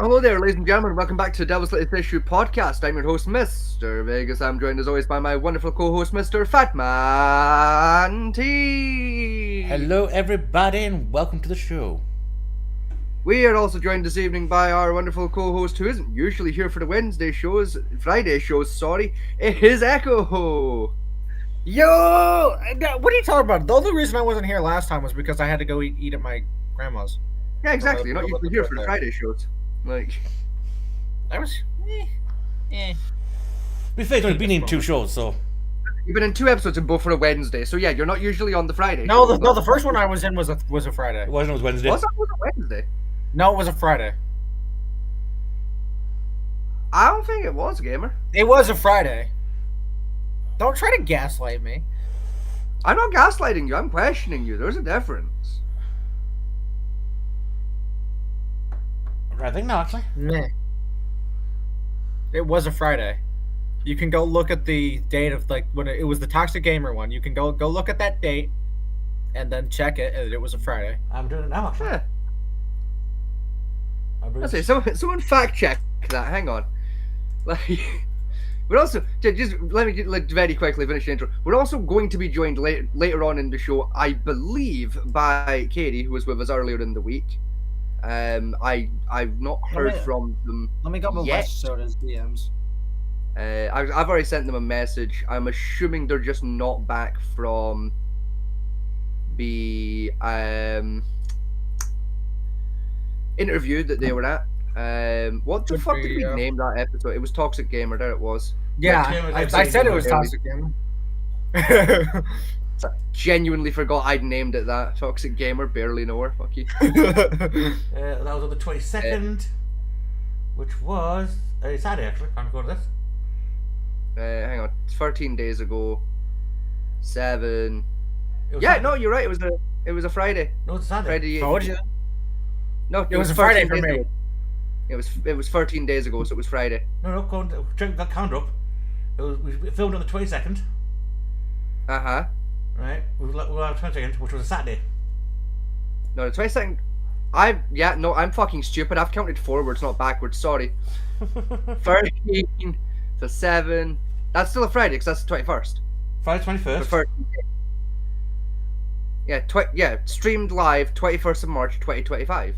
Hello there, ladies and gentlemen. Welcome back to the Devil's Latest Issue podcast. I'm your host, Mr. Vegas. I'm joined as always by my wonderful co-host, Mr. Fatman T. Hello, everybody, and welcome to the show. We are also joined this evening by our wonderful co-host, who isn't usually here for the Friday shows. Sorry, it is Echo. Yo, what are you talking about? The only reason I wasn't here last time was because I had to go eat at my grandma's. Yeah, exactly. You're not usually here for the Friday shows. Like, I was. We've only been in 2 shows, so. You've been in 2 episodes and both for a Wednesday, so yeah, you're not usually on the Friday. No, the first one I was in was a Friday. It wasn't. It was Wednesday. Was a Wednesday? No, it was a Friday. I don't think it was, Gamer. It was a Friday. Don't try to gaslight me. I'm not gaslighting you. I'm questioning you. There's a difference. I think not, actually. Meh. It was a Friday. You can go look at the date of when it was the Toxic Gamer one. You can go look at that date and then check it, and it was a Friday. I'm doing it now, actually. Huh. I'm doing Let's see. it. Someone fact check that. Hang on. Like, we're also just let me like very quickly finish the intro. We're also going to be joined later on in the show, I believe, by Katie, who was with us earlier in the week. I've not heard from them. Let me go with yet. West Soda's DMs. I've already sent them a message. I'm assuming they're just not back from the interview that they were at. What the Could fuck be, did we yeah. name that episode? It was Toxic Gamer. There it was. Yeah, I said it was Toxic Gamer. Genuinely forgot I'd named it that. Toxic Gamer. Barely know her. Fuck you. That was on the 22nd, which was Saturday, actually. I'm going to this. Hang on. 13 days ago. 7. It was Yeah, Saturday. no, you're right. It was a Friday. No, it's Saturday. Friday. Told you. No, It was a Friday 13 for days me. ago. It was 13 days ago, so it was Friday. No, go on, check that calendar up. We filmed on the 22nd, Uh-huh. right? We'll have 22nd, which was a Saturday. No, the 22nd. I'm fucking stupid. I've counted forwards, not backwards. Sorry. 13 to 7. That's still a Friday, because that's the 21st. Friday 21st. The first. Yeah, streamed live 21st of March 2025.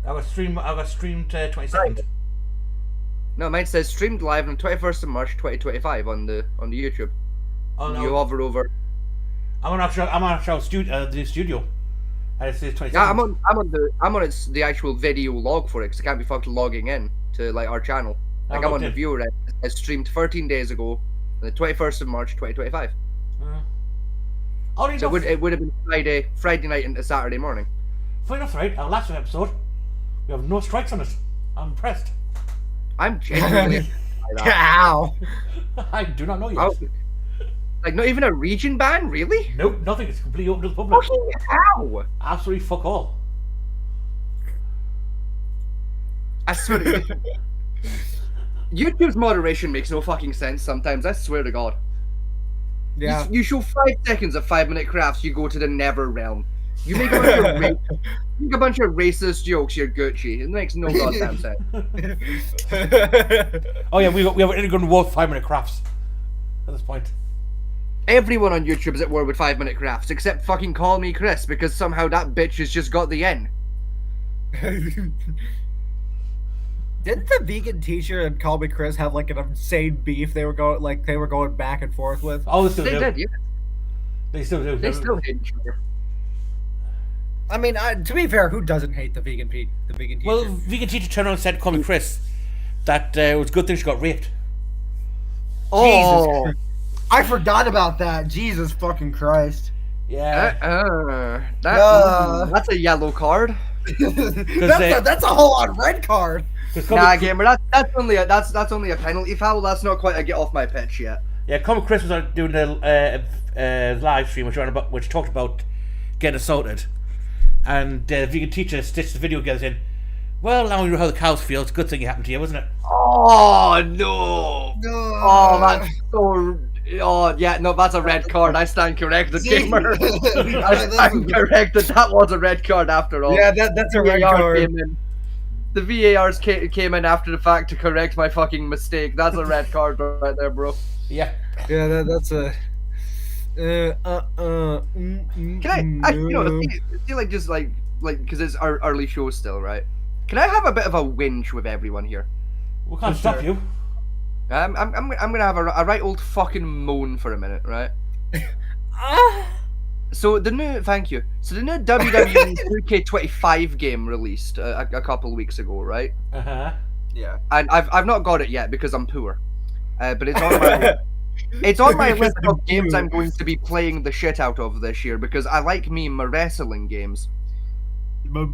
I was streamed 22nd. No, mine says streamed live on 21st of March 2025 on the YouTube. Oh, no. You hover over. I'm on actual the studio. And it says 22nd. Yeah, I'm on the actual video log for it because I can't be fucked logging in to like our channel. Like I'm on the viewer. It's streamed 13 days ago, on the 21st of March 2025. So it would have been Friday night into Saturday morning. Funny enough, right? Our last episode, we have no strikes on it. I'm impressed. I'm genuinely by that. Ow! I do not know yet. Oh, like not even a region ban, really? Nope, nothing. It's completely open to the public. Fucking how? Absolutely fuck all. I swear to God. YouTube's moderation makes no fucking sense sometimes, I swear to God. Yeah. You show 5 seconds of 5-minute crafts, you go to the Never realm. You make a bunch of racist jokes, you're Gucci. It makes no goddamn sense. Oh yeah, we have an going to war 5-minute crafts at this point. Everyone on YouTube is at war with 5-minute crafts, except fucking Call Me Chris, because somehow that bitch has just got the N. Didn't the vegan teacher and Call Me Chris have like an insane beef they were going back and forth with? Oh, they still They do. did, yeah. They still do. They still hate each other. I mean, to be fair, who doesn't hate the vegan teacher? Well, vegan teacher turned around and said to Call Me Chris that it was a good thing she got raped. Oh, Jesus, I forgot about that. Jesus fucking Christ. Yeah. that's a yellow card. That's a whole on red card. Nah, gamer, that's only a penalty foul. That's not quite a get off my pitch yet. Yeah, Call Me Chris was doing the live stream which talked about getting assaulted, and the vegan teacher stitched the video together saying, "Well, now you know how the cows feel. It's a good thing it happened to you, wasn't it?" Oh no! Oh, that's so. Oh yeah, no, that's a red card. I stand corrected, gamer. I stand corrected. That was a red card after all. Yeah, that's a red VAR card. came in. The VARs came in after the fact to correct my fucking mistake. That's a red card right there, bro. Yeah. Yeah, that's a. Can I feel like just like because it's our early show still, right? Can I have a bit of a whinge with everyone here? We can't stop you. I'm gonna have a right old fucking moan for a minute, right? So the new WWE 2K25 game released a couple of weeks ago, right? Yeah. And I've not got it yet because I'm poor, but it's on my it's on my list of games I'm going to be playing the shit out of this year because I like my wrestling games. But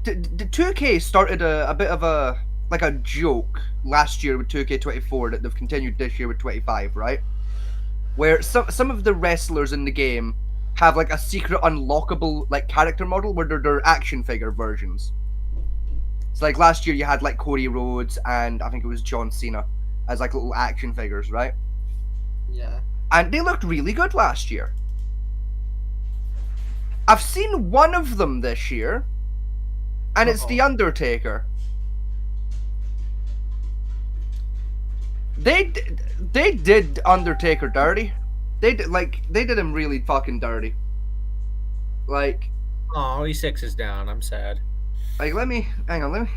the 2K started a bit of a joke last year with 2K24 that they've continued this year with 25, right? Where some of the wrestlers in the game have like a secret unlockable like character model where they're action figure versions. So like last year you had like Cody Rhodes and I think it was John Cena as like little action figures, right? Yeah. And they looked really good last year. I've seen one of them this year, and it's The Undertaker. They did Undertaker dirty. They did him really fucking dirty. Like, Oh, E6 is down. I'm sad. Like, hang on, let me.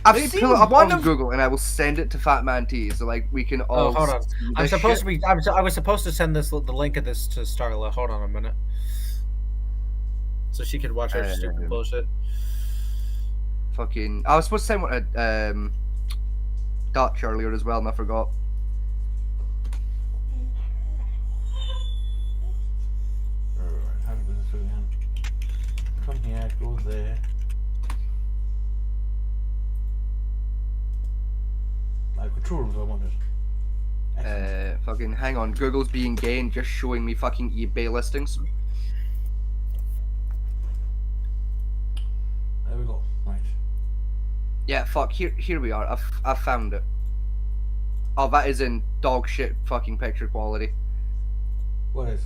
I've seen it up on Google, and I will send it to Fat Man T, so like we can all. Oh, hold on. see I'm this supposed shit. to be. I was supposed to send the link of this to Starla. Hold on a minute. So she could watch our stupid bullshit. Fucking. I was supposed to send one to Dutch earlier as well, and I forgot. How do you do this again? Come here, go there. Like control rooms, I wanted. Fucking hang on. Google's being gay and just showing me fucking eBay listings. There we go. Right. Yeah, fuck. Here we are. I found it. Oh, that is in dog shit fucking picture quality. What is?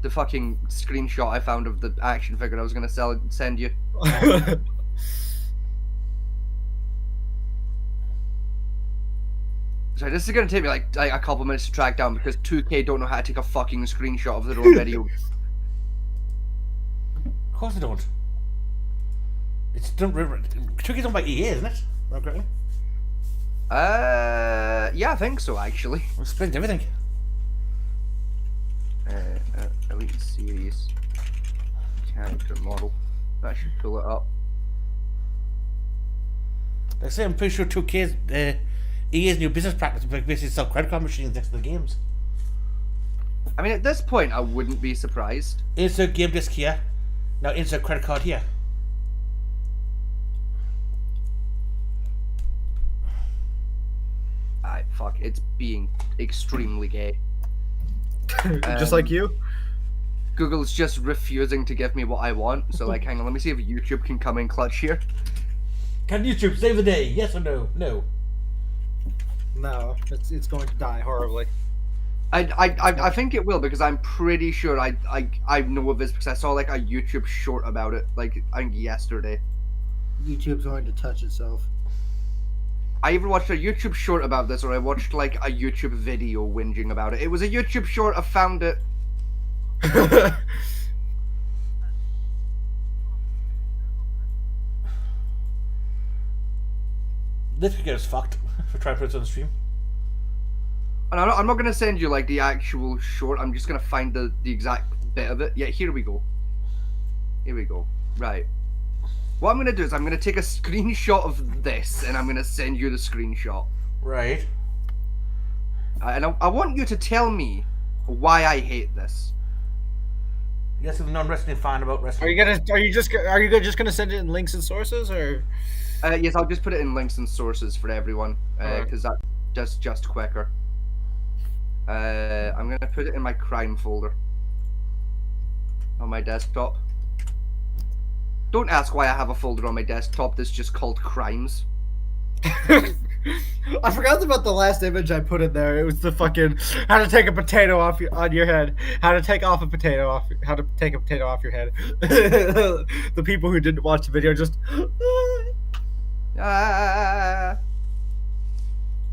The fucking screenshot I found of the action figure I was gonna send you. Sorry, this is gonna take me like a couple minutes to track down because 2K don't know how to take a fucking screenshot of their own video. Of course I don't. It's done. Tricky done by EA, isn't it? Right, correctly? Yeah, I think so actually. It explains everything. Elite Series character model. That should pull it up. They say I'm pretty sure 2K's EA's new business practice is basically sell credit card machines next to the games. I mean, at this point, I wouldn't be surprised. Insert game disc here. Now insert credit card here. Fuck, it's being extremely gay. Just like you. Google's just refusing to give me what I want. So, like, hang on, let me see if YouTube can come in clutch here. Can YouTube save the day? Yes or no? No. No, it's going to die horribly. I think it will because I'm pretty sure I know of this because I saw like a YouTube short about it like I think yesterday. YouTube's going to touch itself. I either watched a YouTube short about this or I watched like a YouTube video whinging about it. It was a YouTube short. I found it. This could get us fucked if we try to put it on the stream. And I'm not gonna send you like the actual short. I'm just gonna find the exact bit of it. Yeah, here we go. Here we go. Right. What I'm gonna do is I'm gonna take a screenshot of this and I'm gonna send you the screenshot. Right. And I want you to tell me why I hate this. Yes, I'm a non-wrestling fan about wrestling. Are you just gonna send it in links and sources or? Yes, I'll just put it in links and sources for everyone because that's just quicker. I'm gonna put it in my crime folder on my desktop. Don't ask why I have a folder on my desktop that's just called crimes. I forgot about the last image I put in there. It was the fucking how to take a potato off on your head. How to take a potato off your head. The people who didn't watch the video just Come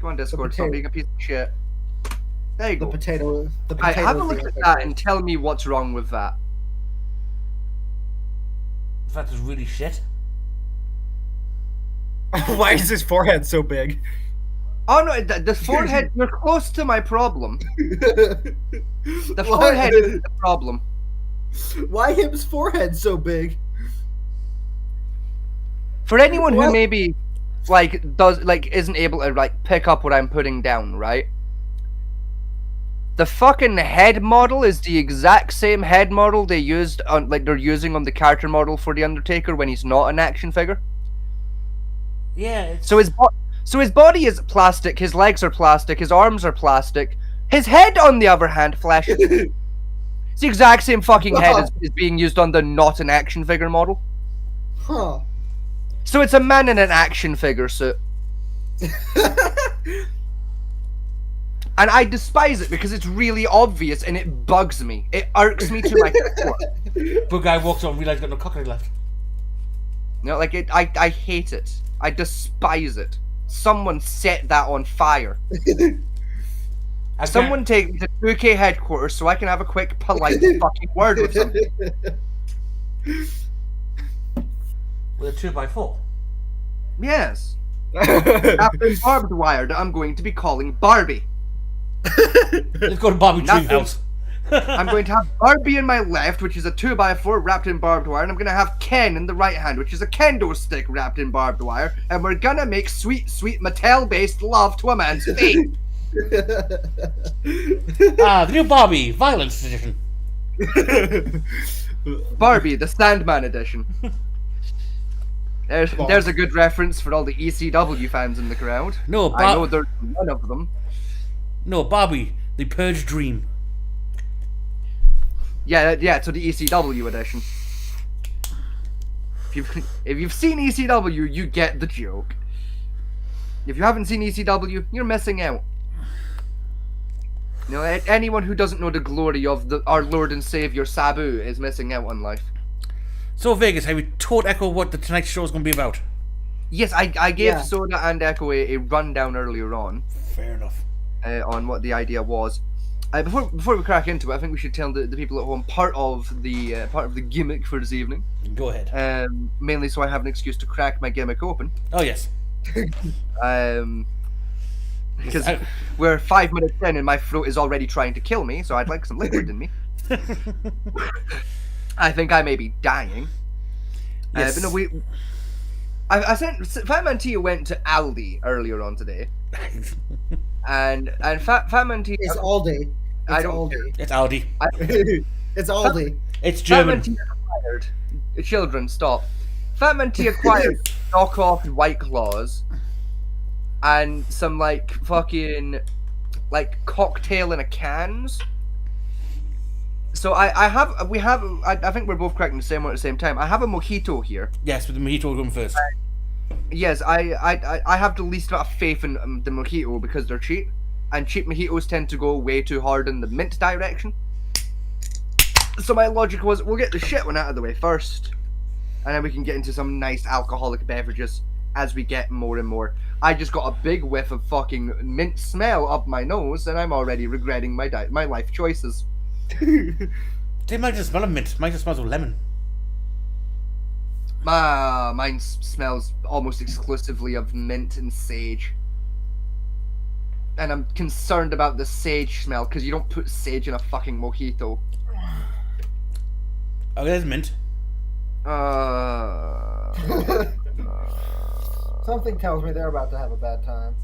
on, Discord, stop being a piece of shit. There you go. The potato. Have a look at that and tell me what's wrong with that. That is really shit. Why is his forehead so big? Oh no, the forehead, you're close to my problem. The forehead is the problem. Why his forehead so big? For anyone who maybe isn't able to like pick up what I'm putting down, right? The fucking head model is the exact same head model they used on they're using on the character model for the Undertaker when he's not an action figure. Yeah. It's... So his body is plastic, his legs are plastic, his arms are plastic. His head, on the other hand, flesh. It's the exact same fucking head as is being used on the not an action figure model. Huh. So it's a man in an action figure suit. And I despise it because it's really obvious and it bugs me. It irks me to my core. Poor guy walks on and realizes he's got no cocktail left. You know, like I hate it. I despise it. Someone set that on fire. Someone take me to 2K headquarters so I can have a quick, polite fucking word with them. With a 2x4. Yes. After barbed wire that I'm going to be calling Barbie. Let's go to Barbie Nothing. Dreamhouse. I'm going to have Barbie in my left, which is a 2x4 wrapped in barbed wire, and I'm going to have Ken in the right hand, which is a kendo stick wrapped in barbed wire, and we're going to make sweet, sweet Mattel-based love to a man's feet. The new Barbie Violence Edition. Barbie, the Sandman edition. There's a good reference for all the ECW fans in the crowd. No, I know there's one of them. No, Barbie, the Purge Dream. Yeah, so the ECW edition. If you've seen ECW, you get the joke. If you haven't seen ECW, you're missing out. You know, anyone who doesn't know the glory of our Lord and Savior Sabu is missing out on life. So Vegas, have you told Echo what the tonight's show is going to be about? Yes, I gave Yeah. Soda and Echo a rundown earlier on. Fair enough. On what the idea was. Before we crack into it, I think we should tell the people at home part of the gimmick for this evening. Go ahead. Mainly so I have an excuse to crack my gimmick open. Oh yes. Because we're 5 minutes in and my throat is already trying to kill me, so I'd like some liquid in me. I think I may be dying. Yes. But no, I sent Fatman Tia went to Aldi earlier on today, and Fatman Tia. It's Aldi. I It's don't Aldi. It's Audi. It's Aldi. It's German. Fatman Tia acquired. Children, stop. Fatman Tia acquired knockoff White Claws and some like fucking like cocktail in a cans. So I think we're both cracking the same one at the same time. I have a mojito here. Yes, with the mojito going first. Yes, I have the least amount of faith in the mojito because they're cheap, and cheap mojitos tend to go way too hard in the mint direction. So my logic was, we'll get the shit one out of the way first, and then we can get into some nice alcoholic beverages as we get more and more. I just got a big whiff of fucking mint smell up my nose, and I'm already regretting my life choices. They might just smell of mint. Might just smells of lemon. Mine smells almost exclusively of mint and sage. And I'm concerned about the sage smell, because you don't put sage in a fucking mojito. Oh, there's mint. Something tells me they're about to have a bad time.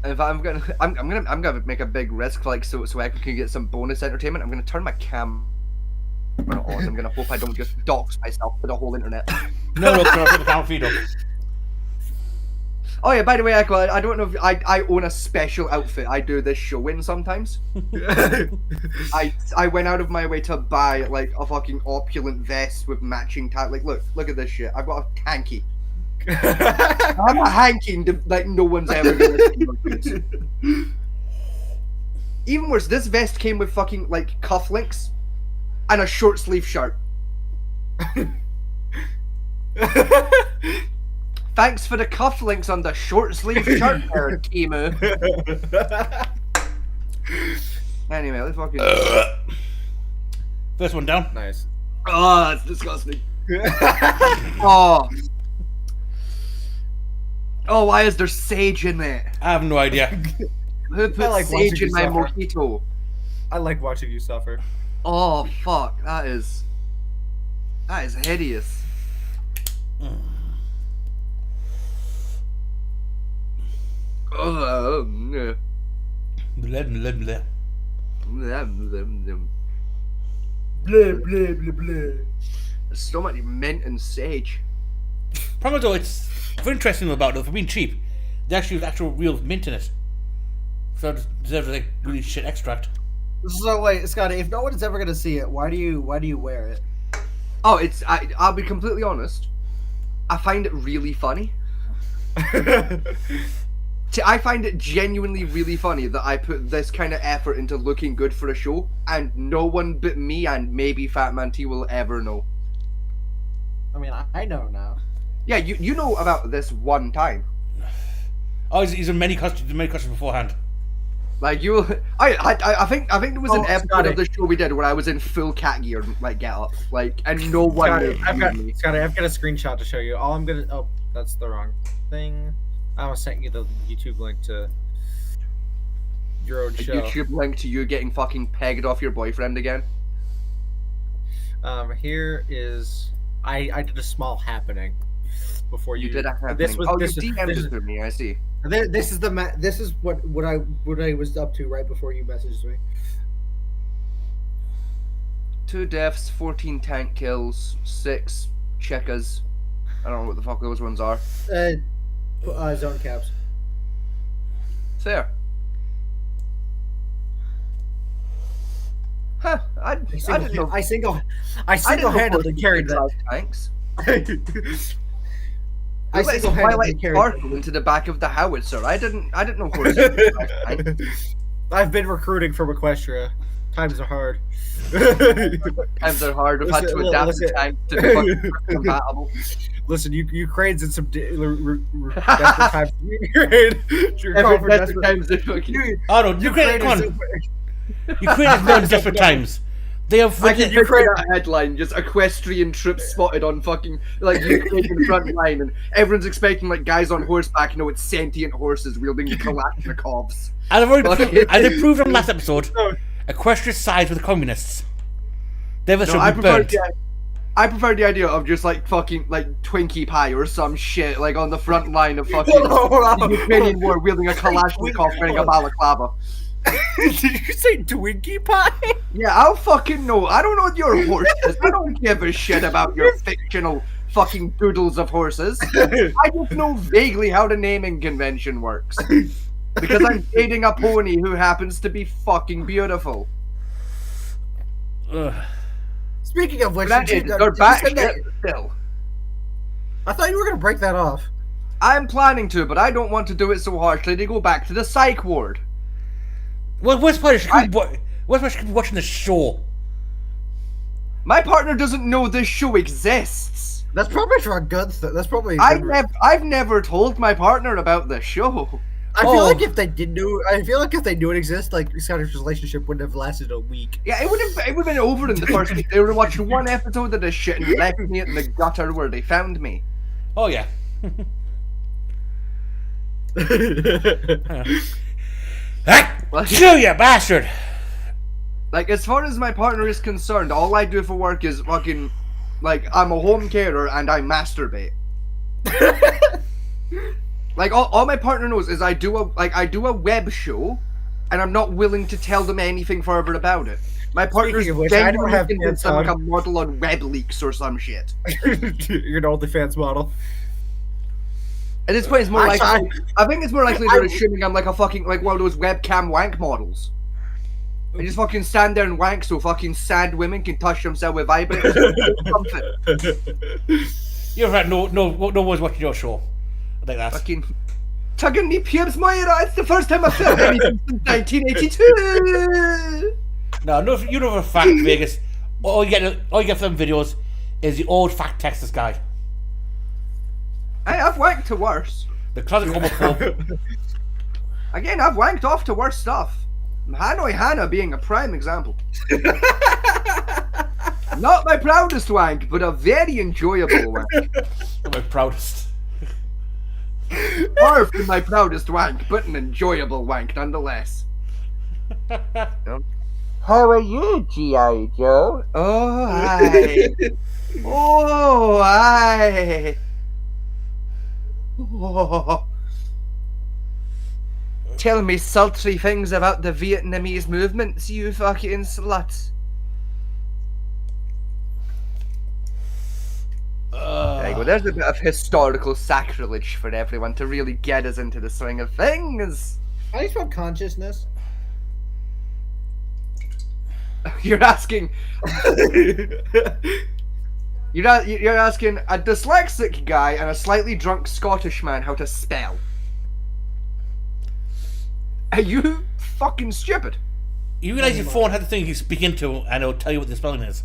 If I'm gonna make a big risk, like so I can get some bonus entertainment. I'm gonna turn my camera on. I'm gonna hope I don't just dox myself to the whole internet. No, look, put the camera feed up. Oh yeah, by the way, Echo, I don't know if I own a special outfit I do this show in sometimes. I went out of my way to buy like a fucking opulent vest with matching tag. Like, look at this shit. I've got a hanky. I'm a hanky like no one's ever gonna see. Even worse, this vest came with fucking like cufflinks and a short sleeve shirt. Thanks for the cufflinks on the short sleeve shirt there, Timu. Anyway, let's fucking. First one down. Nice. Oh, that's disgusting. Oh. Oh, why is there sage in there? I have no idea. Who put like sage watching in my you suffer. mojito? I like watching you suffer. Oh fuck, that is hideous. Oh, yeah. Blah, blah, blah. Blah blah blah blah. There's so much mint and sage. Problem though, it's very interesting about it. For being cheap, they actually have actual real mint in it. So it deserves like really shit extract. So wait, Scotty, if no one's ever gonna see it, why do you wear it? Oh, I'll be completely honest. I find it really funny. I find it genuinely really funny that I put this kind of effort into looking good for a show, and no one but me and maybe Fat Man T will ever know. I mean, I know now. Yeah, you know about this one time. Oh, he's in many costumes beforehand. Like I think there was an episode Scotty. of the show we did where I was in full cat gear, like get up, like, and no one Scotty, knew I've got me. Scotty, I've got a screenshot to show you. All I'm gonna. Oh, that's the wrong thing. I almost sent you the YouTube link to your own A show. YouTube link to you getting fucking pegged off your boyfriend again. Here is I did a small happening before you. You did a happening. This was oh, this you is- DM'd this it is- to me. I see. This is this is what I was up to right before you messaged me. 2 deaths, 14 tank kills, 6 checkers. I don't know what the fuck those ones are. Zone caps. Fair. Huh? I didn't know. I I didn't know single-handedly carried that. tanks. I Let single-handedly Twilight carried Sparkle into the back of the howitzer. I didn't know horses. drive tanks. I've been recruiting from Equestria. Times are hard. Times are hard. We've had to Listen, adapt listen. the tank to be fucking compatible. Listen, Ukraine's in some desperate times. Ukraine, you're calling for Every desperate times they fucking. Oh no, Ukraine, come on. Ukraine is known in desperate times. They have I can freaking. Ukraine that headline, just equestrian troops spotted on fucking like Ukrainian front line, and everyone's expecting like guys on horseback. You know, it's sentient horses wielding Kalashnikovs. And Fucking- they proved on last episode, No. Equestria sides with the communists. They No, should I be prefer burnt. I prefer the idea of just like fucking like Twinkie Pie or some shit like on the front line of fucking Hold on. the Ukrainian war wielding a Kalashnikov wearing a balaclava. Did you say Twinkie Pie? Yeah, I'll fucking know. I don't know what your horse is. I don't give a shit about your fictional fucking doodles of horses. I just know vaguely how the naming convention works. Because I'm dating a pony who happens to be fucking beautiful. Ugh. Speaking of which, Granted, did they're you back send that- still. I thought you were gonna break that off. I'm planning to, but I don't want to do it so harshly to go back to the psych ward. What's the point? What's the point of watching the show? My partner doesn't know this show exists. That's probably for a good thing. That's probably. I've never told my partner about the show. I feel Oh. like if they did know, I feel like if they knew it exists, like Scottish relationship wouldn't have lasted a week. Yeah, it would have been over in the first week. They would have watched one episode of this shit and left me in the gutter where they found me. Oh yeah. Well, Kill you, bastard! like, as far as my partner is concerned, all I do for work is fucking, like, I'm a home carer and I masturbate. Like, all my partner knows is I do a web show, and I'm not willing to tell them anything further about it. My partner's Speaking of which, I don't genuinely have convinced pants I'm like on. a model on WebLeaks or some shit. You're an OnlyFans model. At this point, it's more Actually, likely. I think it's more likely they're assuming I'm like a fucking like one of those webcam wank models. I just fucking stand there and wank so fucking sad women can touch themselves with vibrators. Something. You're right. No one's watching your show. I think that's. Fucking tugging me pubes, Moira. It's the first time I've felt anything since 1982. No, you know for a fact, Vegas. All you get from videos is the old fact Texas guy, Hey, I've wanked to worse. the closet homophobe. Again, I've wanked off to worse stuff. Hanoi Hannah being a prime example. Not my proudest wank, but a very enjoyable wank. I'm my proudest. Far from my proudest wank, but an enjoyable wank nonetheless. How are you, G.I. Joe? Oh, hi. Oh, hi. Oh. Tell me sultry things about the Vietnamese movements, you fucking slut. There you go. There's a bit of historical sacrilege for everyone to really get us into the swing of things. How do you spell consciousness? You're asking. You're asking a dyslexic guy and a slightly drunk Scottish man how to spell. Are you fucking stupid? You realize your phone has the thing you can speak into and it'll tell you what the spelling is.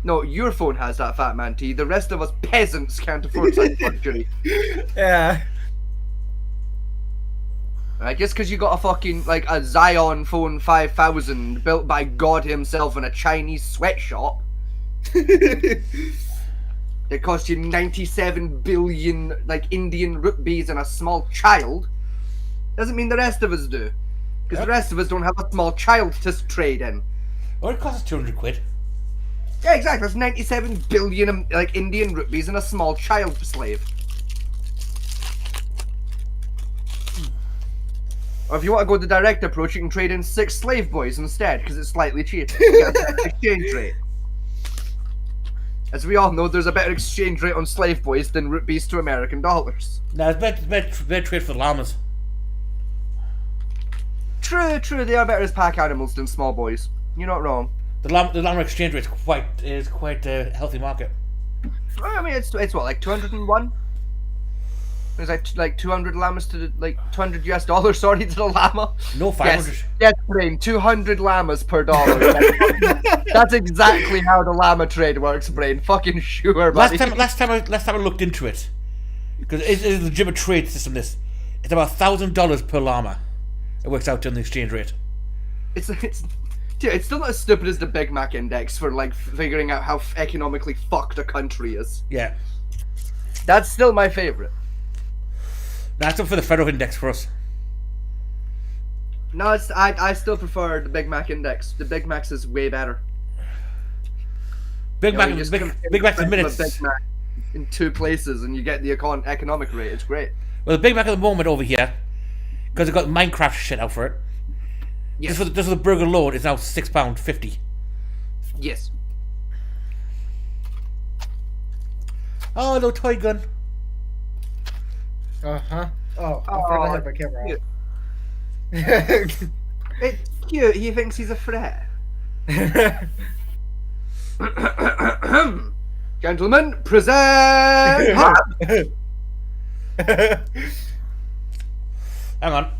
No, your phone has that, Fat Man T. The rest of us peasants can't afford such luxury. Yeah. Right, just because you got a fucking, like, a Xeon Phone 5000 built by God himself in a Chinese sweatshop, it cost you 97 billion, like, Indian rupees and a small child, doesn't mean the rest of us do. Because the rest of us don't have a small child to trade in. Or it costs 200 quid. Yeah, exactly. That's 97 billion, like, Indian rupees and a small child slave. Or if you want to go the direct approach, you can trade in 6 slave boys instead, because it's slightly cheaper. You get a better exchange rate. As we all know, there's a better exchange rate on slave boys than rupees to American dollars. No, it's better trade for the llamas. True, they are better as pack animals than small boys. You're not wrong. The llama exchange rate is quite a healthy market. I mean, it's what, like 201? It's like 200 llamas to like $200 US, sorry, to the llama. No, 500. Yes, Brain, 200 llamas per dollar. That's exactly how the llama trade works, Brain. Fucking sure, buddy. Last time I looked into it, because it's a legitimate trade system. It's about $1,000 per llama. It works out on the exchange rate. Dude, it's still not as stupid as the Big Mac index for like figuring out how economically fucked a country is. Yeah. That's still my favorite. That's up for the federal index for us. No, I still prefer the Big Mac index. The Big Mac's is way better. Big Mac Mac's in minutes. Big Mac in 2 places, and you get the economic rate. It's great. Well, the Big Mac at the moment over here, because they've got Minecraft shit out for it. Yes. Just for the burger alone, is now £6.50. Yes. Oh, no toy gun. Uh-huh. Oh, I'm afraid I had my camera It's cute. He thinks he's a threat. Gentlemen, present. Hang on.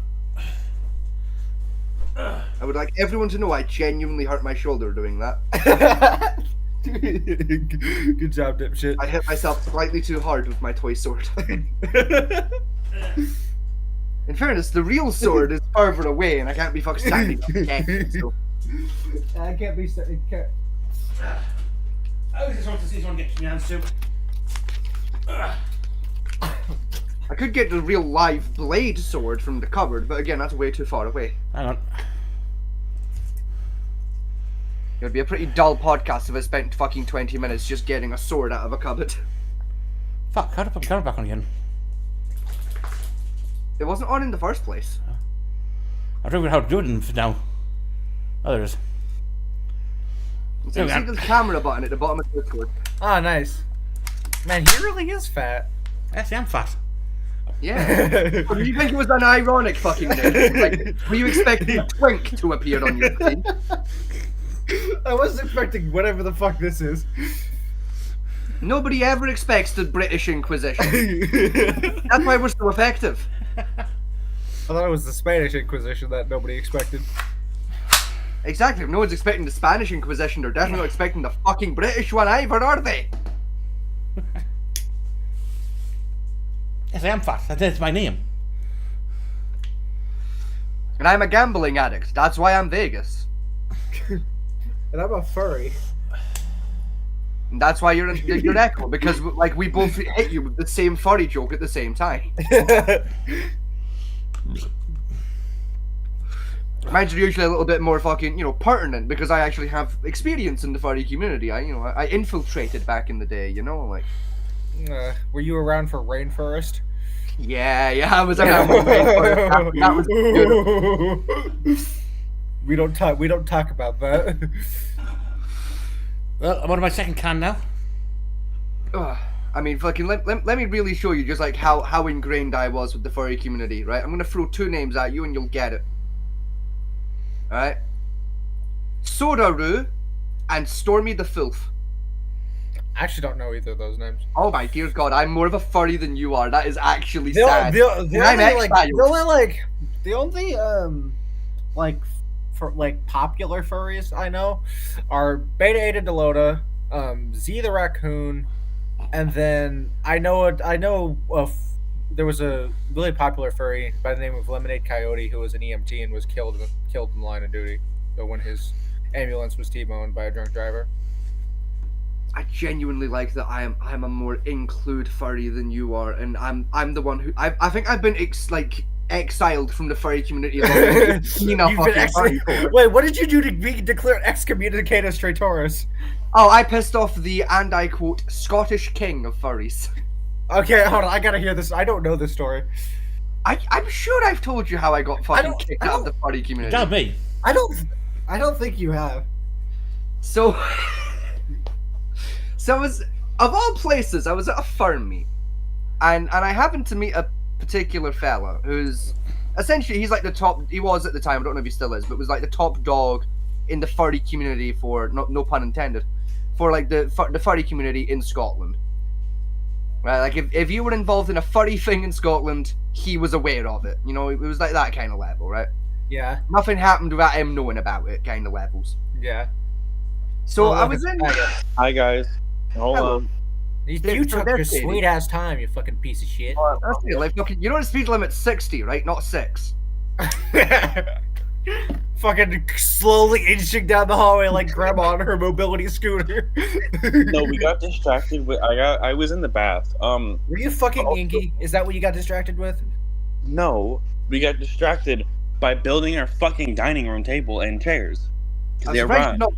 I would like everyone to know I genuinely hurt my shoulder doing that. Good job, dipshit. I hit myself slightly too hard with my toy sword. In fairness, the real sword is further away, and I can't be fucking standing up. So. I can't be. I was just want to see someone get to hands too. I could get the real live blade sword from the cupboard, but again, that's way too far away. Hang on. It would be a pretty dull podcast if I spent fucking 20 minutes just getting a sword out of a cupboard. Fuck, how to put the camera back on again? It wasn't on in the first place. I don't know how to do it now. Oh, there it is. So you see the camera button at the bottom of the Discord. Oh, nice. Man, he really is fat. Yes, I'm fat. Yeah. Do you think it was an ironic fucking name? Like, were you expecting a twink to appear on your screen? I wasn't expecting whatever the fuck this is. Nobody ever expects the British Inquisition. That's why we're so effective. I thought it was the Spanish Inquisition that nobody expected. Exactly. If no one's expecting the Spanish Inquisition, they're definitely not expecting the fucking British one either, are they? Yes, I am fat. That's my name. And I'm a gambling addict. That's why I'm Vegas. And I'm a furry. And that's why you're Echo, because like we both hit you with the same furry joke at the same time. Mine's usually a little bit more fucking, pertinent because I actually have experience in the furry community. I infiltrated back in the day, like. Were you around for Rainforest? Yeah, I was around for Rainforest. That was good. We don't talk about that. Well, I'm on my second can now. I mean, fucking let me really show you just like how ingrained I was with the furry community, right? I'm gonna throw 2 names at you and you'll get it. Alright? Sodaru and Stormy the Filth. I actually don't know either of those names. Oh my dear God, I'm more of a furry than you are. That is actually The sad. only The only like for like popular furries I know are Beta Ada Delota, Z the raccoon, and then there was a really popular furry by the name of Lemonade Coyote who was an EMT and was killed in the line of duty. So when his ambulance was T-boned by a drunk driver. I genuinely like that I'm a more include furry than you are, and I'm the one who I think I've been exiled from the furry community. You've been Wait, what did you do to be declared excommunicated as Traitoris? Oh, I pissed off the, and I quote, Scottish king of furries. Okay, hold on, I gotta hear this. I don't know this story. I'm sure I've told you how I got fucking kicked out of the furry community. Tell me. I don't think you have. So, I was, of all places, I was at a firm meet, and I happened to meet a particular fella who's essentially, he's like the top, he was at the time, I don't know if he still is, but was like the top dog in the furry community for, no pun intended, for like the furry community in Scotland. Right, like if you were involved in a furry thing in Scotland, he was aware of it. You know, it was like that kind of level, right? Yeah. Nothing happened without him knowing about it, kind of levels. Yeah. So I was in. Hi guys. Hold Hello. on. You They're took your dating. sweet ass time, you fucking piece of shit. That's it. Like, okay, you know the speed limit's 60, right? Not 6. Fucking slowly inching down the hallway like grandma on her mobility scooter. No, we got distracted with I was in the bath. Were you fucking inky? Is that what you got distracted with? No, we got distracted by building our fucking dining room table and chairs. I'm They're surprised, right.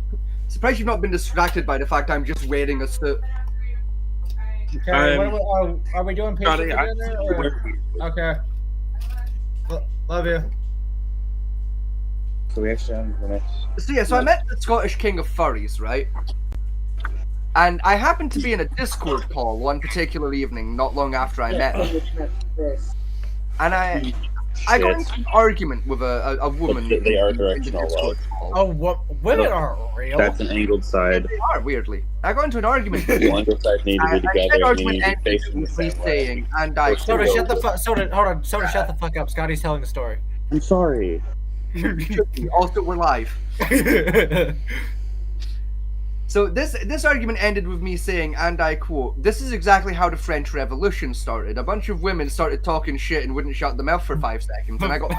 surprised you've not been distracted by the fact I'm just wearing a suit. Okay, I'm- are we doing Got patient it. together? Or? Okay. Love you. So we actually have the next. So yeah, so I met the Scottish king of furries, right? And I happened to be in a Discord call one particular evening, not long after I met him. And I got into an argument with a woman. They are in the directional Discord call. Oh, what? Women are real. That's an angled side. They are, weirdly. I got into an argument with The angled sides need to be and that together and they argument need to be ended facing the with me same way. saying, and I Soda, shut the fuck. Soda, hold on. Soda, shut the fuck up. Scotty's telling the story. I'm sorry. also we're live. So this argument ended with me saying, and I quote, "This is exactly how the French Revolution started. A bunch of women started talking shit and wouldn't shut their mouth for 5 seconds, and I got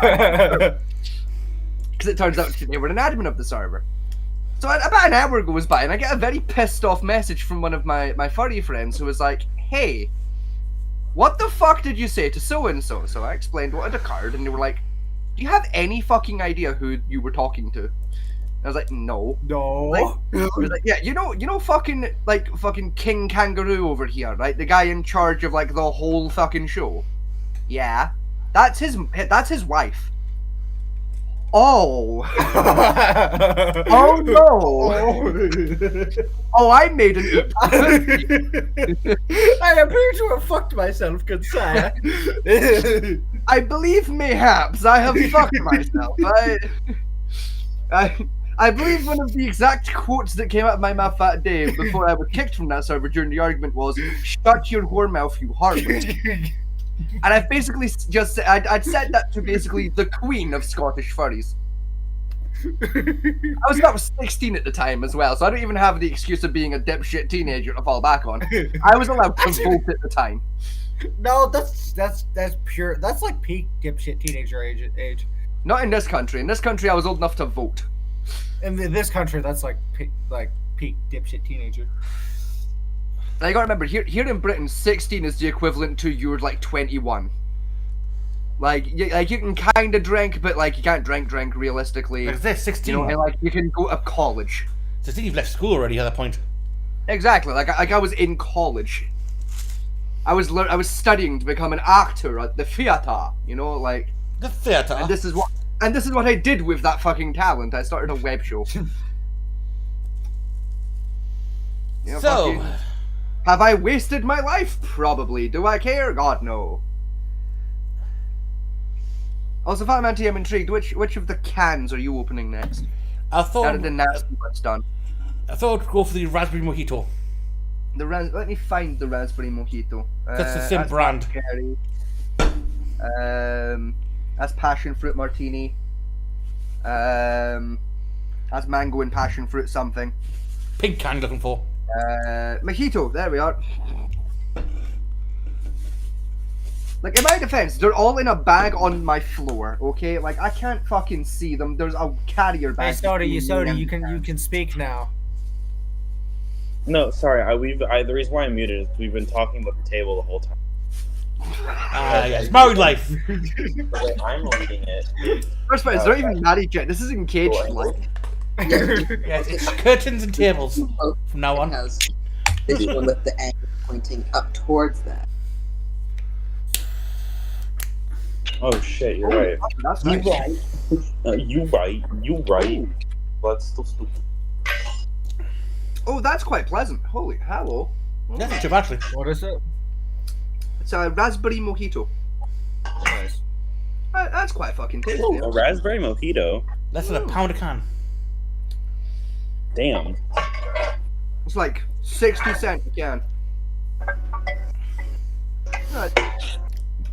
because it turns out they were an admin of the server. So about an hour goes by, and I get a very pissed off message from one of my furry friends who was like, "Hey, what the fuck did you say to so and so?" So I explained what had occurred, and they were like, "Do you have any fucking idea who you were talking to?" I was like, "No." No. Like, I was like, "Yeah, you know, fucking King Kangaroo over here, right? The guy in charge of like the whole fucking show. Yeah, that's his wife." Oh. Oh no. Oh, I made an oops. I appear to have fucked myself, good sire. I believe mayhaps I have fucked myself. I believe one of the exact quotes that came out of my mouth that day before I was kicked from that server during the argument was, "Shut your whore mouth, you harlot." And I've basically just said, I'd said that to basically the queen of Scottish furries. I was 16 at the time as well, so I don't even have the excuse of being a dipshit teenager to fall back on. I was allowed to vote at the time. No, that's pure. That's like peak dipshit teenager age. Not in this country. In this country, I was old enough to vote. In this country, that's like peak dipshit teenager. And I gotta remember, here in Britain, 16 is the equivalent to you're like 21. Like you can kind of drink, but like you can't drink realistically. Like this, 16. You know, and like you can go to college. 16, you've left school already at that point. Exactly. Like I was in college. I was studying to become an actor at the theater. You know, like. The theatre. And this is what I did with that fucking talent. I started a web show. You know, So, fucking- have I wasted my life? Probably. Do I care? God, no. Also, Fatman T, I'm intrigued. Which of the cans are you opening next? I Out of thought the nasty ones done. I'd go for the raspberry mojito. Let me find the raspberry mojito. That's the same brand. Scary. That's passion fruit martini. That's mango and passion fruit something. Pink can looking for. Mojito. There we are. Like, in my defense, they're all in a bag on my floor, okay? Like, I can't fucking see them. There's a carrier Hey, bag. Soda, between me you and- can speak now. No, sorry. The reason why I muted is we've been talking about the table the whole time. Yes, married life. Wait, I'm leading it. First of all, it's not even married yet. This is engaged life. Yes, it's curtains and tables from now on. Has this one with the angle pointing up towards that. Oh shit, you're right. That's You nice. right. You right. That's still stupid. Oh, that's quite pleasant. Holy hello. That's not too bad, actually. What is it? It's a raspberry mojito. Nice. That's quite fucking tasty. A raspberry mojito. Less than a pound a can. Damn. It's like 60 cents a can.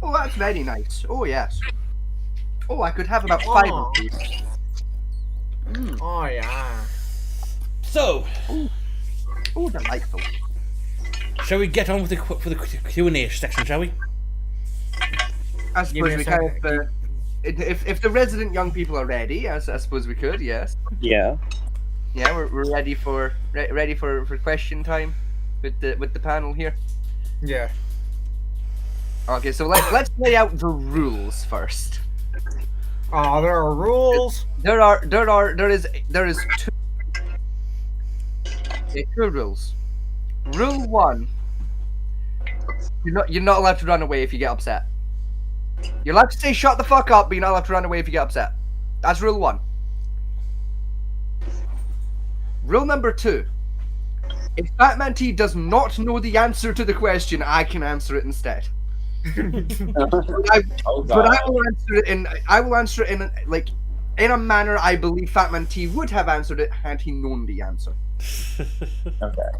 Oh, that's very nice. Oh, yes. Oh, I could have about 5 of these. Oh yeah. So, Oh, delightful. shall we get on with the Q&A section, shall we? I Give me suppose a we second. can if the resident young people are ready, I suppose we could, yes. Yeah. Yeah, we're ready for ready for question time with the panel here. Yeah. Okay, so let's lay out the rules first. Oh, there are rules. There is two rules. Rule 1: you're not allowed to run away if you get upset. You're allowed to say shut the fuck up, but you're not allowed to run away if you get upset. That's rule 1. Rule number 2: if Batman T does not know the answer to the question, I can answer it instead. Oh But god. I will answer it in like in a manner I believe Fatman T would have answered it had he known the answer. Okay.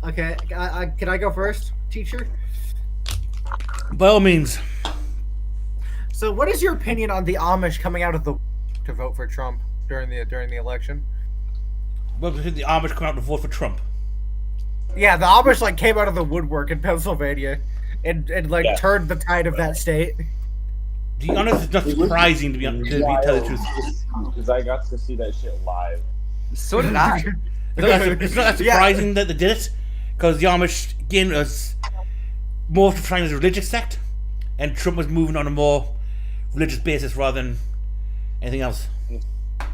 Okay, can I go first, teacher? By all means. So, what is your opinion on the Amish coming out of the to vote for Trump during the election? Well, the Amish come out to vote for Trump. Yeah, the Amish like came out of the woodwork in Pennsylvania, and like Yeah. turned the tide of that state. To be honest, it's not surprising to tell the truth. Because I got to see that shit live. So did I. It's not that surprising that they did it, because the Amish, again, was more trying as a religious sect, and Trump was moving on a more religious basis rather than anything else.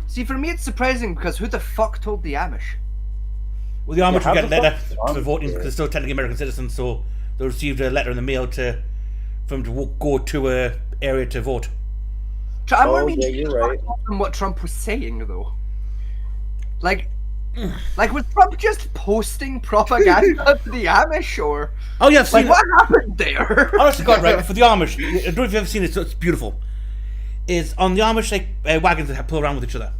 See, for me it's surprising because who the fuck told the Amish? Well, the Amish how will get a the letter fuck is for Amish voting here? because they're still technically American citizens, so they received a letter in the mail for them to go to a area to vote. I'm Oh, wondering yeah, you're right. from what Trump was saying though. Like was Trump just posting propaganda to the Amish or Oh yeah, I've seen like it. what happened there? Honestly, God, right, for the Amish, I don't know if you've ever seen it, so it's beautiful. Is on the Amish wagons that pull around with each other.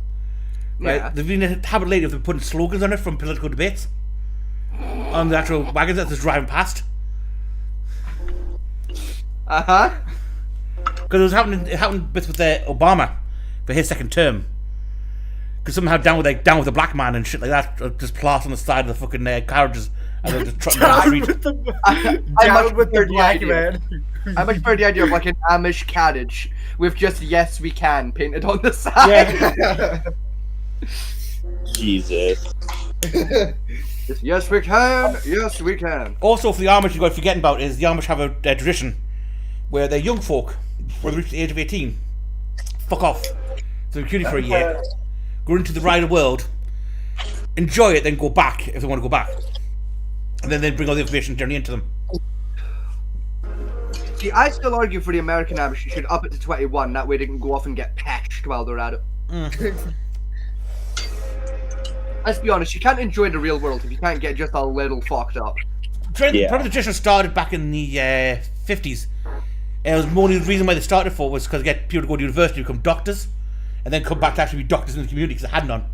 Right? Yeah. There've been a habit lately of them putting slogans on it from political debates on the actual wagons that they're driving past. Uh-huh. Because it happened with Obama for his second term. Because somehow down with the black man and shit like that, just plastered on the side of the fucking carriages as they're just trotting down the Down street. with the, I down much with the prefer the black idea. man. I much prefer the idea of like an Amish carriage with just "Yes we can" painted on the side. Yeah. Jesus. Just, yes we can. Yes we can. Also, for the Amish, you've got to forget about is the Amish have a tradition where their young folk, when they reach the age of 18, fuck off. So they're cutie for a year, go into the wider world, enjoy it, then go back if they want to go back. And then they bring all the information journey into them. See, I still argue for the American Amish should up it to 21. That way they can go off and get patched while they're at it. Let's be honest, you can't enjoy the real world if you can't get just a little fucked up. Yeah. Probably the tradition started back in the 50s. And it was more the reason why they started for was because they get people to go to university, become doctors, and then come back to actually be doctors in the community because they had none.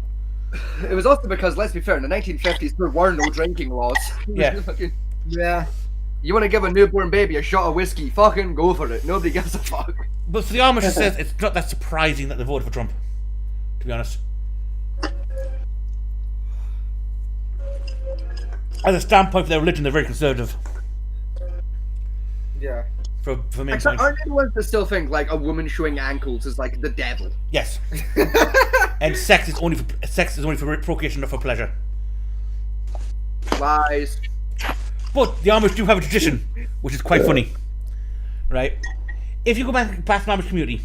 It was also because, let's be fair, in the 1950s there were no drinking laws. Yeah. Fucking- Yeah. You want to give a newborn baby a shot of whiskey? Fucking go for it. Nobody gives a fuck. But for the Amish, it says it's not that surprising that they voted for Trump. To be honest. As a standpoint for their religion, they're very conservative. Yeah. For main Except, point. aren't they the ones that still think like a woman showing ankles is like the devil? Yes. And sex is only for procreation, not for pleasure. Lies. But the Amish do have a tradition, which is quite funny. Right? If you go back past an Amish community,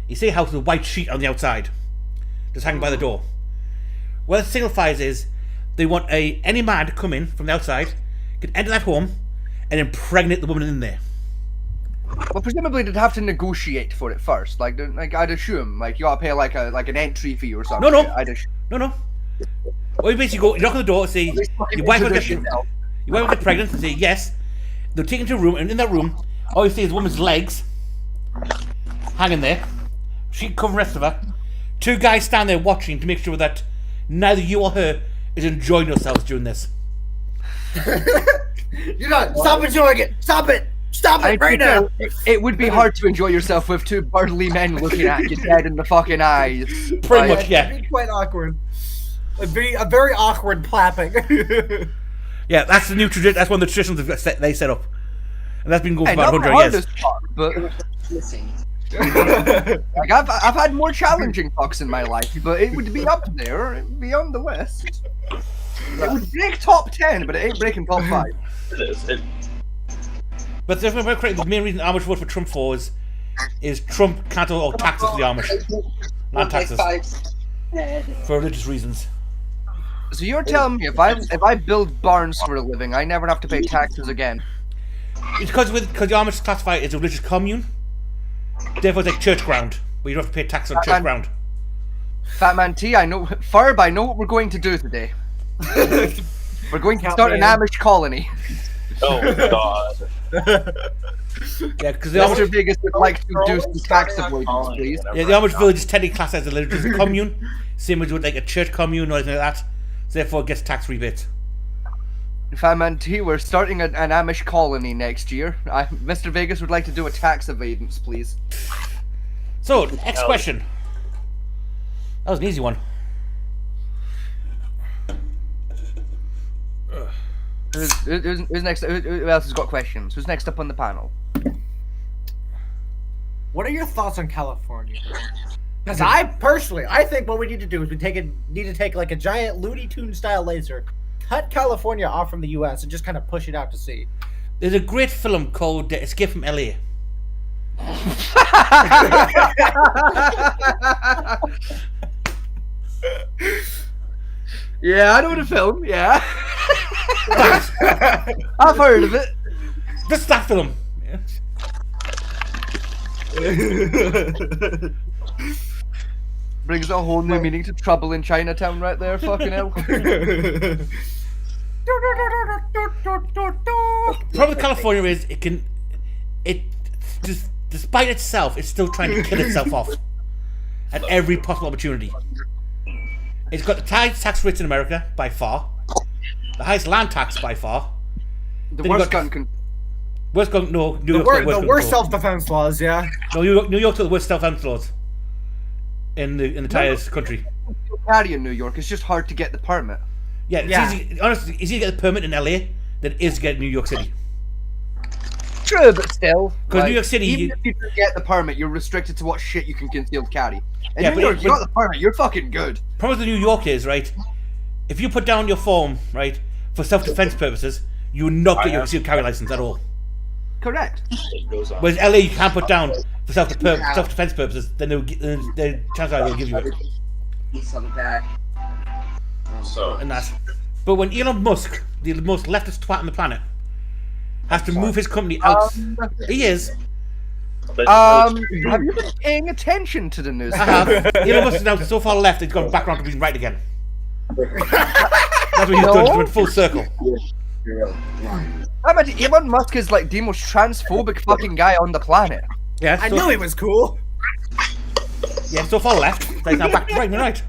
you see a house with a white sheet on the outside, just hanging by the door. What it signifies is they want any man to come in from the outside, can enter that home, and impregnate the woman in there. Well, presumably they'd have to negotiate for it first. Like I'd assume, like you gotta pay like an entry fee or something. No. I'd assume. No. Well, you basically go, you knock on the door and say, your wife will get pregnant, and say yes. They'll take you to a room, and in that room, all you see is a woman's legs hanging there. She can cover the rest of her. Two guys stand there watching to make sure that neither you or her is enjoying yourselves during this. You're not. Stop enjoying it. Stop it. Stop it right now. It would be hard to enjoy yourself with two burly men looking at you dead in the fucking eyes. Pretty much, yeah. It'd be quite awkward. It'd be a very awkward clapping. Yeah, that's the new tradition. That's one of the traditions they set up, and that's been going for about Not the 100 years. hardest part, but Missing. like I've had more challenging fucks in my life, but it would be up there. It would be on the list. It would break top 10, but it ain't breaking top 5. But if I'm correct, the main reason Amish vote for Trump for is Trump can't all taxes for the Amish, land taxes, for religious reasons. So you're telling me if I build barns for a living, I never have to pay taxes again? It's because the Amish classify it as a religious commune, therefore it's like church ground, where you don't have to pay tax on church ground. Fat Man T, I know what we're going to do today. We're going to Count start me an in. Amish colony. Oh god. Yeah, because the Mr. Amish, Vegas would like to do some tax avoidance, please. the Amish village is technically classed as a religious commune, same as with like a church commune or anything like that. So therefore, it gets tax rebates. Fat Man T, we're starting an Amish colony next year. Mr. Vegas would like to do a tax avoidance, please. So, next question. That was an easy one. Who's next? Who else has got questions? Who's next up on the panel? What are your thoughts on California? Because I think what we need to do is need to take like a giant Looney Tunes style laser, cut California off from the U.S. and just kind of push it out to sea. There's a great film called Escape from LA. Yeah, I know the film. Yeah, I've heard of it. That's that film. Yeah. Brings a whole new meaning to Trouble in Chinatown, right there. Fucking hell. The problem with California is despite itself, it's still trying to kill itself off at every possible opportunity. It's got the highest tax rates in America by far, the highest land tax by far. The Then you worst got- gun. Worst gun, no, New The, York's got worst worst gun self-defense laws, yeah. control. No, New York's got the worst self-defense laws in the entire country. Carry in New York. It's just hard to get the permit. Yeah, it's Yeah. easy. Honestly, it's easy to get the permit in LA than it is to get in New York City. True, but still. 'Cause New York City, even you- if you can get the permit, you're restricted to what shit you can concealed carry. And Yeah, New but York, it- you got the permit, you're fucking good. Problem with New York is, right, if you put down your form, right, for self-defense purposes, you will not get your concealed carry license at all. Correct. Whereas LA, you can't put down for self-defense purposes, then the chances are they'll give you it. Piece on the back. And that. But when Elon Musk, the most leftist twat on the planet, has to move his company out, he is. Have you been paying attention to the news? I have. Elon Musk is now so far left, he's gone back around to being right again. That's what he's done. He's went full circle. I mean, Elon Musk is like the most transphobic fucking guy on the planet. Yeah, I so, knew he was cool. yeah, so far left. So he's now back to right and right.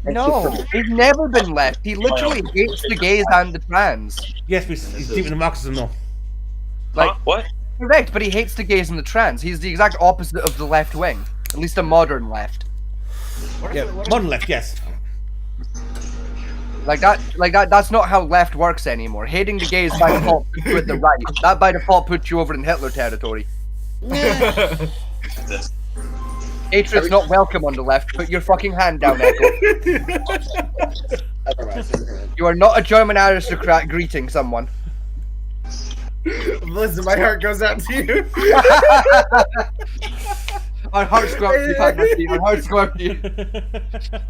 No, he's never been left. He literally hates the gays and the trans. Yes, but he's deep in the Marxism though. Like, Huh? What? correct, but he hates the gays and the trans. He's the exact opposite of the left wing. At least a modern left. Yeah, modern left, yes. That's not how left works anymore. Hating the gays by default puts you at the right. That by default puts you over in Hitler territory. Hatred's not welcome on the left. Put your fucking hand down, Echo. Otherwise, I'm good. You are not a German aristocrat greeting someone. Listen, my heart goes out to you. Our hearts go up to you, Patty. Our hearts go up to you.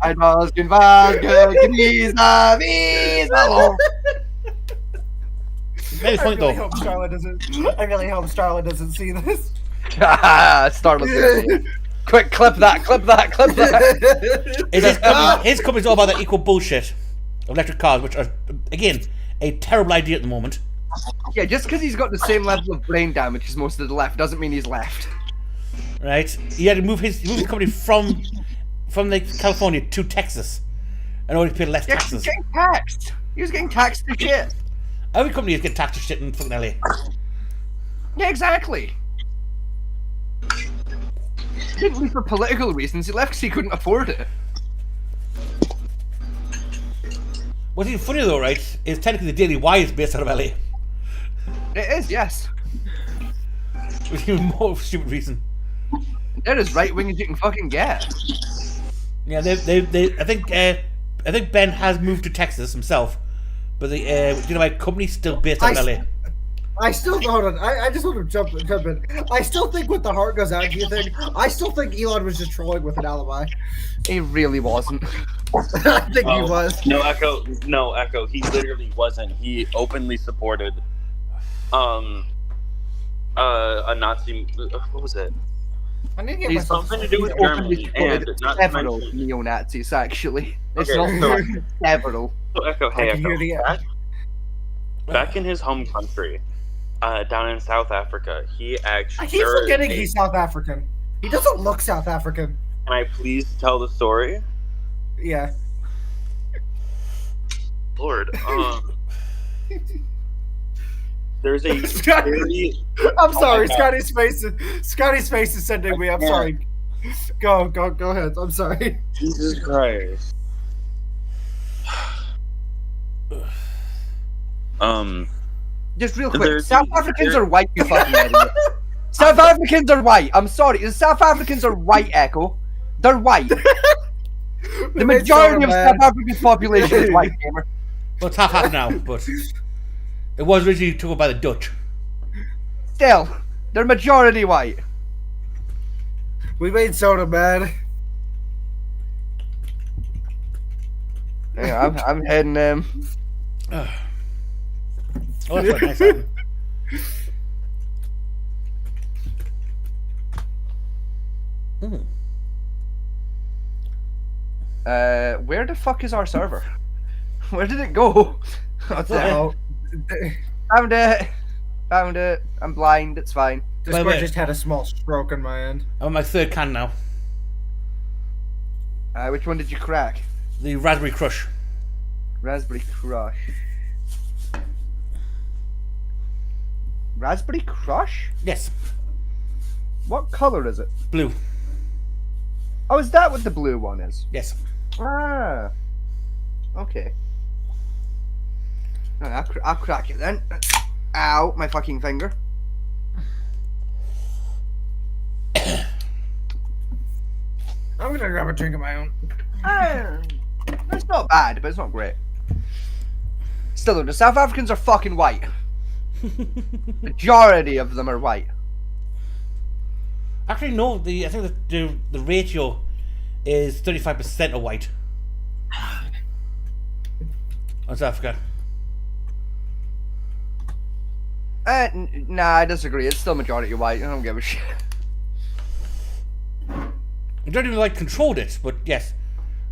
Ein Masken Wagen, Visa, Visa. Very point though. I really hope Starla doesn't see this. Starless. Quick, clip that. His company's all about that equal bullshit of electric cars, which are, again, a terrible idea at the moment. Yeah, just because he's got the same level of brain damage as most of the left doesn't mean he's left. Right? He had to move his company from California to Texas in order to pay less Yeah, 'cause taxes. he's getting taxed. He was getting taxed to shit. Every company is getting taxed to shit in fucking LA. Yeah, exactly. He didn't leave for political reasons. He left because he couldn't afford it. What's even funnier though, right, is technically the Daily Wire is based out of LA. It is, yes. Which is even more stupid reason. They're as right wing as you can fucking get. Yeah, I think Ben has moved to Texas himself, but the company's still based out of LA. I still hold on. I just want to jump in. I still think with the heart goes out to you thing, I still think Elon was just trolling with an alibi. He really wasn't. I think he was. No, Echo. He literally wasn't. He openly supported, a Nazi. What was it? I need to get He's myself Something to do with Germany and not to several mention. neo-Nazis, actually. It's Okay, not so- one, several. So Echo, hey I can hear the- Echo. Back in his home country, down in South Africa, he actually. I keep forgetting he's South African. He doesn't look South African. Can I please tell the story? Yeah. Lord, there's a Scotty- very. I'm sorry, God. Scotty's face is sending me. I'm Yeah. sorry. Go ahead. I'm sorry. Jesus Christ. Just real quick, There's- South Africans are white, you fucking idiot. South Africans are white. I'm sorry. The South Africans are white, Echo. They're white. The majority of South Africa's population is white, gamer. Well, it's half now, but it was originally took over by the Dutch. Still, they're majority white. We made soda, man. Yeah, I'm heading Oh, that's quite nice. Adam. where the fuck is our server? Where did it go? What's that? Oh, Found it. Found it. I'm blind. It's fine. Discord wait. just had a small stroke on my end. I'm on my third can now. Which one did you crack? The Raspberry Crush. Raspberry Crush. Raspberry Crush? Yes, What color is it? blue. Oh, is that what the blue one is? Yes. Ah. Okay. No, I'll crack it then. Ow, my fucking finger. I'm gonna grab a drink of my own. It's not bad, but it's not great. Still, though, the South Africans are fucking white. Majority of them are white. Actually, no. I think the ratio is 35% of white. On South Africa. Nah, I disagree. It's still majority white. I don't give a shit. I don't even controlled it, but yes,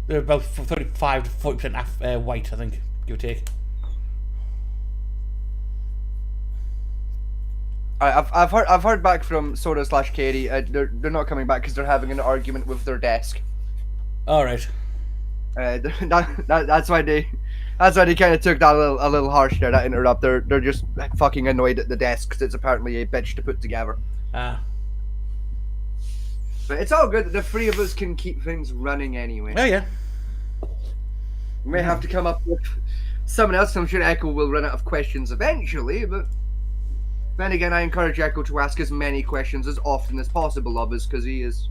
they're about 35 to 40% white. I think, give or take. I've heard back from Soda/Katie. They're not coming back because they're having an argument with their desk. All right. That's why That's why they kind of took that a little harsh there, that interrupt. They're just fucking annoyed at the desk because it's apparently a bitch to put together. Ah. But it's all good that the three of us can keep things running anyway. Oh, yeah. We may have to come up with someone else. I'm sure Echo will run out of questions eventually, but then again, I encourage Echo to ask as many questions as often as possible of us because he is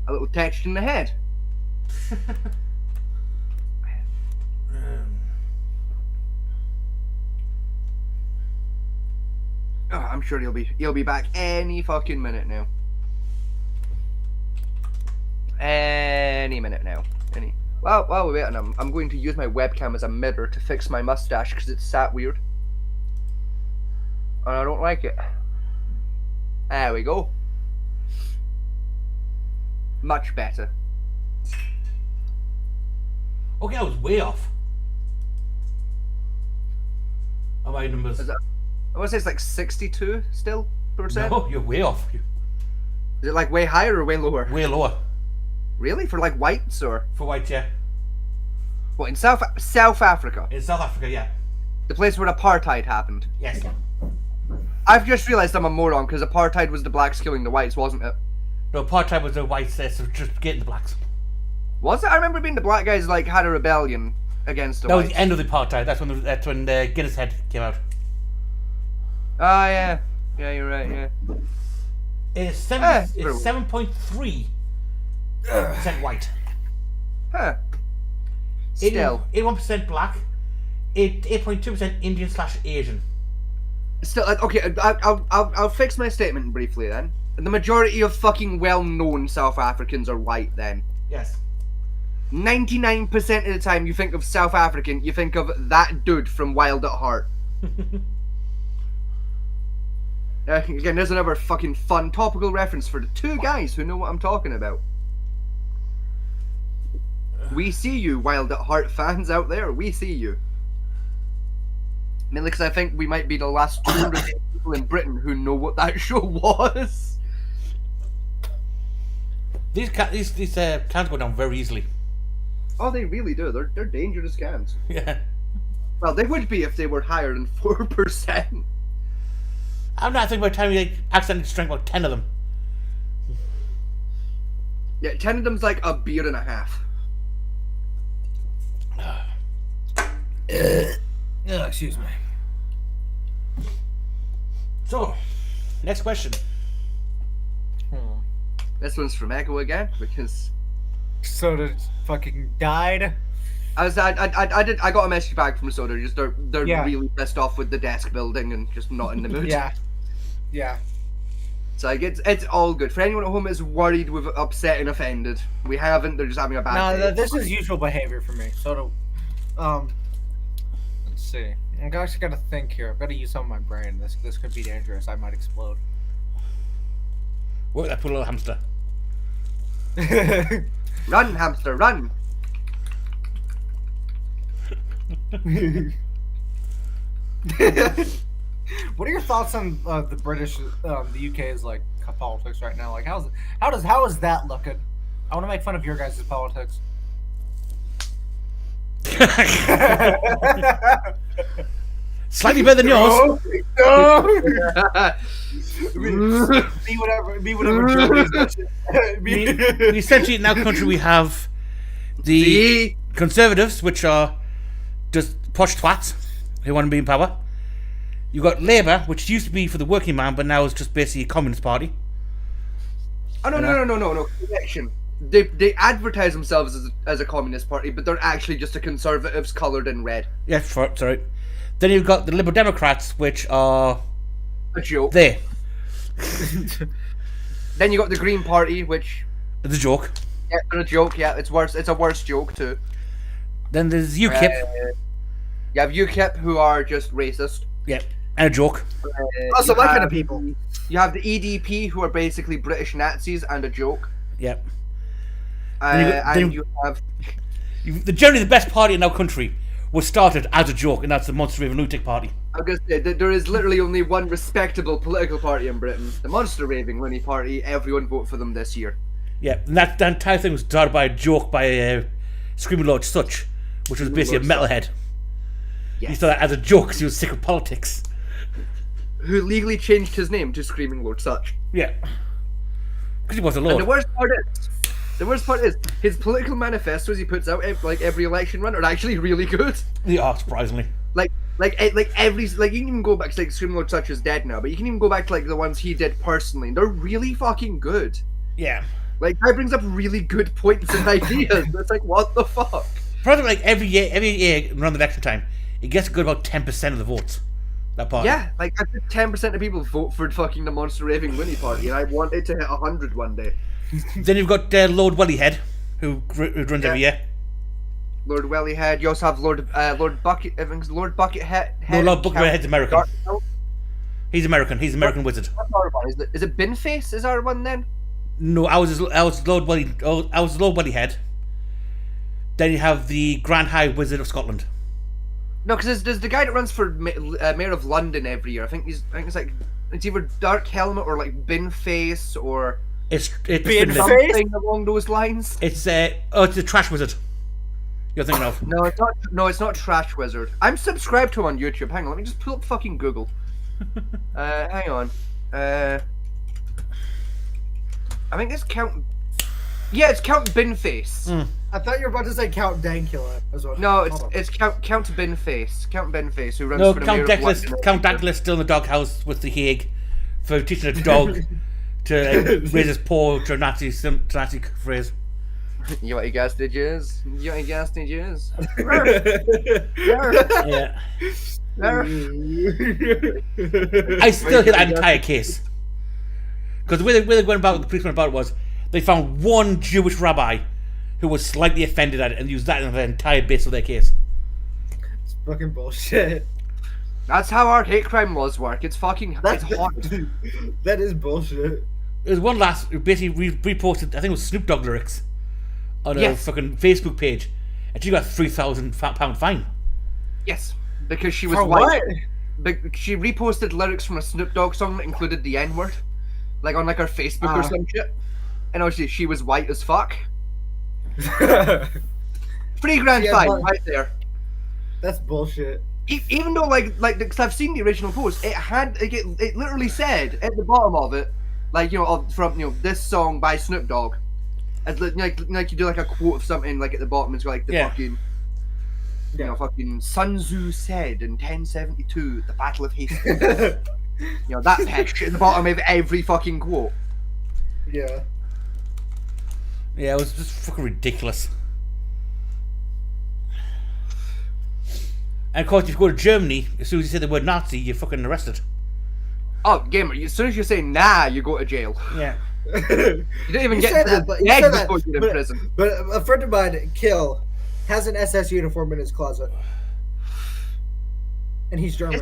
a little touched in the head. Oh, I'm sure he'll be back any fucking minute now. Any minute now. Well, while we're waiting, I'm going to use my webcam as a mirror to fix my mustache because it's sat weird. And I don't like it. There we go. Much better. Okay, I was way off. On my numbers. Is that, I want to say it's like 62 still %. No, you're way off. Is it like way higher or way lower? Way lower. Really? For like whites or For white, yeah. what? In South Africa, In South Africa, yeah. the place where apartheid happened. Yes. I've just realised I'm a moron because apartheid was the blacks killing the whites, wasn't it? No, apartheid was the whites there, so just getting the blacks. Was it? I remember being the black guys like had a rebellion against the That was whites. the end of the apartheid. That's when Guinness Head came out. Oh yeah, yeah, you're right. Yeah. It's very 7.3% white. Huh. Still, 81% black. 8.2% Indian/Asian. still. Okay, I'll fix my statement briefly then. The majority of fucking well-known South Africans are white. Then Yes. 99% of the time you think of South African, you think of that dude from Wild at Heart. Again, there's another fucking fun topical reference for the two guys who know what I'm talking about. We see you, Wild at Heart fans out there. We see you. Mainly because I think we might be the last 200 people in Britain who know what that show was. These cans go down very easily. Oh, they really do. They're dangerous cans. Yeah. Well, they would be if they were higher than 4%. I'm not thinking by the time you accidentally drank about 10 of them. Yeah, 10 of them's like a beer and a half. Excuse me. So, next question. This one's from Echo again because Soda fucking died. I got a message back from Soda. Just they're Yeah. really pissed off with the desk building and just not in the mood. Yeah. So like it's all good. For anyone at home is worried we've upset and offended, we haven't. They're just having a bad No, day. this is usual behavior for me. Soda. Let's see. I actually got to think here. I've got to use some of my brain. This could be dangerous. I might explode. Work that poor little hamster. Run, hamster, run! What are your thoughts on the British, the UK's like politics right now? Like, how is that looking? I want to make fun of your guys' politics. Slightly better than yours. Be whatever. Joey's We essentially in our country we have the See? Conservatives, which are just posh twats who want to be in power. You've got Labour, which used to be for the working man, but now is just basically a communist party. Oh no! Correction. They advertise themselves as a communist party, but they're actually just a conservatives coloured in red. Yeah, sorry. Then you've got the Liberal Democrats, which are A joke. there. Then you got the Green Party, which It's a joke. yeah, they're a joke. Yeah, it's worse. It's a worse joke too. Then there's UKIP. You have UKIP, who are just racist. Yeah, and a joke. Also, You my kind have of people. You have the EDP, who are basically British Nazis and a joke. Yeah. And you have Generally the best party in our country was started as a joke, and that's the Monster Raving Lunatic Party. I'm gonna say that there is literally only one respectable political party in Britain, the Monster Raving Loony Party. Everyone vote for them this year. Yeah, and that entire thing was started by a joke by Screaming Lord Such, which was basically a metalhead. He started as a joke because he was sick of politics. Who legally changed his name to Screaming Lord Sutch. Yeah. Because he was a And lord. the worst part is, his political manifestos he puts out every election run are actually really good. They are, surprisingly. Like every you can even go back to Screaming Lord Sutch is dead now, but you can even go back to the ones he did personally, and they're really fucking good. Yeah. Guy brings up really good points and ideas. It's like, what the fuck? Probably every year around the election time, it gets good about 10% of the votes. That party. Yeah, I think 10% of people vote for fucking the Monster Raving Winnie Party, and I want it to hit 100 one day. Then you've got Lord Wellyhead, who runs every year. Lord Wellyhead. You also have Lord Bucket. I think it's Lord Buckethead. No, Lord Buckethead's American. Dark- He's American. He's an American wizard. What's our one? Is it Binface? Is our one then? No, I was Lord Wellyhead. Then you have the Grand High Wizard of Scotland. No, because there's the guy that runs for Mayor of London every year. I think it's either Dark Helmet or Binface or It's Binface? something along those lines. It's the Trash Wizard. You're thinking of. No, it's not. No, it's not Trash Wizard. I'm subscribed to him on YouTube. Hang on, let me just pull up fucking Google. Hang on. I think it's Count. Yeah, it's Count Binface. I thought you were about to say Count Dankula as well. No, Hold on. it's Count Binface. Count Binface, who runs No, for the Count Mayor of Deckless. London. Count Deckless still in the doghouse with the Hague for teaching a dog to raise his paw to a Nazi phrase. You want your gas digits? You want your gas digits? Yeah. I still hear that entire case. Because the way they went about, the police went about it was, they found one Jewish rabbi who was slightly offended at it and used that in the entire base of their case. It's fucking bullshit. That's how our hate crime laws work. It's fucking. It's hot. That is bullshit. There was one last who basically reposted, I think it was Snoop Dogg lyrics, on a Yes. fucking Facebook page, and she got £3,000 fine. Yes, because she was For white. what? She reposted lyrics from a Snoop Dogg song that included the N word, on her Facebook or some shit. And obviously she was white as fuck. $3,000 Yeah, fine but- right there. That's bullshit. Even though because I've seen the original post, it literally said at the bottom of it, from this song by Snoop Dogg, as you do a quote of something at the bottom. It's got the Yeah. fucking. Fucking Sun Tzu said in 1072 at the Battle of Hastings. That text at the bottom of every fucking quote. Yeah. Yeah, it was just fucking ridiculous. And of course, if you go to Germany, as soon as you say the word Nazi, you're fucking arrested. Oh, gamer! As soon as you say nah, you go to jail. Yeah. You don't even You get say to that, but the you edge say that, before you're in but- prison. But a friend of mine, Kill, has an SS uniform in his closet. And he's German.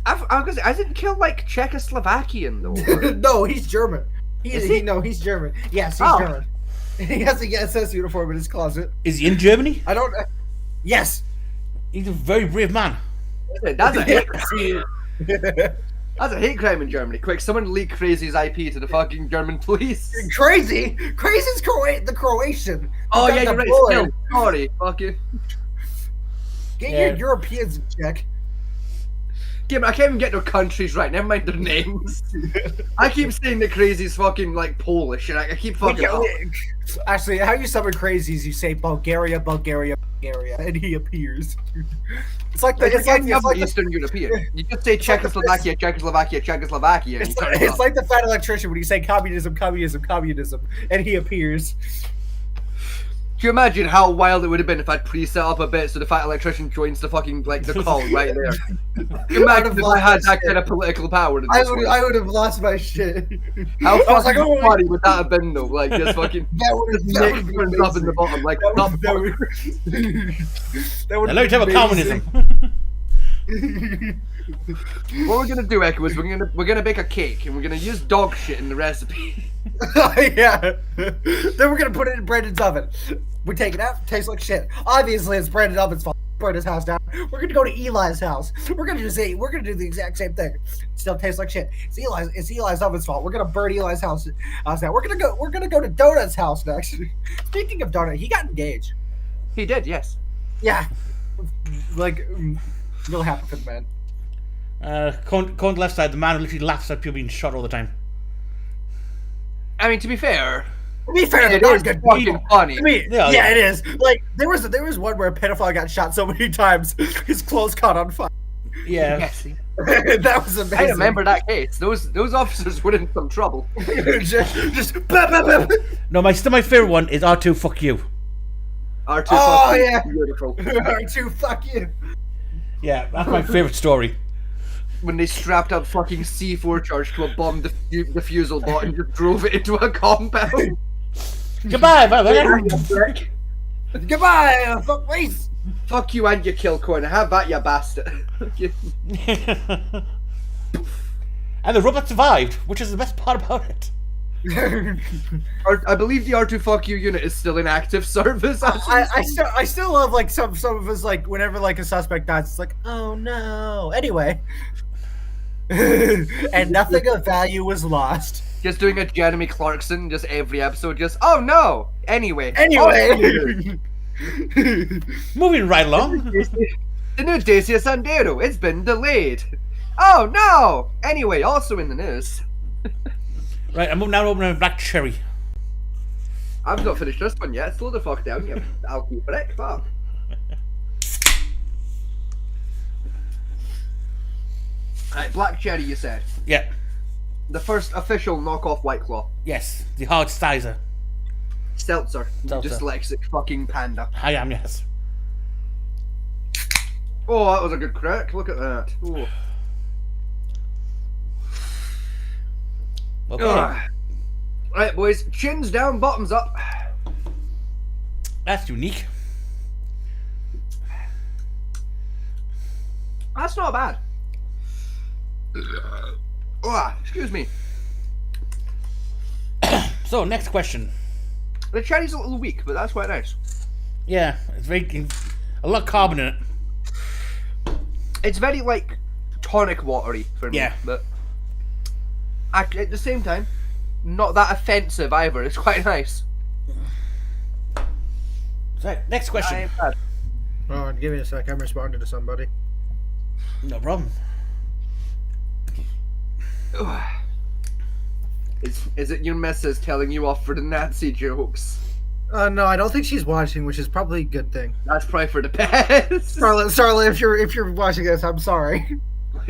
Isn't Kill Czechoslovakian though? No, he's German. Is he? He's German. Yes, he's Oh. German. He has a SS uniform in his closet. Is he in Germany? I don't. Yes. He's a very brave man. That's a hate crime. That's a hate crime in Germany. Quick, someone leak Crazy's IP to the fucking German police. Crazy. Crazy's the Croatian. Oh Got yeah, the you're right. boy. Still, sorry, fucking. Get Yeah. your Europeans in check. Gamer, I can't even get their countries right. Never mind their names. I keep saying that Crazy's fucking Polish, and I keep fucking up. Actually, how you summon crazies? You say Bulgaria, Bulgaria, Bulgaria, and he appears. It's like the It's like Eastern European. You just say Czechoslovakia, Czechoslovakia, Czechoslovakia. And It's you like, turn it it's up. like the fat electrician when you say communism, communism, communism, and he appears. Can you imagine how wild it would have been if I'd pre-set up a bit so the fat electrician joins the fucking the call right there? Can you imagine if I had that kind of political power in this world? I would have lost my shit. How I was fucking like, oh, funny would that have been though? Just fucking that Nick would be turns up in the amazing. bottom That would Now let me talk about communism. What we're gonna do, Echo, is we're gonna bake a cake and we're gonna use dog shit in the recipe. Yeah. Then we're gonna put it in Brandon's oven. We take it out, tastes like shit. Obviously, it's Brandon Oven's fault. Burn his house down. We're gonna go to Eli's house. We're gonna do the exact same thing. Still tastes like shit. It's Eli's Oven's fault. We're gonna burn Eli's house now. We're gonna go to Donut's house next. Speaking of Donut, he got engaged. He did, yes. Yeah. Real happy for the man. Going to the left side, the man who literally laughs at people being shot all the time. I mean, to be fair, To be fair, it they're is not good fucking people. funny. I mean, Yeah, yeah, yeah. it is. Like there was one where a pedophile got shot so many times his clothes caught on fire. Yeah. Yes, That was amazing. I remember that case. Those officers were in some trouble. just bah, bah, bah. No, my favorite one is R2. Fuck you. R2 Oh, fucking yeah. beautiful. R2, fuck you. Yeah, that's my favorite story. When they strapped up fucking C4 charge to a bomb defusal bot and just drove it into a compound. Goodbye, brother. Goodbye, fuck face. Fuck you and your kill corner. Have that, you bastard. And the robot survived, which is the best part about it. I believe the R2 fuck you unit is still in active service. I still love like some of us like whenever like a suspect dies, it's like, oh no. Anyway. And nothing of value was lost. Just doing a Jeremy Clarkson, just every episode, just, oh no! Anyway. Anyway. Moving right along. The new Dacia Sandero, it's been delayed. Oh no! Anyway, also in the news. Right, I'm now opening a black cherry. I've not finished this one yet. Slow the fuck down, you alky prick. Fuck. Right, black cherry, you said. Yeah. The first official knockoff White Claw. Yes, the hard sizer. Seltzer. You Seltzer. dyslexic fucking panda. I am, yes. Oh, that was a good crack. Look at that. Ooh. Okay. Ugh. Right, boys. Chins down, bottoms up. That's unique. That's not bad. Oh, excuse me. So, next question. The cherry's a little weak, but that's quite nice. Yeah, it's very... a lot of carbon in it. It's very, like, tonic watery for me. Yeah. But at the same time, not that offensive either. It's quite nice. So, next question. I ain't bad. Oh, give me a sec. I'm responding to somebody. No problem. Ugh. Is it your missus telling you off for the Nazi jokes? No, I don't think she's watching, which is probably a good thing. That's probably for the best. Starla, if you're watching this, I'm sorry.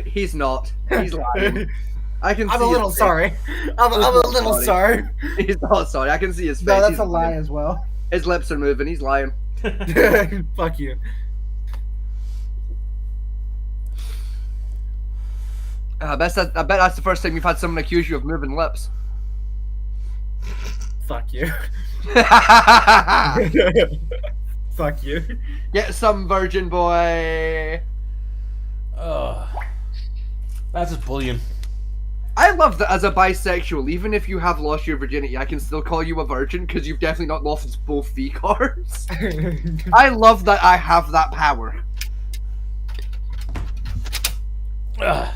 He's not. He's lying. I can. I'm see a little his face. sorry. I'm a little sorry. He's not sorry. I can see his face. No, that's He's a lie lying. as well. His lips are moving. He's lying. Fuck you. I bet that's the first time you've had someone accuse you of moving lips. Fuck you. Fuck you. Get some, virgin boy. Oh, that's just bullying. I love that as a bisexual, even if you have lost your virginity, I can still call you a virgin because you've definitely not lost both V cards. I love that I have that power. Ugh.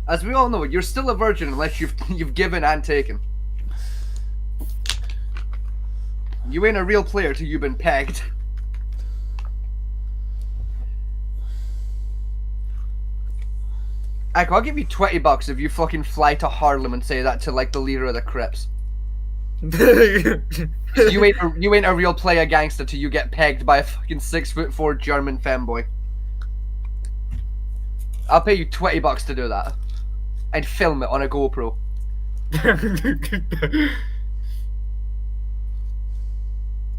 As we all know, you're still a virgin unless you've given and taken. You ain't a real player till you've been pegged. I'll give you $20 if you fucking fly to Harlem and say that to like the leader of the Crips. You ain't a real player gangster till you get pegged by a fucking 6'4" German femboy. I'll pay you $20 to do that. I'd film it on a GoPro.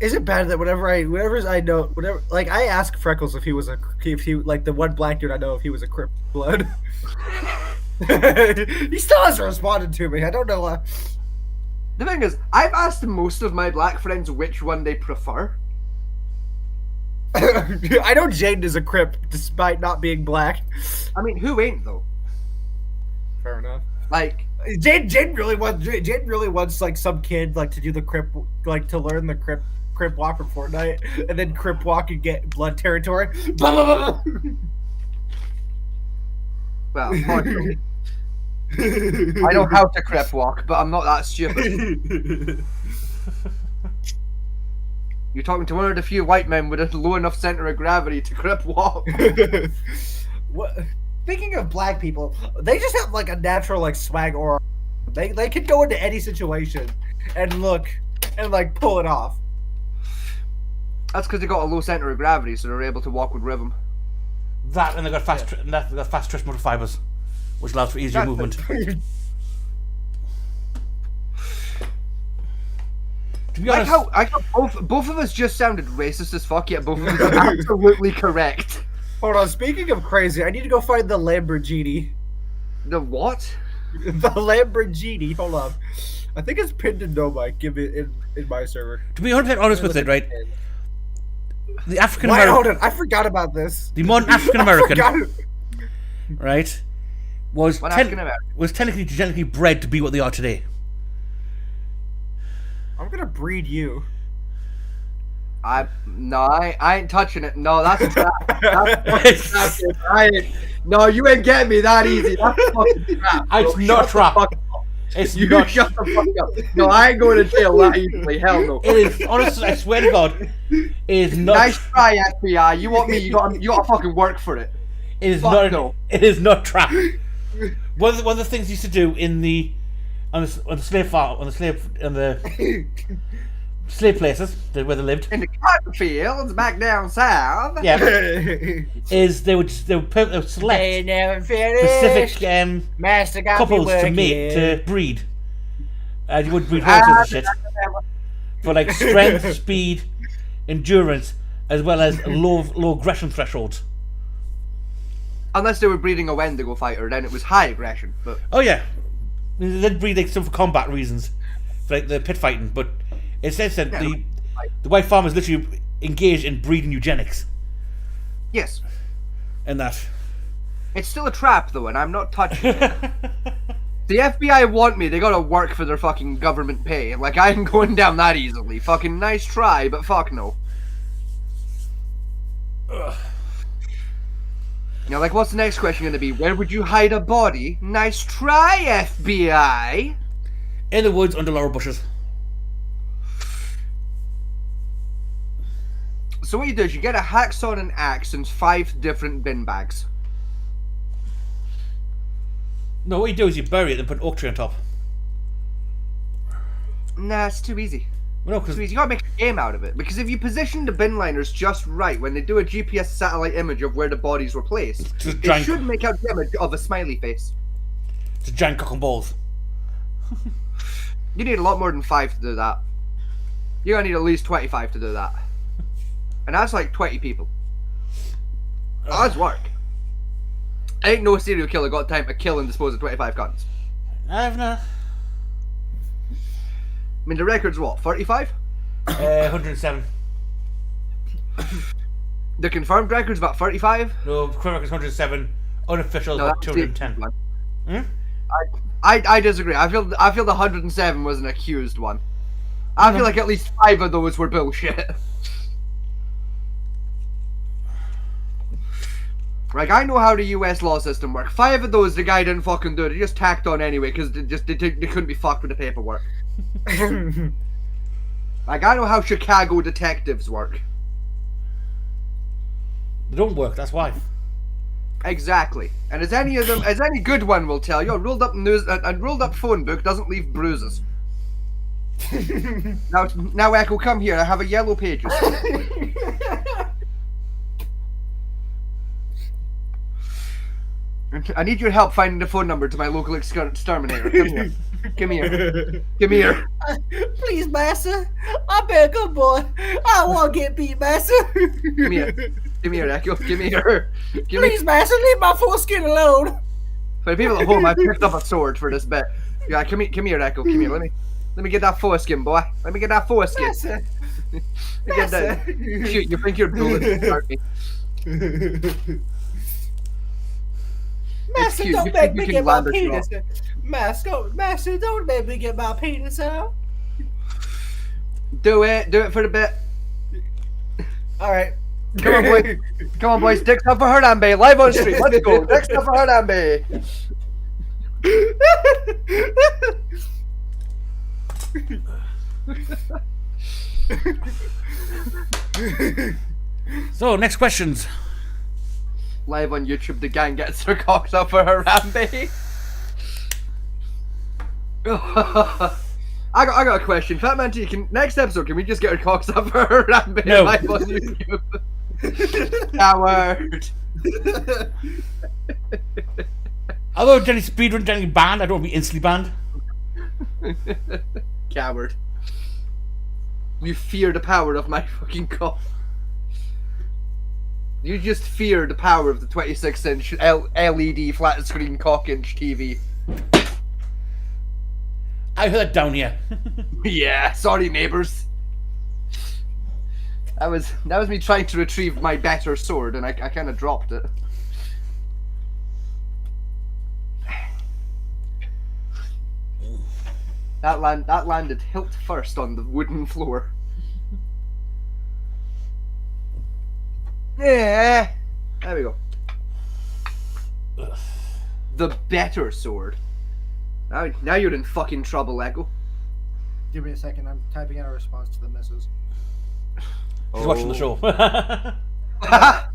Is it bad that whenever I ask Freckles if he like the one black dude I know if he was a Crip blood. He still hasn't responded to me. I don't know why. The thing is, I've asked most of my black friends which one they prefer. I know Jaden is a Crip despite not being black. I mean, who ain't though? Fair enough. Like, Jaden really wants like some kid like to do the Crip, like to learn the Crip walk from Fortnite, and then Crip walk and get blood territory. Blah, blah, blah, well, partially. I know how to crep walk, but I'm not that stupid. You're talking to one of the few white men with a low enough center of gravity to crip walk. What? Speaking of black people, they just have like a natural like swag aura. They could go into any situation and look and like pull it off. That's because they got a low center of gravity, so they're able to walk with rhythm. That and they got fast twitch motor fibers, which allows for easier movement. To be honest, I got both of us just sounded racist as fuck, yet both of us are absolutely correct. Hold on, speaking of crazy, I need to go find the Lamborghini. The what? The Lamborghini. Hold on. I think it's pinned in Nomike. Give it in my server. to be 100% honest with it, right? The African Wait, hold American, on. I forgot about this. the modern African American, I forgot. right, was What African American? was technically genetically bred to be what they are today. I'm gonna breed you. I ain't touching it. No, that's a trap. That's a trap. No, you ain't getting me that easy. That's a fucking trap. It's bro. not Shut a trap. the fuck up. It's You not. shut the fuck up. No, I ain't going to jail that easily. Hell no. It is honestly, I swear to God, it is not. Nice try, FBI. You want me? You got to fucking work for it. It is Fuck not. no. It is not trap. One of the things you used to do in on the slave farm, on the slave places where they lived, In the cotton fields back down south. yeah, is they would select specific Master got couples to mate to breed. You would breed horses and shit for like strength, speed, endurance, as well as low aggression thresholds. Unless they were breeding a Wendigo fighter, then it was high aggression. But Oh yeah, they'd breed like some for combat reasons, for like the pit fighting. But it says that the white farmers literally engaged in breeding eugenics, yes, and that. it's still a trap though, and I'm not touching it. The FBI want me. They gotta work for their fucking government pay. Like I ain't going down that easily. Fucking nice try, but fuck no. Now, like, what's the next question gonna be? Where would you hide a body? Nice try, FBI. In the woods under laurel bushes. So what you do is you get a hacksaw and an axe and 5 different bin bags. No, what you do is you bury it and put an oak tree on top. Nah, it's too easy. Well, no, because You gotta make a game out of it. Because if you position the bin liners just right, when they do a GPS satellite image of where the bodies were placed, Just it giant- should make out the image of a smiley face. it's a giant cock and balls. You need a lot more than 5 to do that. You're gonna need at least 25 to do that. And that's like 20 people. That's work. Ain't no serial killer got time to kill and dispose of 25 guns. I've not. I mean, the record's what, 35? 107. The confirmed record's about 35? No, current record is 107. Unofficial is No, about that's the 210. one. Hmm? I disagree. I feel the 107 was an accused one. I feel like at least 5 of those were bullshit. Like, I know how the US law system works. 5 of those the guy didn't fucking do. They just tacked on anyway because they couldn't be fucked with the paperwork. Like, I know how Chicago detectives work. They don't work, that's why. Exactly. And as any good one will tell you, a rolled up phone book doesn't leave bruises. Now, Echo, come here. I have a yellow pages. I need your help finding the phone number to my local exterminator. Come here. Come here. Come here. Please, master. I be a good boy. I won't get beat, master. Come here. Come here, Echo. Come here. Give me. Please, master, leave my foreskin alone. For the people at home, I picked up a sword for this bit. Yeah, come here, Echo. Come here. Let me get that foreskin, boy. Let me get that foreskin. Master. Let me get that. Shoot, you think you're bullets to hurt me. Master, cute. don't You make think me you can get my land a penis. Master, don't make me get my penis out. Do it for the bit. Alright. Come on, boy. Come on, boys. Dicks up for Hernambe. Live on stream. Let's go. Dicks up for Hernambe. So, next questions. Live on YouTube, the gang gets her cocks up for her Harambe. I got a question. Fat Man T, next episode, can we just get her cocks up for her Harambe No. live on YouTube? Coward. Although Jenny speedrun, Jenny banned, I don't want to be instantly banned. Coward. You fear the power of my fucking cock. You just fear the power of the 26-inch LED flat screen cock-inch TV. I heard that down here. Yeah, sorry neighbours. That was me trying to retrieve my better sword, and I kind of dropped it. That landed hilt first on the wooden floor. Yeah, there we go. The better sword. Now you're in fucking trouble, Echo. Give me a second. I'm typing in a response to the missus. She's watching the show.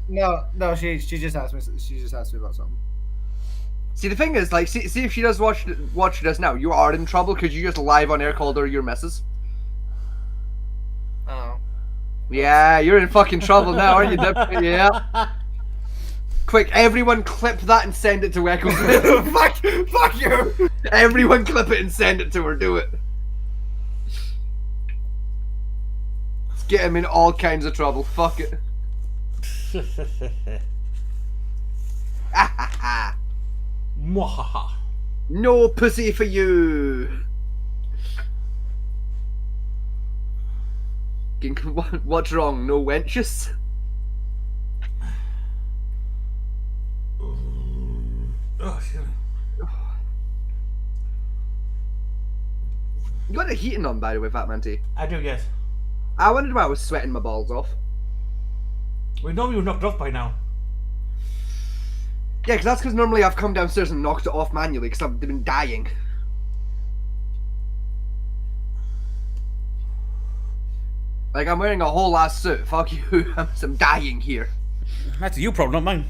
No, she just asked me. She just asked me about something. See, the thing is, like, see if she does watch this now, you are in trouble because you just live on air called her your missus. Oh. Yeah, you're in fucking trouble now, aren't you, Dip? Yeah. Quick, everyone clip that and send it to Echo Smith. Fuck you! Everyone clip it and send it to her. Do it. Let's get him in all kinds of trouble. Fuck it. Mwahaha. No pussy for you. What's wrong? No wenches? Oh, shit. You got the heating on, by the way, Fat Man T. I do, yes. I wondered why I was sweating my balls off. We know you were knocked off by now. Yeah, because that's because normally I've come downstairs and knocked it off manually because I've been dying. Like, I'm wearing a whole ass suit. Fuck you. I'm dying here. That's a you problem, not mine.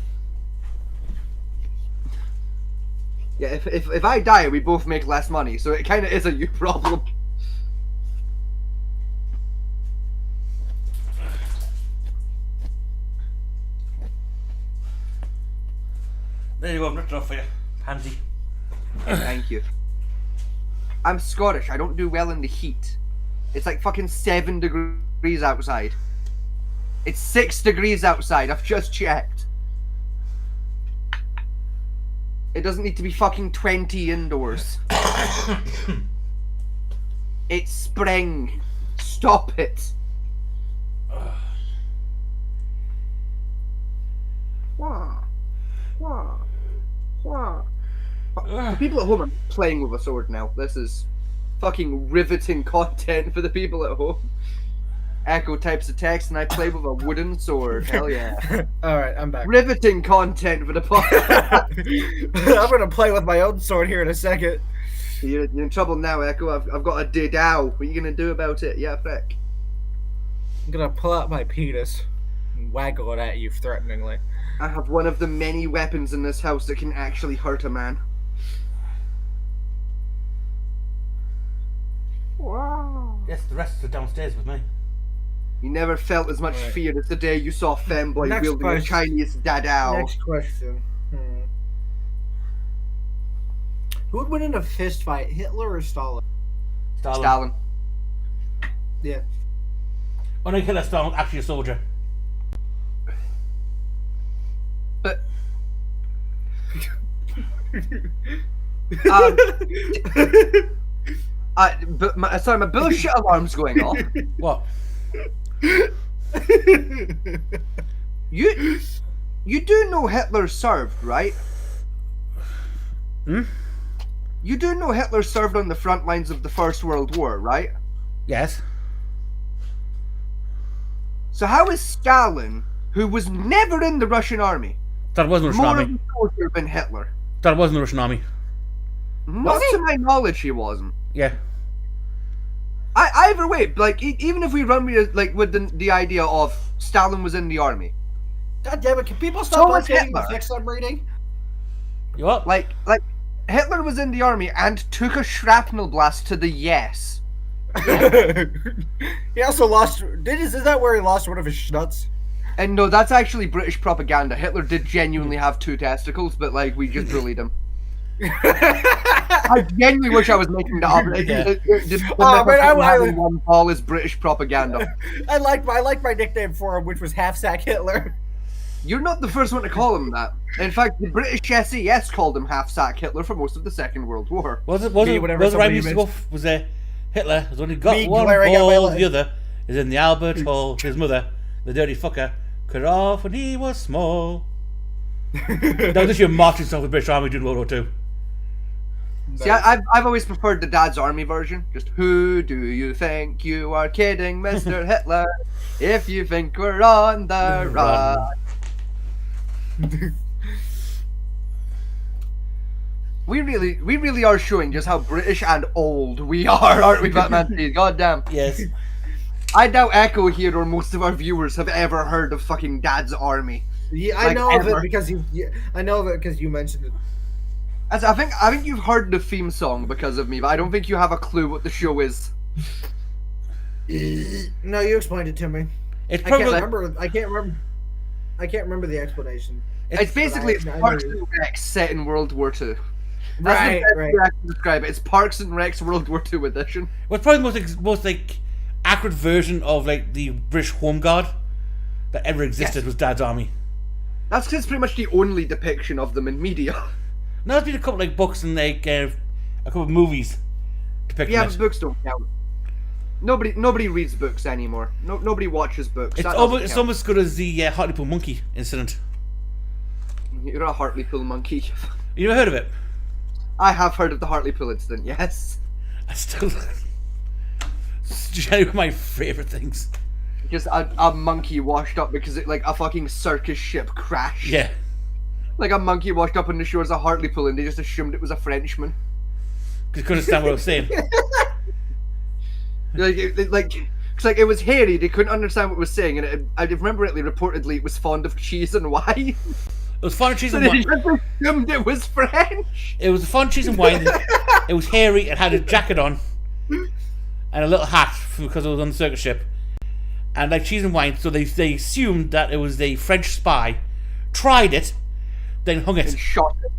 Yeah, if I die, we both make less money, so it kind of is a you problem. There you go, I'm knocked off for you. Pansy. Thank you. I'm Scottish. I don't do well in the heat. It's like fucking 7 degrees outside. It's 6 degrees outside. I've just checked. It doesn't need to be fucking 20 indoors. It's spring. Stop it. Wah. Wah. Wah. The people at home are playing with a sword now. This is fucking riveting content for the people at home. Echo types a text and I play with a wooden sword. Hell yeah. Alright, I'm back. Riveting content for the podcast. I'm gonna play with my own sword here in a second. You're in trouble now, Echo. I've got a didow. What are you gonna do about it? Yeah, frick. I'm gonna pull out my penis and waggle it at you threateningly. I have one of the many weapons in this house that can actually hurt a man. Wow. Yes, the rest are downstairs with me. You never felt as much Right. fear as the day you saw Femboy Next wielding a question. Chinese dadao. Next question. Who would win in a fist fight, Hitler or Stalin? Stalin. Yeah. Oh no, Hitler Stalin, actually a soldier. But sorry, my bullshit alarm's going off. What? You do know Hitler served, right? Hmm? You do know Hitler served on the front lines of the First World War, right? Yes. So how is Stalin, who was never in the Russian army, That wasn't the Russian more of army. a soldier than Hitler? That wasn't the Russian army. Not to my knowledge, he wasn't. Yeah. Either way, like even if we run with the idea of Stalin was in the army, God damn it! Can people So stop was updating the Hitler. fix I'm reading? You what? like Hitler was in the army and took a shrapnel blast to the yes. He also lost. Is that where he lost one of his schnuts? And no, that's actually British propaganda. Hitler did genuinely have 2 testicles, but like we just bullied him. I genuinely wish I was making that up. Yeah. Having one ball is British propaganda. I like my nickname for him, which was Half Sack Hitler. You're not the first one to call him that. In fact, the British SAS called him half-sack Hitler for most of the Second World War. Was it Me, whatever right somebody used to meant. go? Was Hitler has only got Me one glaring at my ball, leg. the other is in the Albert Hall. His mother, the dirty fucker, cut off when he was small. That was just your marching song for the British Army during World War II. See, I've always preferred the Dad's Army version. Just, who do you think you are kidding, Mr. Hitler? If you think we're on the run. We really are showing just how British and old we are, aren't we, Batman? God damn. Yes. I doubt Echo here or most of our viewers have ever heard of fucking Dad's Army. Yeah, I Like know of ever. it because I know of it because you mentioned it. As I think you've heard the theme song because of me, but I don't think you have a clue what the show is. No, you explained it to me. It's I can't probably remember. I can't remember the explanation. It's basically I know Parks you- and Rec set in World War II. That's Right, the best right. way I can describe it. It's Parks and Rec's World War II edition. what's probably the most like accurate version of like the British Home Guard that ever existed was Dad's Army. That's because it's pretty much the only depiction of them in media. Now there's been a couple like books and like a couple of movies depicting Yeah, it. but books don't count. Nobody reads books anymore. Nobody watches books. It's That almost doesn't it's count. almost as good as the Hartlepool monkey incident. You're a Hartlepool monkey. You ever heard of it? I have heard of the Hartlepool incident. Yes, I still. It's generally one of my favorite things. just a monkey washed up because it like a fucking circus ship crashed. Yeah. Like a monkey washed up on the shores of Hartlepool and they just assumed it was a Frenchman. Because you couldn't understand what I was saying. Cause like it was hairy, they couldn't understand what it was saying, and I remember it reportedly it was fond of cheese and wine. It was fun cheese So and they wine. just assumed it was French. It was fun cheese and wine. It was hairy. It had a jacket on and a little hat because it was on the circus ship. And like cheese and wine, so they assumed that it was a French spy. Tried it, then hung And it. shot him.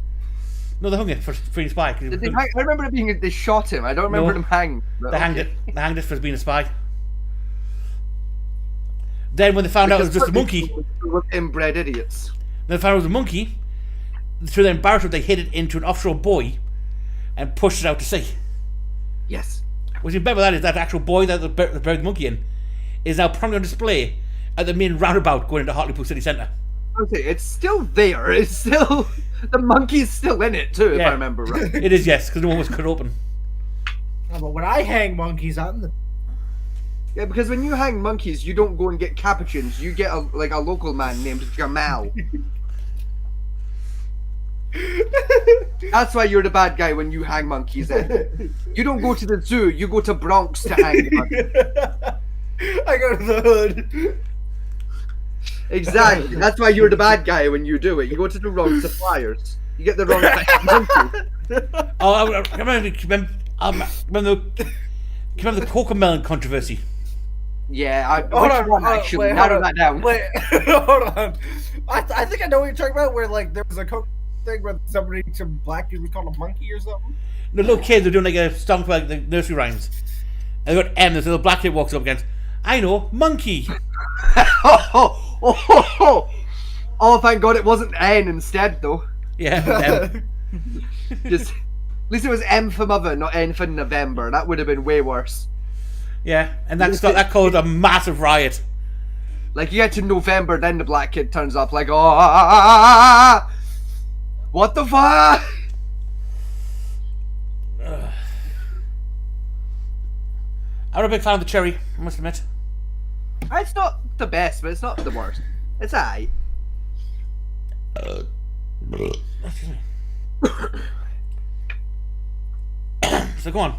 No, they hung it for being a spy. 'Cause Did they hang, I remember it being they shot him. I don't remember No. them hanged. but They hanged okay. it. They hanged it for being a spy. Then when they found out it was just a monkey, With inbred idiots. then they found out it was a monkey. Through their embarrassment, they hid it into an offshore buoy and pushed it out to sea. Yes. What's even better than that is that actual buoy that they buried the monkey in is now prominently on display at the main roundabout going into Hartlepool City Centre. Okay, it's still there. It's still the monkey's still in it too, if Yeah. I remember right. It is, yes, because no one was cut open. Oh, but when I hang monkeys on the Yeah, because when you hang monkeys, you don't go and get capuchins. You get a local man named Jamal. That's why you're the bad guy when you hang monkeys. Then you don't go to the zoo. You go to Bronx to hang monkeys. I go to the hood. Exactly. That's why you're the bad guy when you do it. You go to the wrong suppliers. You get the wrong monkey. Oh, I remember the Cocomelon controversy. Yeah, Hold which on, one actually? wait, Narrow hold that down. Wait, hold on. I think I know what you're talking about. Where like there was a coke thing where some black dude was called a monkey or something. The little kids are doing like a song for like the nursery rhymes. And they got M, this little black kid walks up against, I know, monkey. Oh, thank God it wasn't N instead, though. Yeah, M. Just, at least it was M for mother, not N for November. That would have been way worse. Yeah, and that caused a massive riot. Like, you get to November, then the black kid turns up, like, what the fuck? I'm a big fan of the cherry, I must admit. It's not the best, but it's not the worst. It's alright. So go on.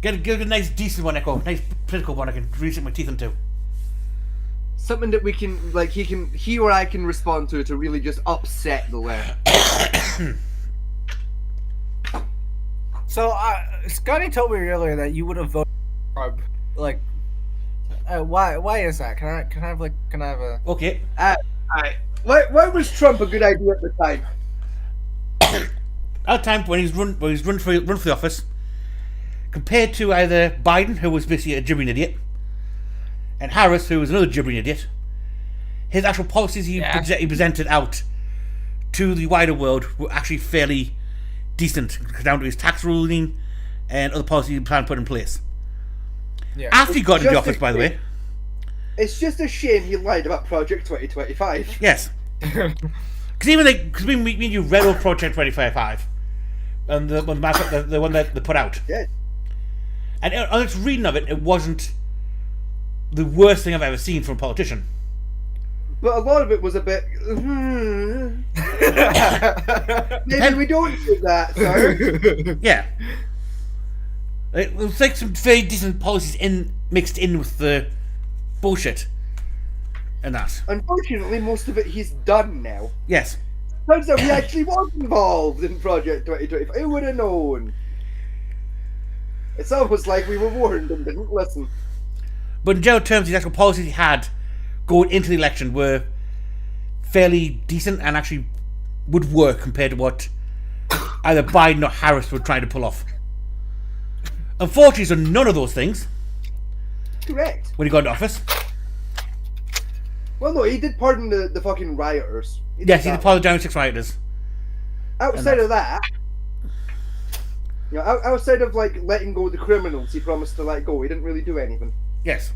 Get a nice, decent one, Echo. Nice political one I can really sink my teeth into. Something that we can, like, he or I can respond to really just upset the left. So, Scotty told me earlier that you would have voted for Trump. Like, why is that? Can I have a... Okay. Alright. Why was Trump a good idea at the time? At the time when he's run for the office, compared to either Biden, who was basically a gibbering idiot, and Harris, who was another gibbering idiot, his actual policies he presented out to the wider world were actually fairly decent, down to his tax ruling and other policies he planned to put in place. Yeah. After he got into the office, by the way. It's just a shame he lied about Project 2025. Yes. Because because me and you read all Project 2025, and the one that they put out. Yeah. And on its reading of it, it wasn't the worst thing I've ever seen from a politician. But a lot of it was a bit. Maybe we don't do that, sir. Yeah. It was like some very decent policies mixed in with the bullshit. And that. Unfortunately, most of it he's done now. Yes. Turns out he actually was involved in Project 2025. Who would have known? It's almost like we were warned and didn't listen. But in general terms, the actual policies he had going into the election were fairly decent and actually would work compared to what either Biden or Harris were trying to pull off. Unfortunately, so none of those things Correct. when he got into office. Well, no, he did pardon the fucking rioters. Yes, he that did part of the January 6 rioters. Outside of that, you know, outside of like letting go of the criminals he promised to let go, he didn't really do anything. Yes.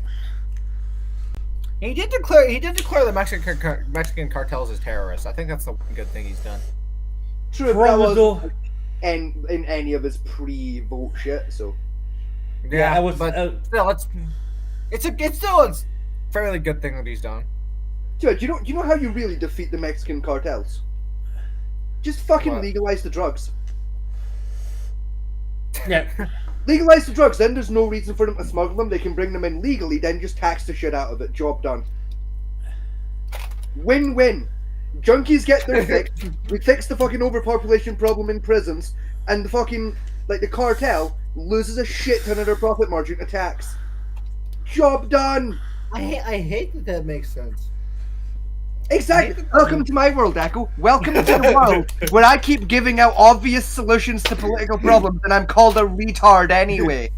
He did declare the Mexican cartels as terrorists. I think that's the one good thing he's done. True, but that Problem though, wasn't in any of his pre-vote shit. So yeah, I was. But still, it's still a fairly good thing that he's done. Dude, do you know how you really defeat the Mexican cartels? Just fucking What? legalize the drugs. Yeah. Legalize the drugs, then there's no reason for them to smuggle them. They can bring them in legally, then just tax the shit out of it. Job done. Win-win. Junkies get their fix. We fix the fucking overpopulation problem in prisons, and the fucking, like, the cartel loses a shit ton of their profit margin to tax. Job done. I hate that makes sense. Exactly. Welcome to my world, Echo. Welcome to the world where I keep giving out obvious solutions to political problems and I'm called a retard anyway.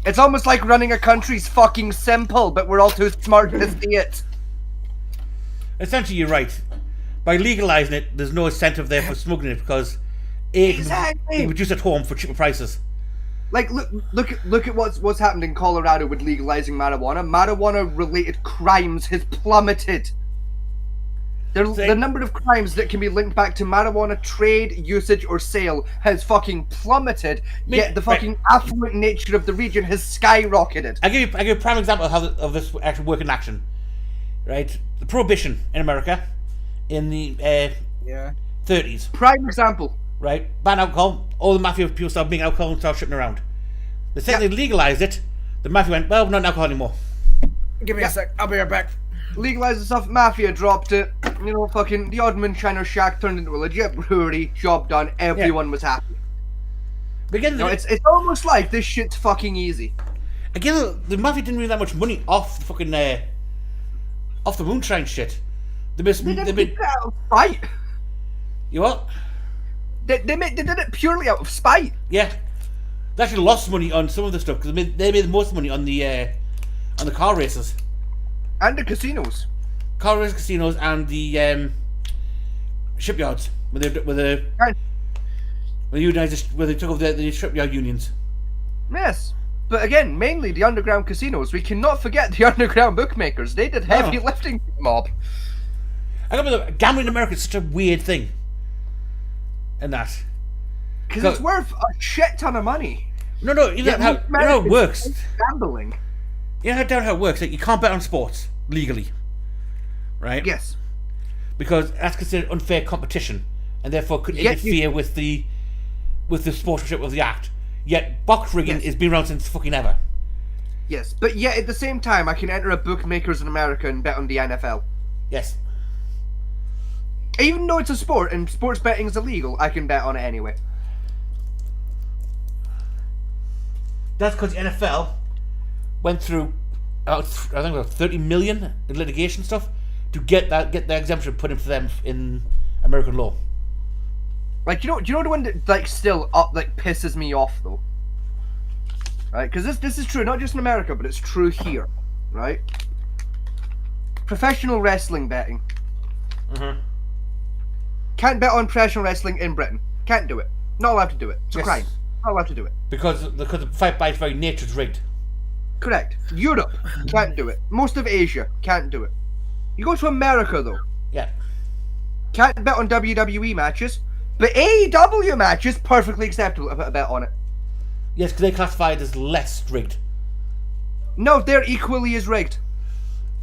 It's almost like running a country's fucking simple, but we're all too smart to see it. Essentially, you're right. By legalizing it, there's no incentive there for smuggling it because it can be produced at home for cheaper prices. Like, look at what's happened in Colorado with legalizing marijuana. Marijuana-related crimes has plummeted. The number of crimes that can be linked back to marijuana trade, usage, or sale has fucking plummeted, yet the fucking affluent nature of the region has skyrocketed. I give you a prime example of how of this actually work in action. Right? The prohibition in America in the 30s. Prime example. Right? Ban alcohol, all the mafia people started making alcohol and started shipping around. The second they legalized it, the mafia went, well, not alcohol anymore. Give me a sec. I'll be right back. Legalized the stuff, mafia dropped it. You know, fucking the odd moonshiner shack turned into a legit brewery. Job done. Everyone was happy. But again, No, it's almost like this shit's fucking easy. again, the mafia didn't really that much money off the fucking off the moonshine shit. They did it out of spite. You what? They did it purely out of spite. Yeah, they actually lost money on some of the stuff because they made the most money on the car races, And the casinos. car race casinos, and the shipyards where they took over the shipyard unions. Yes. But again, mainly the underground casinos. We cannot forget the underground bookmakers. They did heavy lifting for the mob. I gotta believe gambling in America is such a weird thing. And that. Because it's worth a shit ton of money. No, you know how it works. Gambling. You know how it works. Like, you can't bet on sports legally, right? Yes. Because that's considered unfair competition, and therefore could interfere with the sportsmanship of the act. Yet box rigging Yes. has been around since fucking ever. Yes, but yet at the same time, I can enter a bookmakers in America and bet on the NFL. Yes. Even though it's a sport and sports betting is illegal, I can bet on it anyway. That's because the NFL went through, I think, about 30 million in litigation stuff to get the exemption put in for them in American law. Like, do you know the one that like still pisses me off though? Right, because this is true not just in America, but it's true here, right? Professional wrestling betting. Can't bet on professional wrestling in Britain. Can't do it. Not allowed to do it. It's a Yes. crime. Not allowed to do it. Because the fight by its very nature is rigged. Correct. Europe can't do it. Most of Asia can't do it. You go to America though, Yeah. can't bet on WWE matches, but AEW matches perfectly acceptable to put a bet on it. Yes, because they classify it as less rigged. No, they're equally as rigged.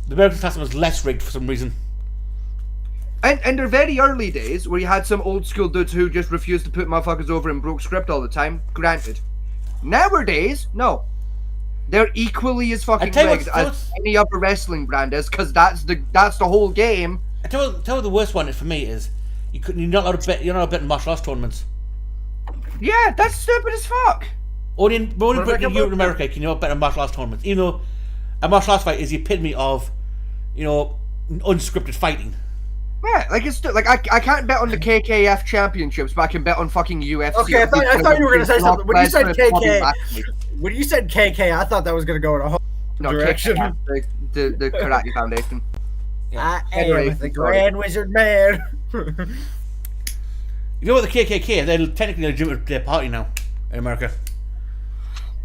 The American class was less rigged for some reason. And in their very early days, where you had some old school dudes who just refused to put motherfuckers over and broke script all the time, granted. Nowadays, no. They're equally as fucking tell you rigged what's- as any other wrestling brand is, because that's the whole game. I tell you what the worst one is for me is you're not allowed to bet. You're not allowed to bet in martial arts tournaments. Yeah, that's stupid as fuck. Only in Britain, about Europe, and America can you not bet in martial arts tournaments. Even though a martial arts fight is the epitome of, unscripted fighting. Yeah, like it's like I can't bet on the KKF championships, but I can bet on fucking UFC. Okay, I thought you were gonna say something. When you said Lesnar, Bobby KK, Lashley. when you said KK, I thought that was gonna go in a whole No, direction. KKF, the Karate Foundation. I Anyway, am the Grand Wizard Man. You know what the KKK? They're technically a legitimate party now in America.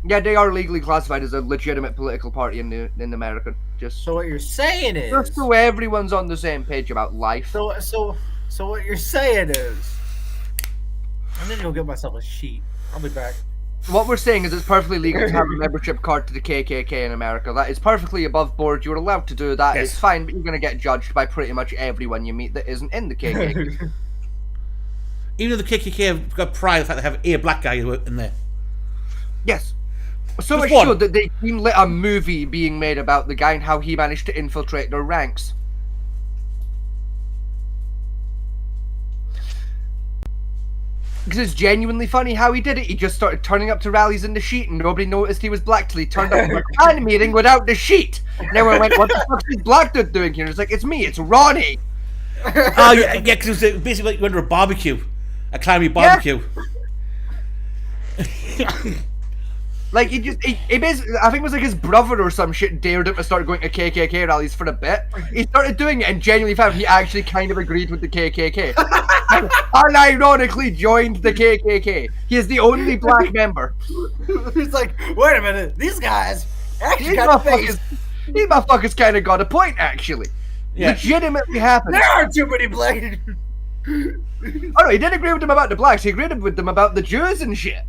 Yeah, they are legally classified as a legitimate political party in America. Just So what you're saying is, just so everyone's on the same page about life. so what you're saying is, I need to go get myself a sheet. I'll be back. What we're saying is it's perfectly legal to have a membership card to the KKK in America. That is perfectly above board. You're allowed to do that. Yes. It's fine, but you're going to get judged by pretty much everyone you meet that isn't in the KKK. Even though the KKK have got pride of the fact they have a black guy in there. Yes. So Just much one. so that they greenlit a movie being made about the guy and how he managed to infiltrate their ranks. Because it's genuinely funny how he did it. He just started turning up to rallies in the sheet and nobody noticed he was black till he turned up to a fan meeting without the sheet. And everyone went, what the fuck is this black dude doing here? And it's like, it's me, it's Ronnie. Oh yeah, because it was basically like you went to a barbecue, a clammy barbecue. Like, he basically, I think it was like his brother or some shit dared him to start going to KKK rallies for a bit. He started doing it and genuinely found he actually kind of agreed with the KKK. And unironically joined the KKK. He is the only black member. He's like, wait a minute, these guys actually These got face. motherfuckers kind of got a point, actually. Yeah. Legitimately happened. There are too many black. Oh no, he didn't agree with them about the blacks, he agreed with them about the Jews and shit.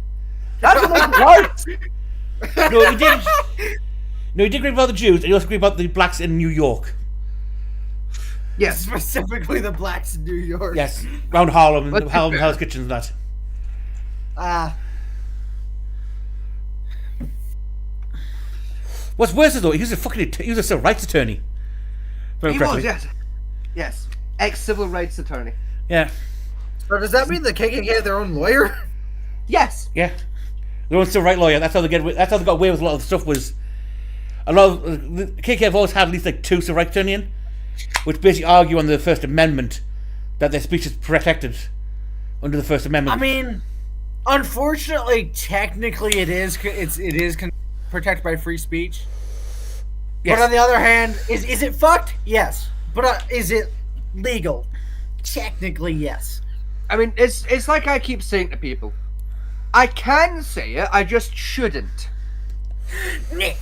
That's what makes it worse. No, he did. No, he did agree about the Jews, and he also agreed about the blacks in New York. Yes. Specifically the blacks in New York. Yes, around Harlem Let's and be Harlem fair. Hell's Kitchen and that. What's worse is though, he was a civil rights attorney. Very He was, impressive. yes. Yes. Ex-civil rights attorney. Yeah, So does that mean the KKK have their own lawyer? Yes. yeah. Their own civil rights lawyer. That's how they That's how they got away with a lot of the stuff. Was a lot of the KKK have always had at least like 2 civil rights attorneys in, which basically argue on the First Amendment that their speech is protected under the First Amendment. I mean, unfortunately, technically, it is protected by free speech. Yes. But on the other hand, is it fucked? Yes. But is it legal? Technically, yes. I mean, it's like I keep saying to people. I can say it, I just shouldn't. Yeah.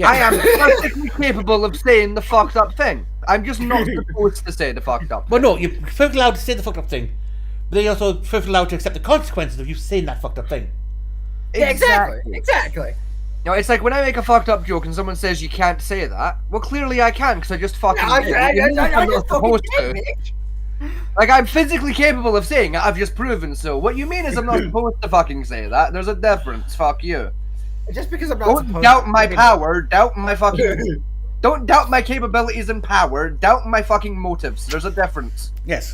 I am perfectly capable of saying the fucked up thing. I'm just not supposed to say the fucked up Well, thing. no, you're perfectly allowed to say the fucked up thing, but then you're also perfectly allowed to accept the consequences of you saying that fucked up thing. Yeah, exactly. No, it's like when I make a fucked up joke and someone says you can't say that. Well, clearly I can because I just fucking. I did. It means I'm not supposed to. bitch. Like, I'm physically capable of saying it, I've just proven so. What you mean is I'm not supposed to fucking say that. There's a difference. Fuck you. Just because I'm not Don't supposed doubt to, my maybe- power, doubt my fucking... Don't doubt my capabilities and power, doubt my fucking motives. There's a difference. Yes.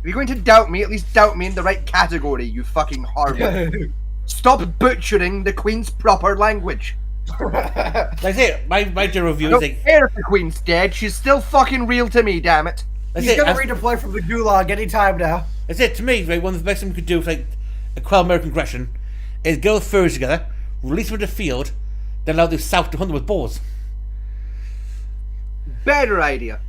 If you're going to doubt me, at least doubt me in the right category, you fucking harlot. Stop butchering the Queen's proper language. Like I say, my general I view is don't like, care if the Queen's dead, she's still fucking real to me, damn it. that's He's it. gonna redeploy from the gulag anytime now. That's it. To me, right, one of the best things we could do for like a quell American aggression is get the furs together, release them in the field, then allow the South to hunt them with bows. Better idea.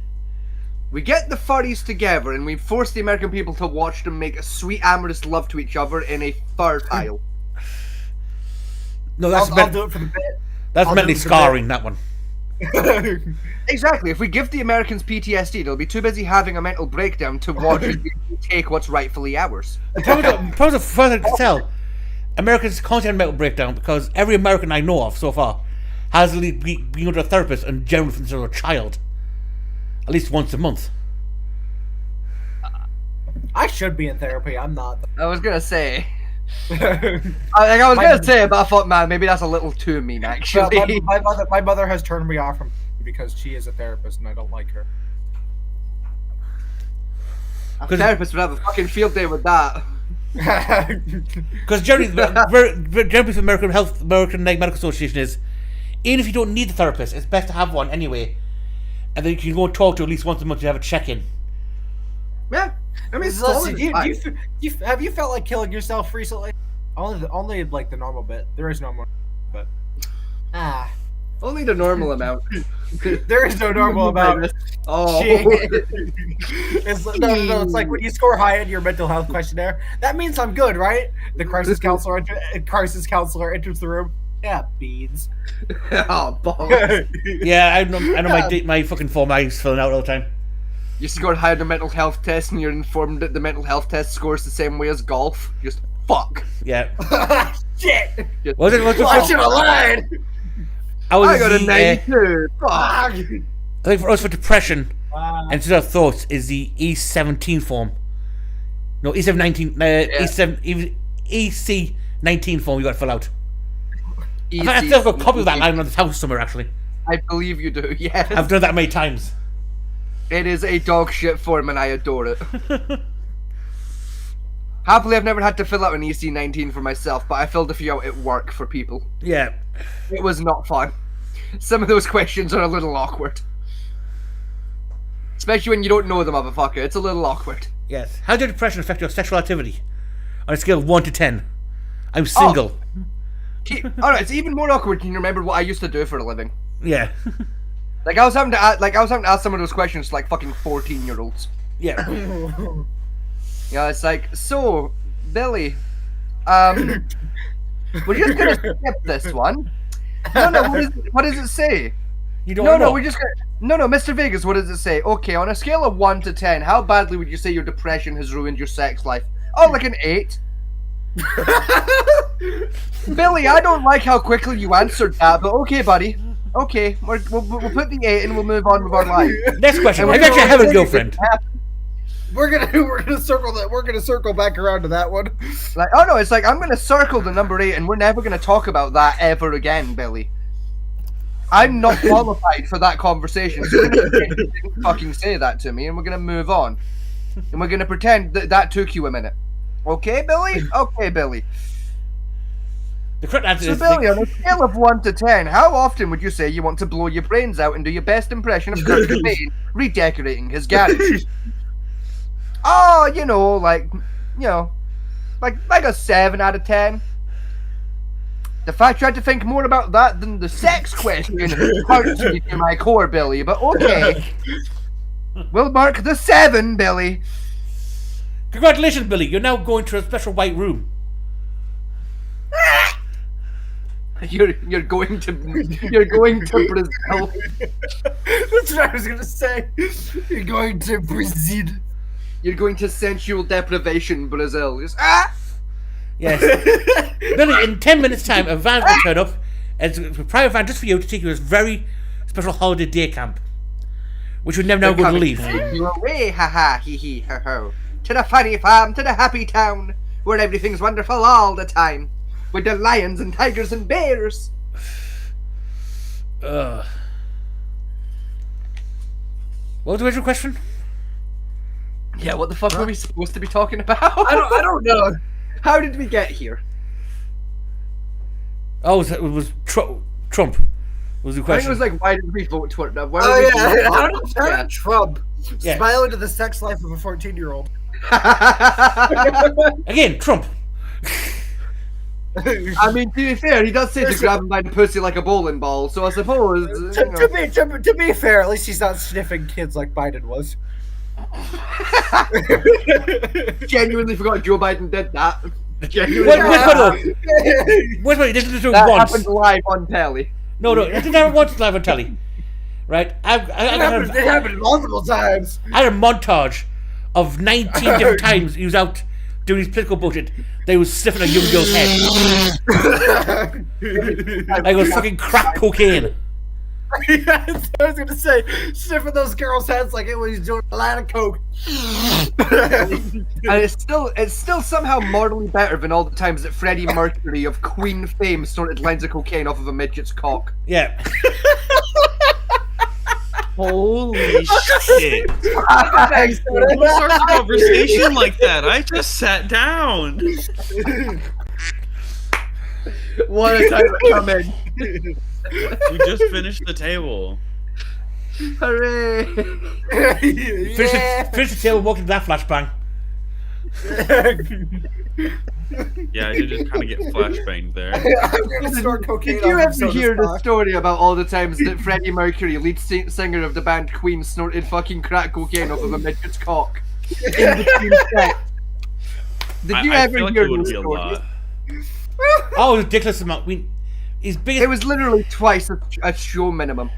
We get the furries together and we force the American people to watch them make a sweet amorous love to each other in a fur pile. No, that's I'll do it for the bit. that's I'll mentally do it for scarring. That one. Exactly. If we give the Americans PTSD, they'll be too busy having a mental breakdown to watch us take what's rightfully ours. Probably further to tell, Americans constantly have a mental breakdown because every American I know of so far has been under a therapist and generally from a child, at least once a month. I should be in therapy. I'm not. I was gonna say. My I was gonna say it, but I thought, man, maybe that's a little too mean, actually. my mother has turned me off from because she is a therapist and I don't like her. A therapist would have a fucking field day with that. Because generally, generally the American Medical Association is, even if you don't need the therapist, it's best to have one anyway, and then you can go and talk to at least once a month to have a check-in. Yeah, I mean, it's Listen, solid. have you felt like killing yourself recently? Only like the normal bit. There is no more, but Only the normal amount. there is no normal amount. Oh, Shit. It's no. It's like when you score high in your mental health questionnaire. That means I'm good, right? The crisis counselor enters the room. Yeah, beans. oh, balls. Yeah, I know my fucking form is filling out all the time. You scored high on the mental health test, and you're informed that the mental health test scores the same way as golf. Just fuck. Yeah. Shit. Was it? Well, I should have lied. I got a the, 92. Fuck. I think for us for depression and suicidal thoughts is the E17 form. No, E719. E7 EC19 form you got to fill out. I still got a copy of that lying on this house somewhere. Actually, I believe you do. Yes. I've done that many times. It is a dog shit form, and I adore it. Happily, I've never had to fill out an EC19 for myself, but I filled a few out at work for people. Yeah. It was not fun. Some of those questions are a little awkward. Especially when you don't know the motherfucker. It's a little awkward. Yes. How did depression affect your sexual activity? On a scale of 1 to 10. I'm single. Alright, it's even more awkward when you remember what I used to do for a living. Yeah. Like I was having to ask some of those questions to like fucking 14-year-olds. Yeah. Yeah, it's like, so, Billy, we're just gonna skip this one. No, what does it say? You don't No, know. we're just gonna... No, Mr. Vegas, what does it say? Okay, on a scale of 1 to 10, how badly would you say your depression has ruined your sex life? Oh, like an 8. Billy, I don't like how quickly you answered that, but okay, buddy. Okay, we'll put the 8 and we'll move on with our life. Next question. And Have you actually have a girlfriend? We're gonna circle that. We're gonna circle back around to that one. Like, oh no, it's like, I'm gonna circle the number 8 and we're never gonna talk about that ever again, Billy. I'm not qualified for that conversation, so you're gonna pretend you didn't fucking say that to me, and we're gonna move on. And we're gonna pretend that took you a minute. Okay, Billy? Okay, Billy. The correct answer So, is... Billy, on a scale of 1 to 10, how often would you say you want to blow your brains out and do your best impression of Kurt Cobain redecorating his garage? Oh, like a 7 out of 10. The fact you had to think more about that than the sex question hurts me to my core, Billy, but okay. We'll mark the 7, Billy. Congratulations, Billy. You're now going to a special white room. You're going to Brazil. That's what I was gonna say. You're going to Brazil. You're going to sensual deprivation, Brazil. Just, Yes. Billy, in 10 minutes' time, a van will turn up. It's a private van just for you to take you to this very special holiday day camp. which would never know going to leave. You away, ha ha, hee hee, ho ho. To the funny farm, to the happy town, where everything's wonderful all the time. With the lions and tigers and bears. What was the original question? Yeah, what the fuck were we supposed to be talking about? I don't know. How did we get here? Oh, it was Trump. Was the I think question? it was like, why did we vote for it? Why Oh did we yeah, vote? how did Trump Yeah. smile into the sex life of a 14-year-old? Again, Trump. I mean, to be fair, he does say to grab him by the pussy like a bowling ball, so I suppose. You know. To be fair, at least he's not sniffing kids like Biden was. Genuinely forgot Joe Biden did that. Wait, Genuinely. wait, he didn't do it That once. happened live on telly. No, it didn't happen once live on telly. Right? It happened multiple times. I had a montage of 19 different times he was out doing his political bullshit. They was sniffing a young girl's head. Like it was fucking crack cocaine. I was gonna say, sniffing those girls' heads like it was doing a lot of coke. And it's still somehow morally better than all the times that Freddie Mercury of Queen fame snorted lines of cocaine off of a midget's cock. Yeah. Holy shit. Who starts a conversation like that? I just sat down. What a time to come in. We just finished the table. Hooray! Finish the table, walk into that flashbang. Yeah, I did just kind of get flashbanged there. I'm gonna snort cocaine. Did you off ever Soda hear the Spock. story about all the times that Freddie Mercury, lead singer of the band Queen, snorted fucking crack cocaine off of a midget's cock? In between sets? Did you I ever feel like hear it would those be a stories? lot. Oh, ridiculous amount. His biggest. It was literally twice a show minimum.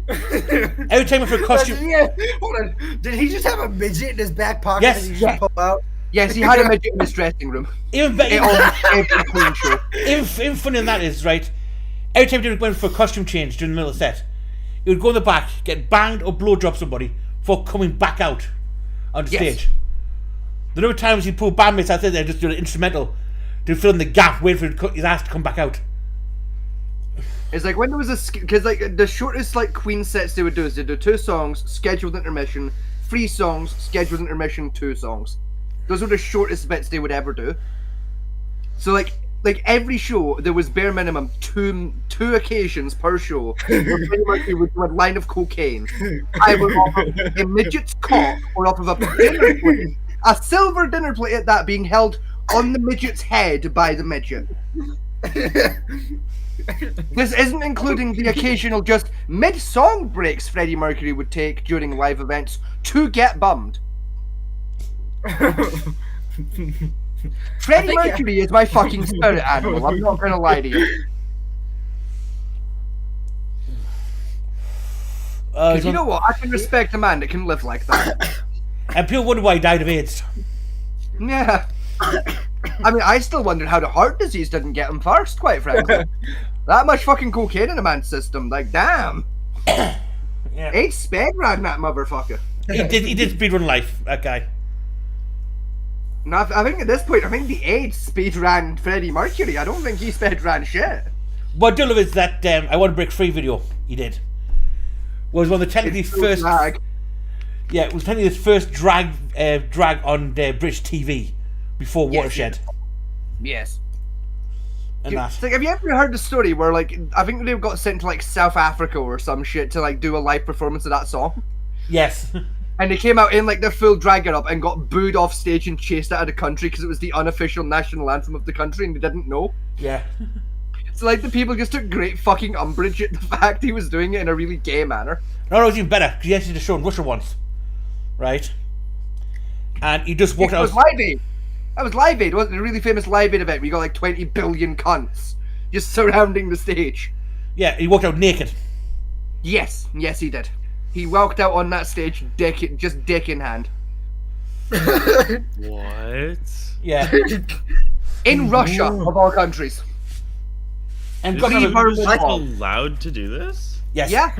Every time for a costume. Yeah, hold on. Did he just have a midget in his back pocket Yes, that he yeah. just pull out? Yes, he had a midget in his dressing room. Even better. It almost every Queen show. Even funnier than that is, right, every time he went for a costume change during the middle of the set, he would go in the back, get banged or blow drop somebody before coming back out on the Yes. stage. The number of times he'd pull bandmates out there just doing an instrumental to fill in the gap, waiting for his ass to come back out. It's like when there was a because like the shortest like Queen sets they would do is they do 2 songs, scheduled intermission, 3 songs, scheduled intermission, 2 songs. Those were the shortest bits they would ever do. So like every show there was bare minimum two occasions per show where Freddie Mercury would do a line of cocaine, either off of a midget's cock or off of a dinner plate, a silver dinner plate at that, being held on the midget's head by the midget. This isn't including the occasional just mid-song breaks Freddie Mercury would take during live events to get bummed. Freddie Mercury is my fucking spirit animal, I'm not gonna lie to you. Because you know what, I can respect a man that can live like that. And people wonder why he died of AIDS. Yeah. I mean, I still wondered how the heart disease didn't get him first, quite frankly. That much fucking cocaine in a man's system, like, damn. Yeah. 8 sped ran that motherfucker. He did speedrun life, that guy. No, I think at this point, I think the 8 speed ran Freddie Mercury. I don't think he sped ran shit. What I do love is that I Want to Break Free video he did. Was one of the technically It's so first. drag. Yeah, it was technically his first drag on British TV before Watershed. Yes. And that. It's like, have you ever heard the story where, like, I think they got sent to, like, South Africa or some shit to, like, do a live performance of that song? Yes. And they came out in, like, their full drag getup and got booed off stage and chased out of the country because it was the unofficial national anthem of the country and they didn't know. Yeah. So, like, the people just took great fucking umbrage at the fact he was doing it in a really gay manner. No, it was even better, because he actually did a show in Russia once. Right? And he just walked It out. was Live Aid. That was Live Aid, wasn't it? A really famous Live Aid event where you got, like, 20 billion cunts just surrounding the stage. Yeah, he walked out naked. Yes, yes, he did. He walked out on that stage, dick in hand. What? Yeah. In Russia, of all countries. And Is got Leave another. her just alone. allowed to do this? Yes. Yeah.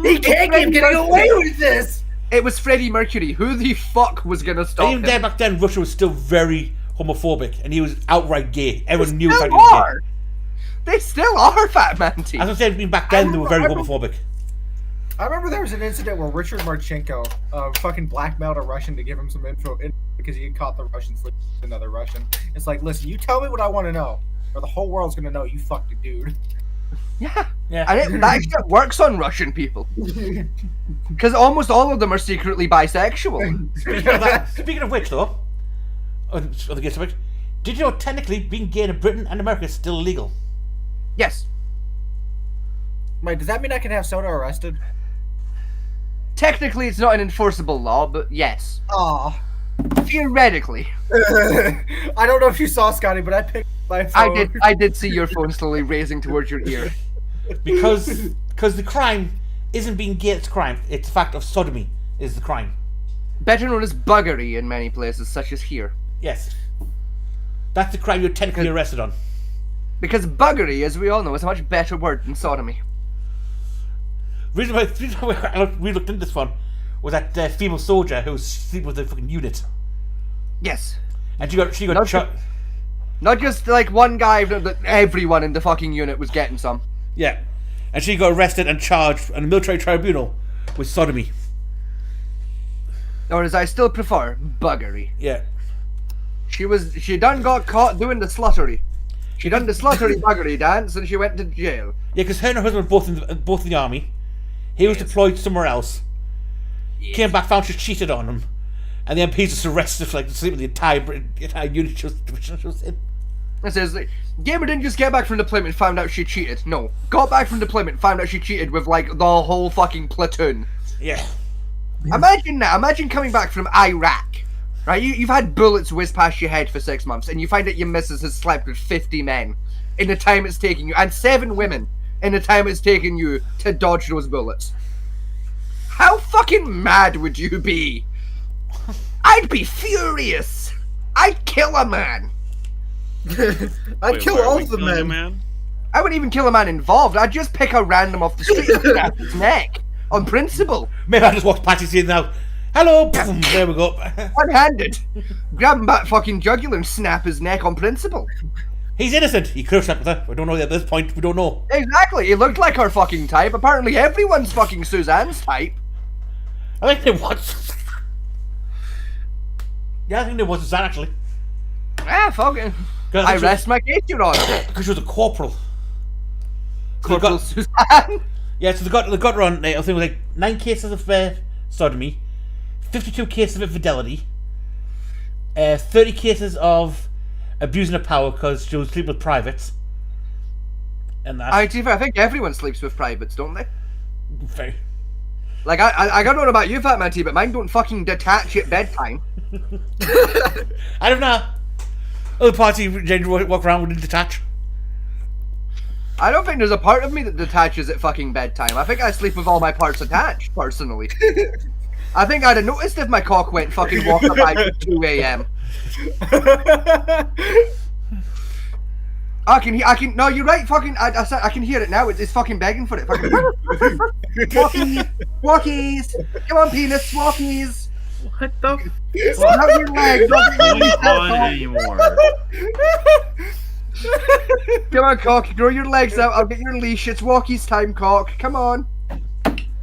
He can't keep getting away with this. It was Freddie Mercury. Who the fuck was gonna stop And even him? then, back then, Russia was still very homophobic, and he was outright gay. Everyone knew Still that he was gay. are. They still are, Fat Man T. As I said, even back then, they were very homophobic. I remember there was an incident where Richard Marchenko fucking blackmailed a Russian to give him some info because he had caught the Russian sleeping with another Russian. It's like, listen, you tell me what I want to know, or the whole world's gonna know you fucked a dude. Yeah. Yeah. And that shit works on Russian people. Because almost all of them are secretly bisexual. Speaking of which, though, on the gay subject, did you know technically being gay in Britain and America is still illegal? Yes. Wait, does that mean I can have Soda arrested? Technically, it's not an enforceable law, but yes. Aw. Theoretically. I don't know if you saw, Scotty, but I picked my phone. I did see your phone slowly raising towards your ear. Because the crime isn't being gay, it's crime. It's the fact of sodomy is the crime. Better known as buggery in many places, such as here. Yes. That's the crime you're technically arrested on. Because buggery, as we all know, is a much better word than sodomy. The reason why we looked into this one was that female soldier who was sleeping with the fucking unit. Yes. And she got Not shot. Not just like one guy, but everyone in the fucking unit was getting some. Yeah. And she got arrested and charged in a military tribunal with sodomy. Or as I still prefer, buggery. Yeah. She done got caught doing the sluttery. She done the sluttery buggery dance and she went to jail. Yeah, because her and her husband were both in the army. He was deployed somewhere else. Came back, found she cheated on him. And the MPs just arrested for like sleeping with the entire unit she was in. It says, Gamer didn't just get back from deployment and found out she cheated. No. Got back from deployment, found out she cheated with like the whole fucking platoon. Yeah. Imagine that. Imagine coming back from Iraq. Right? You've had bullets whiz past your head for 6 months and you find that your missus has slept with 50 men in the time it's taking you, and 7 women in the time it's taken you to dodge those bullets. How fucking mad would you be? I'd be furious. I'd kill a man. I'd kill all of the men. Man? I wouldn't even kill a man involved. I'd just pick a random off the street and snap his neck. On principle. Maybe I just walked past his in now. Hello! Boom, there we go. One-handed. Grab him by fucking jugular and snap his neck on principle. He's innocent. He could have slept with her. We don't know at this point. We don't know. Exactly. He looked like her fucking type. Apparently everyone's fucking Suzanne's type. I think there was. Yeah, I think there was Suzanne actually. Ah, fucking. I rest my case, Your Honor. Because she was a corporal. Corporal Suzanne. Yeah, so they got her on. I think it was like 9 cases of sodomy, 52 cases of infidelity, 30 cases of abusing of power because she was sleeping with privates, and that. I think everyone sleeps with privates, don't they? Very. Like I don't know about you, Fat Man T, but mine don't fucking detach at bedtime. I don't know. Other party generally walk around with detach. I don't think there's a part of me that detaches at fucking bedtime. I think I sleep with all my parts attached, personally. I think I'd have noticed if my cock went fucking walkabout at 2 a.m. No, you're right, fucking, I can hear it now, it's fucking begging for it. Fucking, walkies, come on penis, walkies. What the f? Not your legs, not your Not on legs. anymore. Come on, cock, throw your legs out, I'll get your leash, it's walkies time, cock, come on.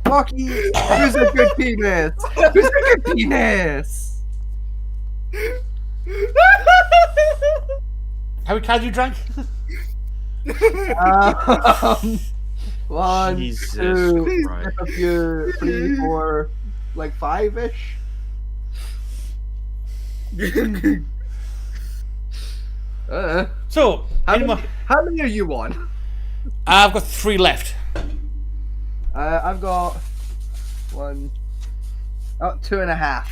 Walkies, who's a good penis? Who's a good penis? How many cans you drank? 1, Jesus 2, Christ. a few, 3, 4, like 5-ish. So, How anymore? many are you on? I've got 3 left. I've got 1, 2.5.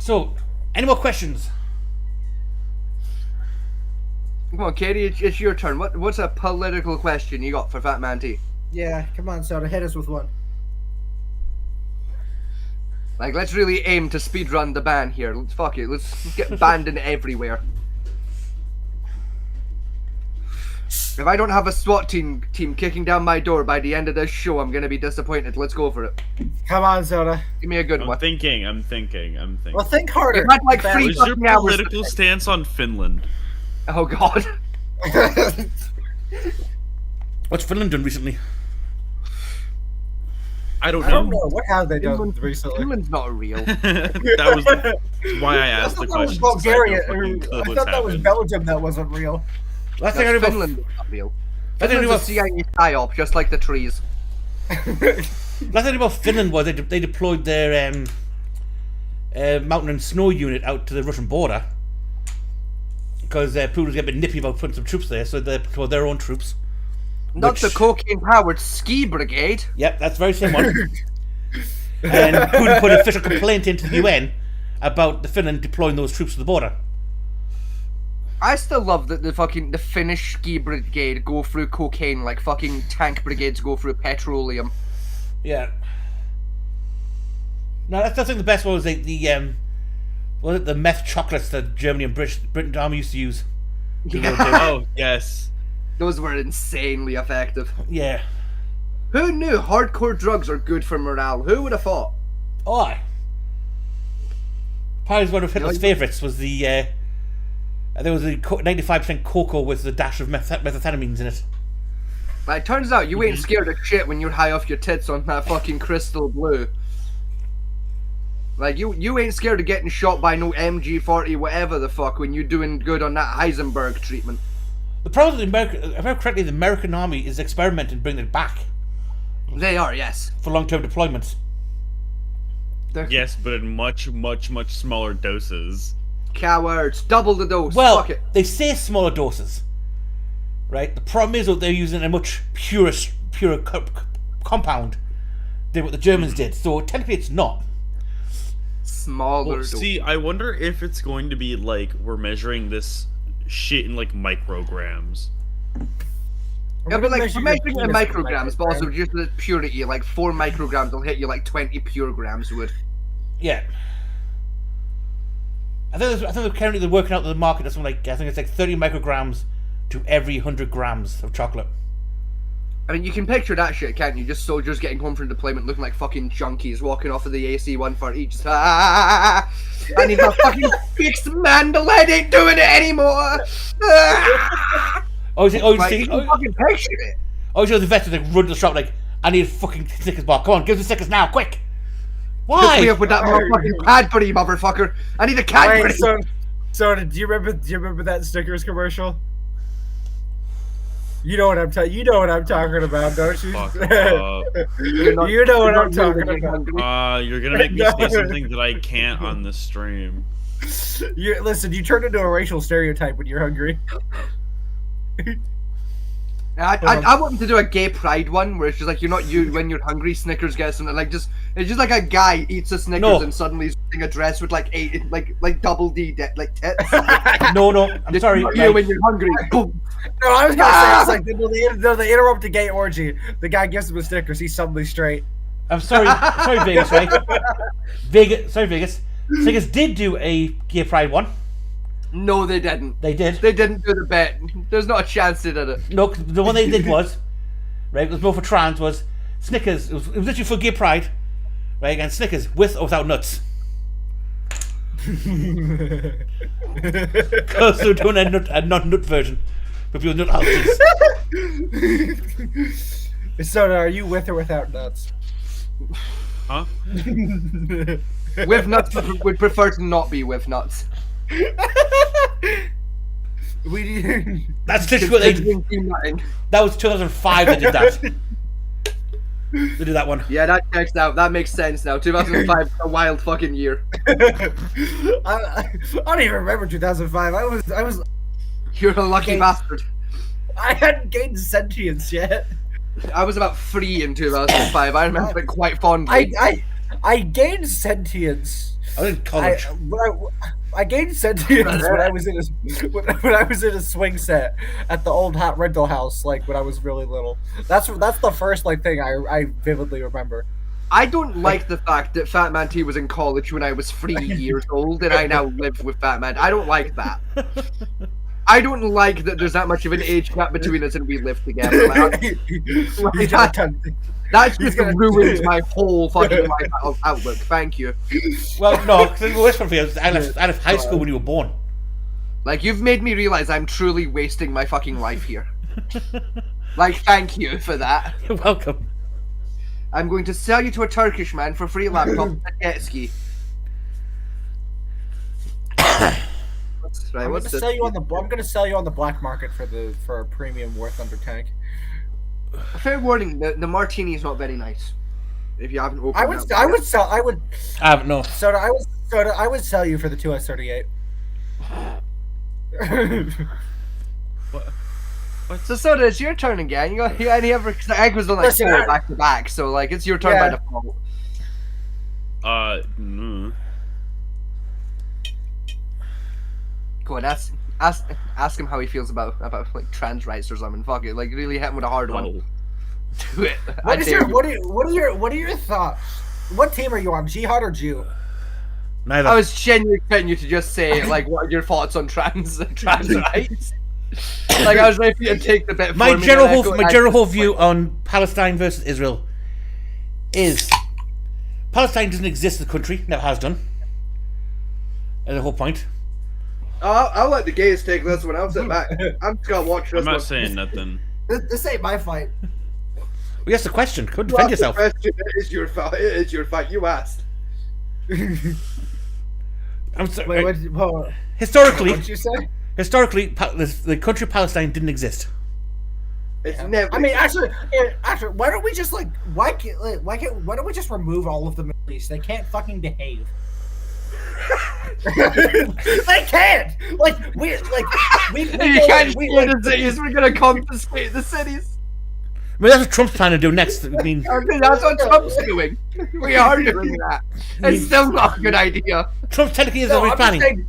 So, any more questions? Come on, Katie, it's your turn. What's a political question you got for Fat Man T? Yeah, come on, Soda, hit us with one. Like, let's really aim to speedrun the ban here. Let's get banned in everywhere. If I don't have a SWAT team kicking down my door by the end of this show, I'm gonna be disappointed. Let's go for it. Come on, Soda. Give me a good I'm one. thinking. Well, think harder. You've had like Bad. three What's your fucking hours. political stance on Finland? Oh god. What's Finland done recently? I don't I don't know. know. What have they done Finland- recently? Finland's not real. That was why I I asked thought the that was question. Bulgaria. I I thought that was Belgium that wasn't real. Last thing I knew That's about Finland is not real. last thing I knew Finland's a about- CIA psyop, just like the trees. last thing I knew about Finland was they deployed their mountain and snow unit out to the Russian border because Putin was getting a bit nippy about putting some troops there, so they deployed their own troops. Not Which- the cocaine-powered ski brigade. Yep, that's the very same one. And Putin put an official complaint into the UN about the Finland deploying those troops to the border. I still love that the Finnish ski brigade go through cocaine like fucking tank brigades go through petroleum. Yeah. No, I think the best one was the meth chocolates that Germany and Britain Army used to use. Oh yes. Those were insanely effective. Yeah. Who knew hardcore drugs are good for morale? Who would have thought? Oh, aye. Probably one of Hitler's you- favourites was the there was the 95% cocoa with the dash of methamphetamines in it. Like, it turns out you ain't scared of shit when you're high off your tits on that fucking crystal blue. Like, you ain't scared of getting shot by no MG40 whatever the fuck when you're doing good on that Heisenberg treatment. The problem with if I remember correctly, the American army is experimenting bringing it back They are, yes. for long-term deployments. They're Yes, but in much smaller doses. cowards. Double the dose. Well, Fuck it. they say smaller doses, right? The problem is that they're using a much purer compound than what the Germans did. So technically, it's not. Smaller Well, dose. see, I wonder if it's going to be like we're measuring this shit in like micrograms. Yeah, but like, Measure for your measuring in penis in micrograms, but also just the purity, like 4 micrograms will hit you like 20 pure grams would. Yeah. I think they're currently working out the market. That's like I think it's like 30 micrograms to every 100 grams of chocolate. I mean, you can picture that shit, can't you? Just soldiers getting home from deployment looking like fucking junkies walking off of the AC-130, just, I need my fucking fixed mandolin, ain't doing it anymore! Oh, you Like, see, you can fucking picture it! the veterans like run to the shop like, I need a fucking Snickers bar. Come on, give us the Snickers now, quick. Hook me up Why? with that motherfucking Cadbury, motherfucker! I need a Cadbury! Wait, so do you remember that Snickers commercial? You know what I'm talking about, don't you? Fuck up. You know what I'm talking about. You're gonna make me say something that I can't on the stream. Listen, you turn into a racial stereotype when you're hungry. I want them to do a gay pride one where it's just like you're not you when you're hungry. Snickers gets something like just it's just like a guy eats a Snickers No. and suddenly he's wearing a dress with like 8 like double D like tits. No, I'm Just sorry. not you like- when you're hungry. Boom. No, I was gonna say it's like they interrupt a gay orgy. The guy gives him a Snickers. He's suddenly straight. I'm sorry, Vegas, right? Vegas. Snickers did do a gay pride one. No, they didn't. They did. They didn't do the bet. There's not a chance they did it. No, 'cause the one they did was, right, it was more for trans, was Snickers. It was literally for gay pride, right, and Snickers with or without nuts. Because they're doing a non-nut version for people with nut allergies. So, are you with or without nuts? Huh? With nuts, would prefer to not be with nuts. We need. That's literally what they They did. didn't do nothing. That was 2005 they did that. They did that one. Yeah, that checks out. That makes sense now. 2005, a wild fucking year. I don't even remember 2005. I was. You're a lucky Okay. bastard. I hadn't gained sentience yet. I was about 3 in 2005. I remember it quite fondly. I gained sentience. I was in college. I gained sentience when I was in a swing set at the old hot rental house, like when I was really little. That's the first thing I vividly remember. I don't like the fact that Fat Man T was in college when I was 3 years old and I now live with Fat Man. I don't like that. I don't like that there's that much of an age gap between us and we live together. Like, He's got a ton. that's He's just gonna- ruined my whole fucking life outlook. Thank you. Well, no, because the worst one for you is I left high school when you were born. Like, you've made me realize I'm truly wasting my fucking life here. Like, thank you for that. You're welcome. I'm going to sell you to a Turkish man for free laptop and a jet ski. Right, I'm what's gonna this? sell you on the. I'm gonna sell you on the black market for a premium worth under tank. Fair warning, the martini is not very nice. If you haven't opened I it. would sell. I would. No. Soda. I would sell you for the 2S38. So Soda, it's your turn again. You got any other? Cause the egg was on like Listen, 4 back to back, so like it's your turn by Yeah. default. Go on, ask him how he feels about like trans rights or something. Fuck it, like really hit him with a hard one. Oh. Do it. I dare you. What are your thoughts? What team are you on, Jihad or Jew? Neither. I was genuinely expecting you to just say like, what are your thoughts on trans rights? Like I was ready for you to take the bit. my for me, general and then whole, I my go, general whole view on Palestine versus Israel is Palestine doesn't exist as a country, never has done. That's the whole point. I'll let the gays take this one. I'll sit back. I'm just gonna watch this I'm not one. saying nothing. This ain't my fight. Well, that's the question. Could You defend asked the yourself. question, it is your fight. It is your fight. You asked. I'm sorry. What Historically, did you say? the country of Palestine didn't exist. It's never. I mean, actually, why don't we just why don't we just remove all of the Middle East? They can't fucking behave. They can't. We you can't steal the cities. We're gonna confiscate the cities. I mean, that's what Trump's planning to do next. I mean, Okay, that's what Trump's doing. We are doing that. It's still not a good idea. Trump's technically is No, already I'm planning. just saying,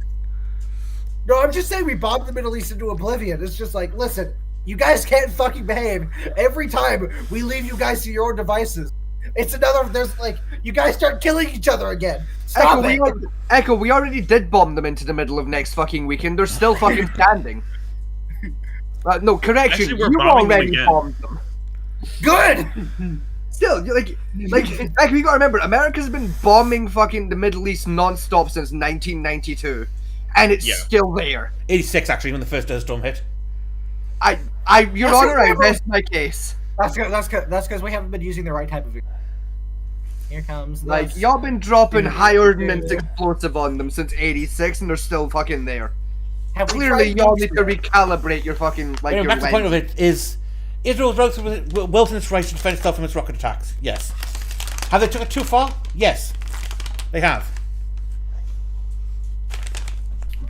no, I'm just saying we bombed the Middle East into oblivion. It's just like, listen, you guys can't fucking behave. Every time we leave you guys to your own devices, it's another. There's like, you guys start killing each other again. Stop it. Echo, we already did bomb them into the middle of next fucking weekend. They're still fucking standing. No, correction. Actually, we're You bombing them already again. bombed them. Good. Still, like, Echo, you gotta remember, America's been bombing fucking the Middle East non-stop since 1992, and it's Yeah. still there. 86 actually when the first Desert Storm hit. Your That's Honor, I what- rest my case. That's because we haven't been using the right type of. Here comes the Like, y'all been dropping high ordnance explosive on them since 86, and they're still fucking there. Have we Clearly, tried y'all need to nuclear? recalibrate your fucking, like, Anyway, your back to the point of lens. it is Israel's well within its rights to defend itself from its rocket attacks. Yes. Have they took it too far? Yes. They have.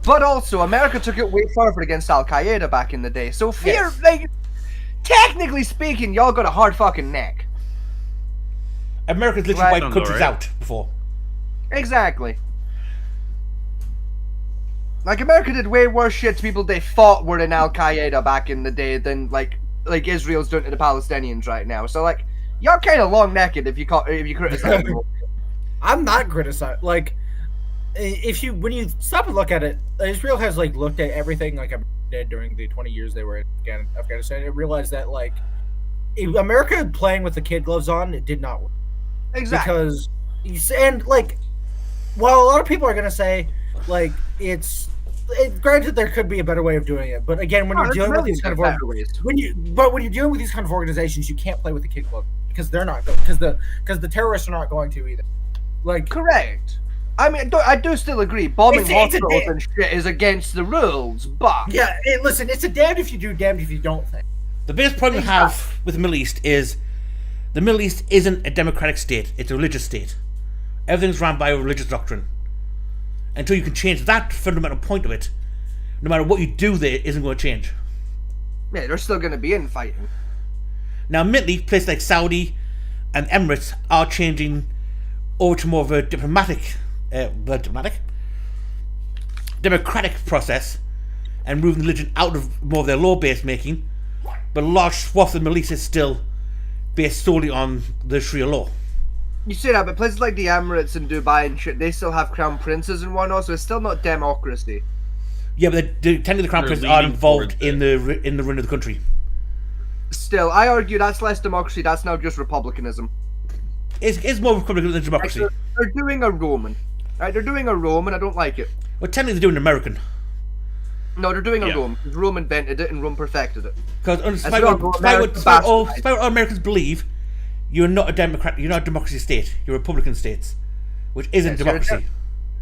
But also, America took it way farther against Al Qaeda back in the day. So, Yes. like, technically speaking, y'all got a hard fucking neck. America's literally Right. wiped Sounds all countries right. out before. Exactly. Like, America did way worse shit to people they thought were in Al Qaeda back in the day than like Israel's doing to the Palestinians right now. So, like, y'all kind of long necked if you criticize them. I'm not criticizing. Like, when you stop and look at it, Israel has like looked at everything like America did during the 20 years they were in Afghanistan and realized that like America playing with the kid gloves on, it did not work. Exactly. Because while a lot of people are gonna say like granted there could be a better way of doing it, but again when you're dealing with these kind of when you're dealing with these kind of organizations, you can't play with the kid glove because they're not because the terrorists are not going to either. Like Correct. I mean, I do still agree. Bombing It's a hospitals damn- and shit is against the rules, but yeah, listen, it's a damned if you do, damned if you don't thing. The biggest problem we have with the Middle East is the Middle East isn't a democratic state, it's a religious state. Everything's run by a religious doctrine. Until you can change that fundamental point of it, no matter what you do there, isn't going to change. yeah, they're still going to be infighting. Now, admittedly, places like Saudi and Emirates are changing over to more of a democratic process and moving religion out of more of their law-based making, but a large swath of the Middle East is still based solely on the Sharia law. You say that, but places like the Emirates and Dubai and shit, they still have crown princes and whatnot, so it's still not democracy. Yeah, but technically the crown They're princes are leaning involved towards in the run of the country. Still, I argue that's less democracy. That's now just republicanism. It's more republican than democracy. They're doing a Roman. Right? They're doing a Roman. I don't like it. Well, technically they're doing American. No, they're doing a Yeah. Rome. Because Rome invented it and Rome perfected it. Because That's despite not what American despite all bastardized. Americans believe, you're not a democrat. You're not a democracy state. You're Republican states, which isn't Yes, you're a democracy.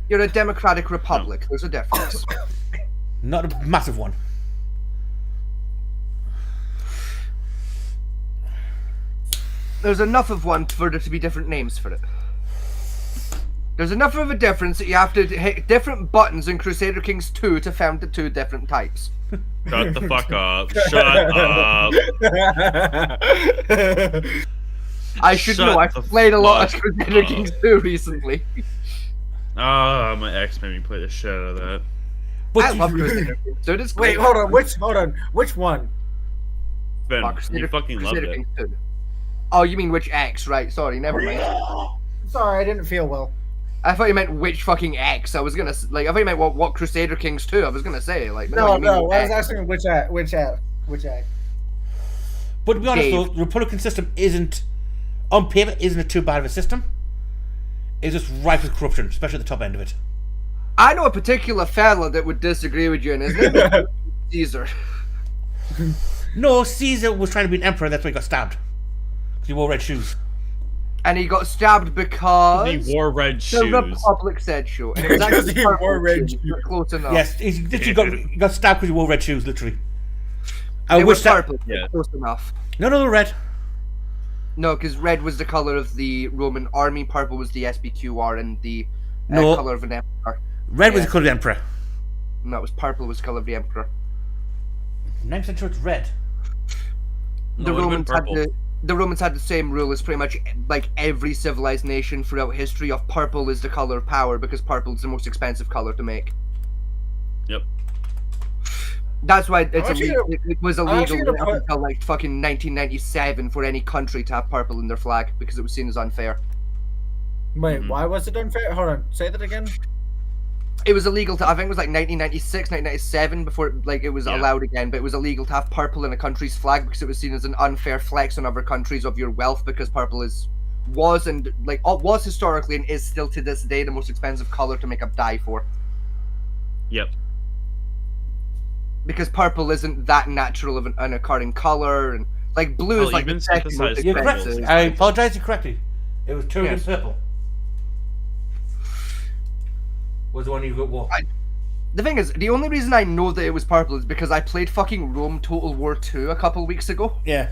You're a democratic republic. There's a difference. Not a massive one. There's enough of one for there to be different names for it. There's enough of a difference that you have to hit different buttons in Crusader Kings 2 to found the two different types. Shut the fuck up. Shut up. I should Shut know. I've the played a lot of fuck Crusader up. Kings 2 recently. Ah, my ex made me play the shit out of that. But I love Crusader Kings 2. It's Wait, great. hold on. Which one? Ben, Oh, you fucking loved Crusader it. Kings 2. Oh, you mean which X? Right, sorry, never mind. Sorry, I didn't feel well. I thought you meant which fucking X. I was gonna I thought you meant what Crusader Kings 2. I was gonna say like No, you mean no. I X. was asking which act. But to be honest, Dave. though, the Republican system isn't, on paper, isn't too bad of a system. It's just rife with corruption, especially at the top end of it. I know a particular fella that would disagree with you, and his name is Caesar. No, Caesar was trying to be an emperor, that's why he got stabbed. Because he wore red shoes. And he got stabbed because He wore red the shoes. Republic said so. And it was Because actually he wore purple red shoes. shoes. You're close enough. Yes, he literally got stabbed because he wore red shoes, literally. I It wish was that. purple. Yeah. Close enough. No, they were red. No, because red was the color of the Roman army, purple was the SBQR, and the No. color of an emperor. Red was Yeah. the colour of the emperor. No, it was purple was the color of the emperor. 9% sure it's red. No, it would've been purple. The Romans had the same rule as pretty much like every civilized nation throughout history of purple is the color of power because purple is the most expensive color to make. Yep. That's why it's actually illegal. It was I'm actually illegal gonna up until like fucking 1997 for any country to have purple in their flag because it was seen as unfair. Wait, Mhm. why was it unfair? Hold on. Say that again. It was illegal to, I think it was like 1996, 1997 before it was Yeah. allowed again, but it was illegal to have purple in a country's flag because it was seen as an unfair flex on other countries of your wealth because purple was historically and is still to this day the most expensive color to make a dye for. Yep. Because purple isn't that natural of an occurring color, and like blue is Oh, like even the second most synthesized You're correct. expensive. I apologise, you're correctly. It was Turkish Yes. purple. Was the one you got wore. The thing is, the only reason I know that it was purple is because I played fucking Rome Total War 2 a couple weeks ago. Yeah.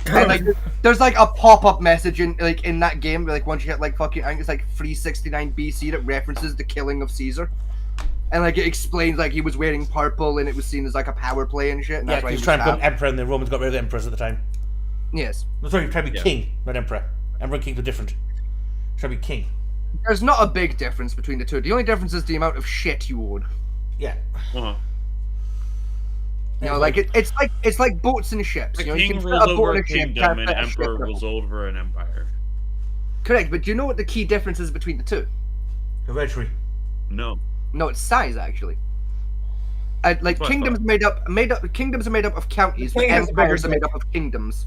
And like, there's like a pop-up message in that game, like once you hit like fucking, I think it's like 369 BC that references the killing of Caesar, and like it explains like he was wearing purple and it was seen as like a power play and shit. And Yeah, that's why he was he trying to become stabbed. emperor and the Romans got rid of the emperors at the time. Yes, No, sorry, he was trying to be Yeah. king, not emperor. Emperor and kings are different. Trying to be king. there's not a big difference between the two. The only difference is the amount of shit you own. Yeah. Uh-huh. You know, like it's like boats and ships. The You know, you king can fit rules a boat over and a a ship, kingdom, can't and fit a ship emperor in a rules boat. over an empire. Correct, but do you know what the key difference is between the two? Hereditary. No. No, it's size actually. Like What kingdoms the- kingdoms are made up of counties, The but king has a bigger empires are made dick. up of kingdoms.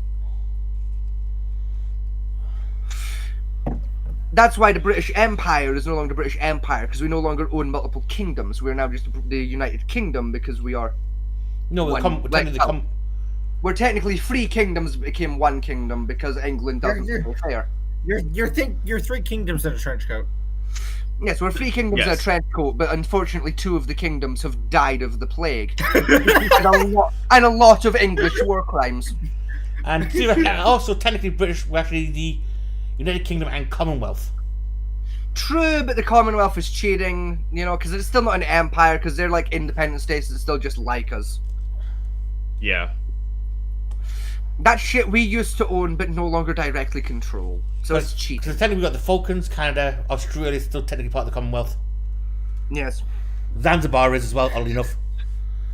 That's why the British Empire is no longer British Empire because we no longer own multiple kingdoms. We're now just the United Kingdom because we are. No, One, we're technically three kingdoms became one kingdom because England doesn't You're- feel fair. You're three kingdoms in a trench coat. Yes, we're three kingdoms in a Yes. trench coat, but unfortunately, two of the kingdoms have died of the plague, and a lot of English war crimes. And also, technically, British were actually the United Kingdom and Commonwealth. True, but the Commonwealth is cheating, you know, because it's still not an empire, because they're like independent states that still just like us. Yeah. That shit we used to own, but no longer directly control. So it's Because cheating. technically, we've got the Falklands, Canada, Australia is still technically part of the Commonwealth. Yes. Zanzibar is as well, oddly enough.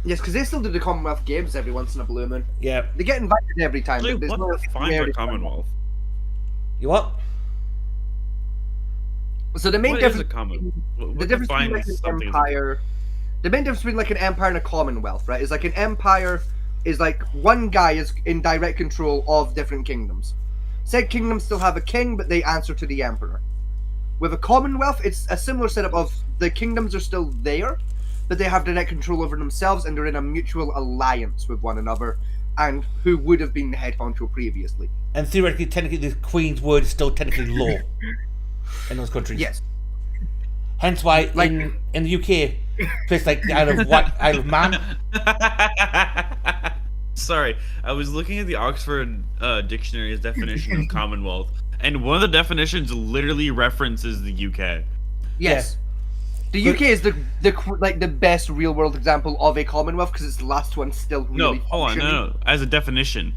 Yes, because they still do the Commonwealth Games every once in a blue moon. Yeah. They get invited every time. Actually, but there's what no defines merit. the Commonwealth? You what? So the main What is difference, a Commonwealth? the What difference between like defines an something as a- empire the main difference between like an empire and a commonwealth, right, is like an empire is like one guy is in direct control of different kingdoms. Said kingdoms still have a king, but they answer to the emperor. With a commonwealth, it's a similar setup of the kingdoms are still there, but they have direct control over themselves and they're in a mutual alliance with one another and who would have been the head honcho previously. And theoretically, technically, the Queen's word is still technically law in those countries. Yes. Hence why Like- in the UK, places like the Isle of Man. Sorry, I was looking at the Oxford Dictionary's definition of Commonwealth, and one of the definitions literally references the UK. Yes. The UK is the best real world example of a commonwealth because it's the last one still really No, hold on, functioning. no. As a definition,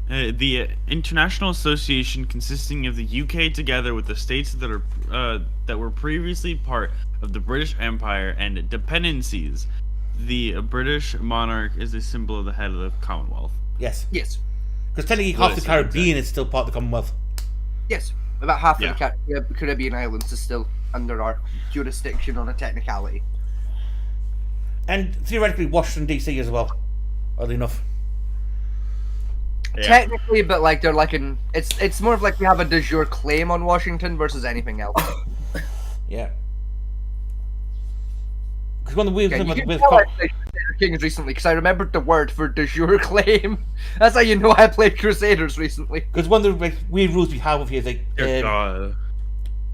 the international association consisting of the UK together with the states that are that were previously part of the British Empire and dependencies. The British monarch is a symbol of the head of the Commonwealth. Yes. Yes. Because technically, Well, half the it's Caribbean is still part of the Commonwealth. Yes. About half Yeah. of the Caribbean islands is still under our jurisdiction on a technicality. And theoretically, Washington DC as well. Oddly enough. Yeah. Technically, but like they're like it's more of like we have a de jure claim on Washington versus anything else. Yeah. Because one of the weird Yeah, things you can with tell I played Crusader Kings recently because I remembered the word for de jure claim. That's how you know I played Crusaders recently. because one of the weird rules we have here is like Dear God.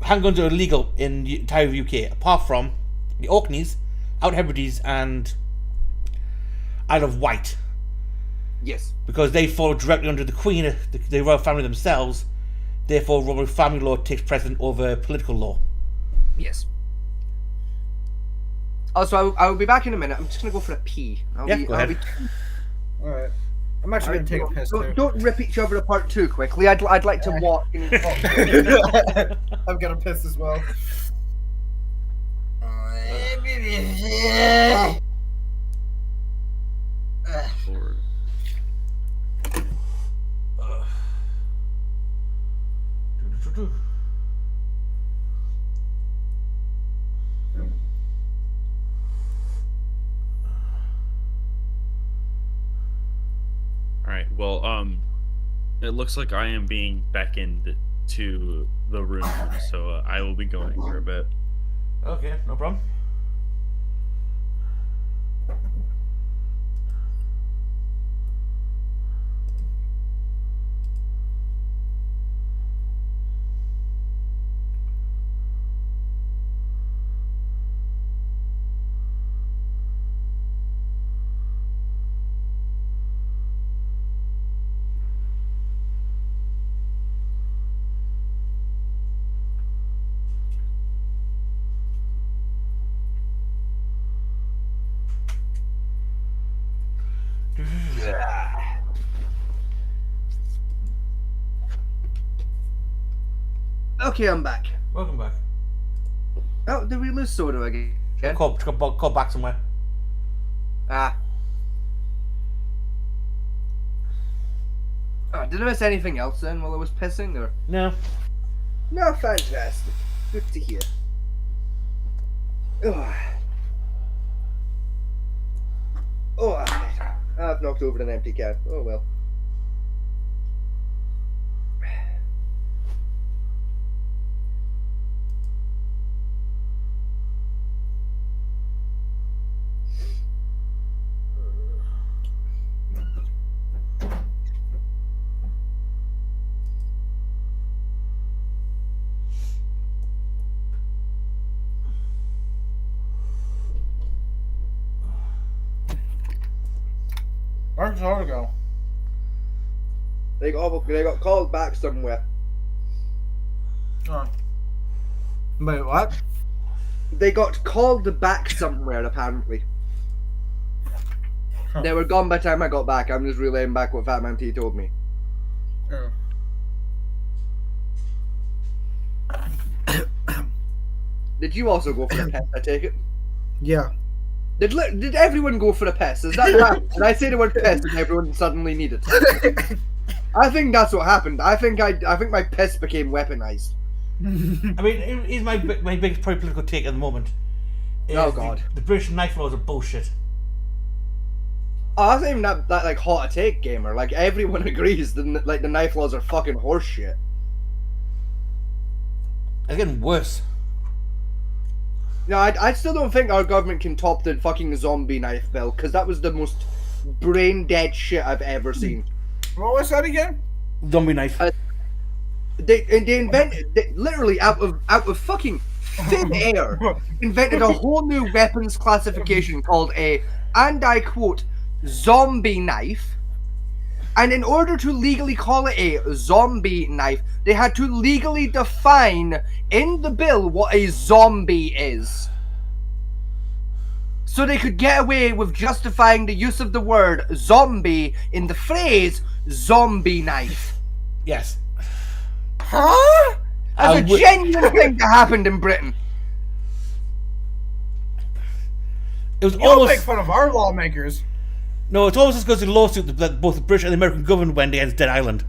handguns are illegal in the entire UK, apart from the Orkneys, Outer Hebrides, and Isle of Wight, Yes. because they fall directly under the Queen, the royal family themselves. Therefore, royal family law takes precedent over political law. Yes. Also, I will be back in a minute. I'm just gonna go for a pee. Go ahead. All right. I'm actually gonna take a piss too. Don't rip each other apart too quickly. I'd like to walk. I'm gonna piss as well. Lord. Alright, well, it looks like I am being beckoned to the room, so I will be going for a bit. Okay, no problem. Okay, I'm back. Welcome back. Oh, did we lose Soda again? Call back somewhere. Ah. Oh, did I miss anything else then while I was pissing? Or No. no, fantastic. Good to hear. Oh, I've knocked over an empty can. Oh well. Where's Zora go? They got called back somewhere. Oh. Wait, what? They got called back somewhere apparently. Huh. They were gone by the time I got back. I'm just relaying back what Fatman T told me. Oh. Did you also go for a piss? I take it. Yeah. Did everyone go for a piss? Is that what happened? Did I say the word piss and everyone suddenly needed it? I think that's what happened. I think my piss became weaponized. I mean, here's my biggest political take at the moment. Oh, God. The British knife laws are bullshit. Oh, that's not even that like hot a take, gamer. Like everyone agrees the knife laws are fucking horseshit. It's getting worse. No, I still don't think our government can top the fucking zombie knife bill, because that was the most brain dead shit I've ever seen. What was that again? Zombie knife. They invented, literally out of fucking thin air, invented a whole new weapons classification called a, and I quote, zombie knife. And in order to legally call it a zombie knife, they had to legally define in the bill what a zombie is. So they could get away with justifying the use of the word zombie in the phrase zombie knife. Yes. Huh? As a genuine thing that happened in Britain. It was You don't make almost... fun of our lawmakers. No, it's almost as good as a lawsuit that both the British and the American government went against Dead Island.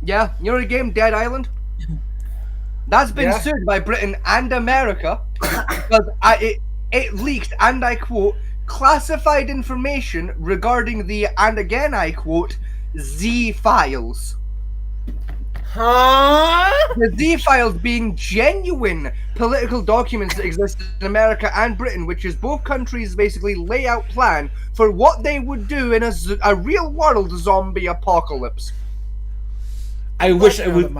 Yeah, you know the game Dead Island? That's been Yeah. sued by Britain and America because it leaked, and I quote, classified information regarding the, and again I quote, Z files. Huh? The Z files being genuine political documents that exist in America and Britain, which is both countries' basically layout plan for what they would do in a real world zombie apocalypse. I wish I I'm would...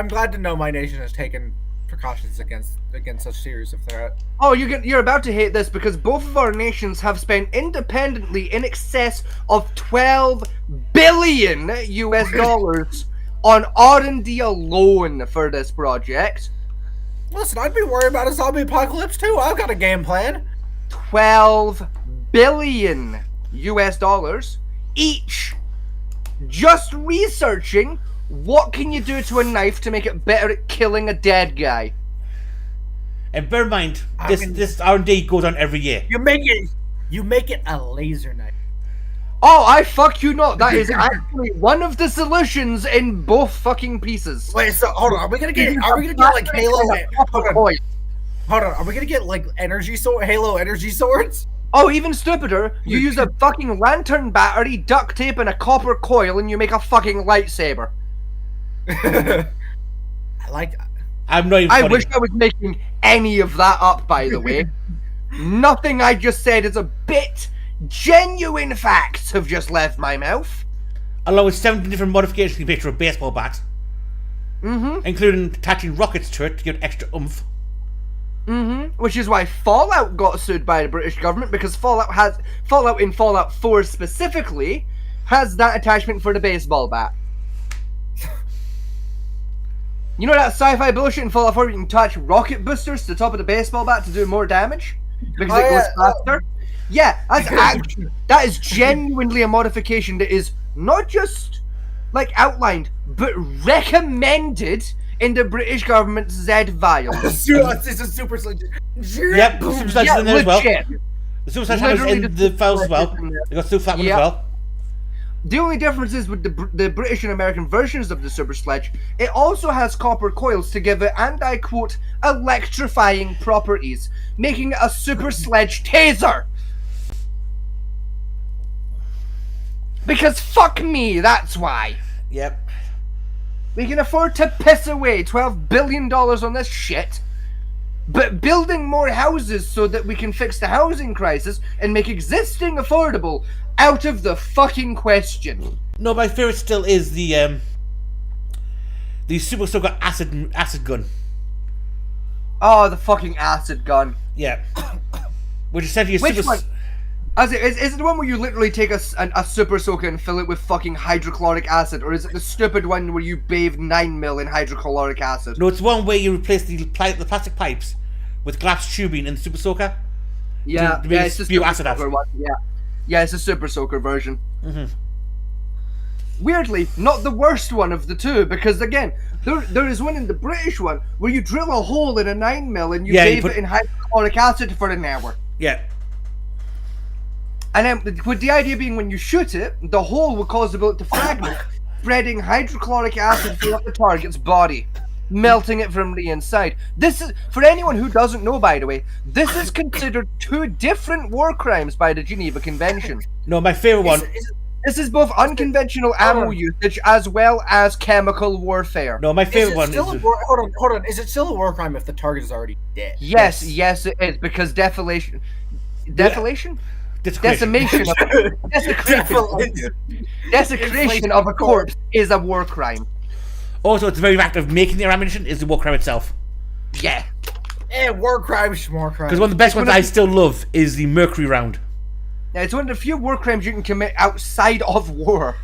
glad to know my nation has taken precautions against such series of threat. Oh, you're about to hate this because both of our nations have spent independently in excess of 12 billion US dollars on R&D alone for this project. Listen, I'd be worried about a zombie apocalypse too. I've got a game plan. 12 billion US dollars each, just researching what can you do to a knife to make it better at killing a dead guy. And bear in mind, I this mean- this R&D goes on every year. You make it a laser knife. Oh, I fuck you not. That is actually one of the solutions in both fucking pieces. Wait, so hold on. Are we gonna get like Halo? Hold on. Boy. Hold on. Are we gonna get like Halo energy swords? Oh, even stupider, you use a fucking lantern battery, duct tape, and a copper coil, and you make a fucking lightsaber. I like. I'm not even I funny. wish I was making any of that up, by the way. Nothing I just said is a bit. Genuine facts have just left my mouth. Along with 17 different modifications you can make to a baseball bat, including attaching rockets to it to give it extra oomph. Which is why Fallout got sued by the British government, because Fallout in Fallout 4 specifically has that attachment for the baseball bat. You know that sci-fi bullshit in Fallout 4 where you can attach rocket boosters to the top of the baseball bat to do more damage? Because it goes faster? Yeah, that is genuinely a modification that is not just like outlined, but recommended in the British government's Z vials. This is super legit. Yep, the super sledge is in there as well. legit. The super sledge is Literally in the the files as well. super sledge is in there. They got super flat one Yep. as well. The only difference is with the British and American versions of the Super Sledge, it also has copper coils to give it, and I quote, electrifying properties, making it a Super Sledge taser. Because fuck me, that's why. Yep. We can afford to piss away $12 billion on this shit, but building more houses so that we can fix the housing crisis and make existing affordable out of the fucking question. No, my favorite still is the Super Soaker acid gun. Oh, the fucking acid gun. Yeah. Which essentially is Which super. one? Is it the one where you literally take a super soaker and fill it with fucking hydrochloric acid, or is it the stupid one where you bathe 9 mil in hydrochloric acid? No, it's one where you replace the plastic pipes with glass tubing in the Super Soaker. Yeah, to really it's the spew super acid out. soaker one. Yeah, it's a super soaker version. Weirdly, not the worst one of the two, because again, there is one in the British one where you drill a hole in a 9 mil and you bathe it in hydrochloric acid for an hour. Yeah. And then, with the idea being when you shoot it, the hole will cause the bullet to fragment, spreading hydrochloric acid throughout the target's body. melting it from the inside. This is, for anyone who doesn't know, by the way, this is considered two different war crimes by the Geneva Convention. No, my favorite one. This is both unconventional ammo usage as well as chemical warfare. No, my Is favorite it one still is. hold on. Is it still a war crime if the target is already dead? Yes, yes, it is, because defamation, Desecration. decimation, of, desecration of a corpse is a war crime. Also, it's the very act of making the ammunition is the war crime itself. Yeah. War crime, schmore crime. Because one of the best ones I still love is the Mercury round. Now, it's one of the few war crimes you can commit outside of war.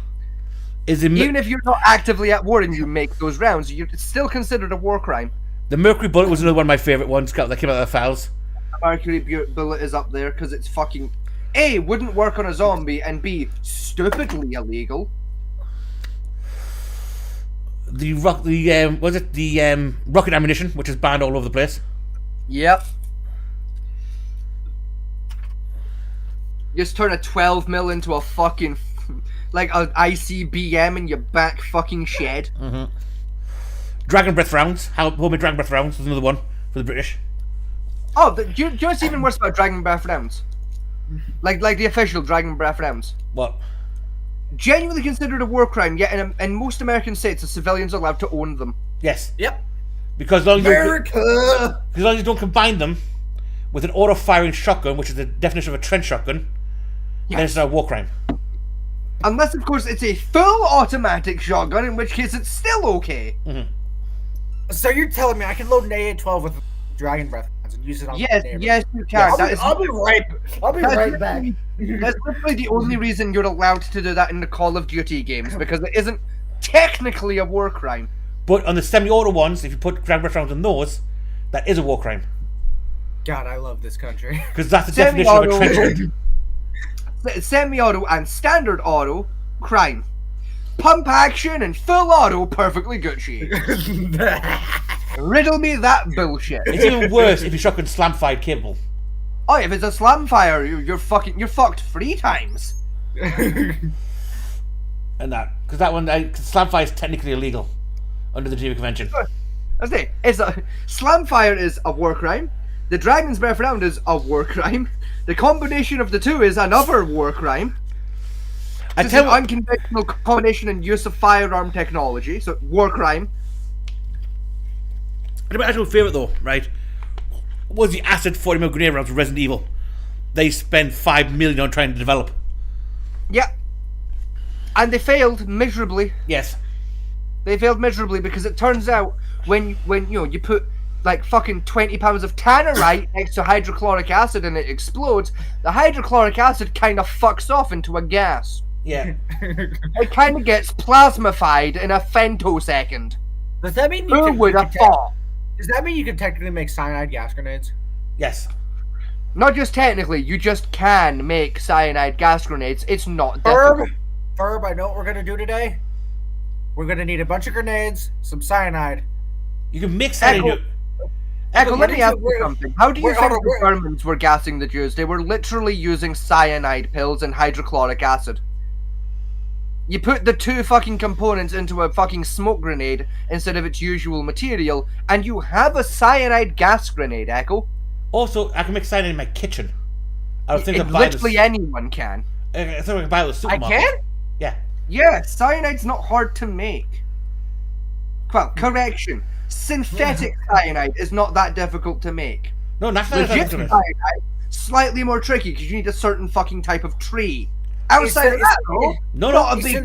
Is the Even if you're not actively at war and you make those rounds, it's still considered a war crime. the Mercury bullet was another one of my favorite ones that came out of the files. Mercury bullet is up there because it's fucking A, wouldn't work on a zombie, and B, stupidly illegal. The rocket ammunition, which is banned all over the place. Yep. Just turn a 12 mil into a fucking like an ICBM in your back fucking shed. Dragon breath rounds. Homemade dragon breath rounds was another one for the British. Oh, do you know what's even worse about Dragon Breath rounds? Like the official Dragon Breath rounds. What? Genuinely considered a war crime, yet in most American states, the civilians are allowed to own them. Yes. Yep. Because as long as America. you don't combine them with an auto-firing shotgun, which is the definition of a trench shotgun, then it's not a war crime. Unless, of course, it's a full automatic shotgun, in which case it's still okay. So you're telling me I can load an AA-12 with Dragon Breath and use it on Yes, my neighbor? yes, you can. I'll be right back. That's literally the only reason you're allowed to do that in the Call of Duty games, because it isn't technically a war crime. But on the semi-auto ones, if you put dragon breath rounds on those, that is a war crime. God, I love this country. Because that's the definition of a trench shotgun. Semi-auto and standard auto, crime. Pump action and full auto, perfectly Gucci. Riddle me that bullshit. It's even worse if your shotgun's slam-fired capable. Oh, if it's a slam fire, you're fucked 3 times. And that. Because that one, slam-fire is technically illegal under the Geneva Convention. I say, slam fire is a war crime. The Dragon's Breath round is a war crime. The combination of the two is another war crime. It's an unconventional combination and use of firearm technology, so war crime. My actual favourite though, right, was the acid 40mm grenade rounds from Resident Evil. They spent $5 million on trying to develop. Yeah. And they failed miserably. Yes. They failed miserably because it turns out when you put like fucking 20 pounds of tannerite next to hydrochloric acid and it explodes, the hydrochloric acid kind of fucks off into a gas. Yeah. It kind of gets plasmified in a femtosecond. Does that mean Who would have thought? Does that mean you can technically make cyanide gas grenades? Yes. Not just technically, you just can make cyanide gas grenades. It's not difficult. Ferb, I know what we're gonna do today. We're gonna need a bunch of grenades, some cyanide. You can mix that into... Echo, let me ask you where- something. How do you where- think hold on, the where- Germans were gassing the Jews? They were literally using cyanide pills and hydrochloric acid. You put the two fucking components into a fucking smoke grenade instead of its usual material, and you have a cyanide gas grenade, Echo. Also, I can make cyanide in my kitchen. I don't think I can buy Literally this. anyone can. I think I can buy it at the I supermarket. can? Yeah. Yeah, cyanide's not hard to make. Well, correction. Synthetic cyanide is not that difficult to make. No, natural Legit cyanide. cyanide, slightly more tricky because you need a certain fucking type of tree. Outside of that, though, No, not a Is big...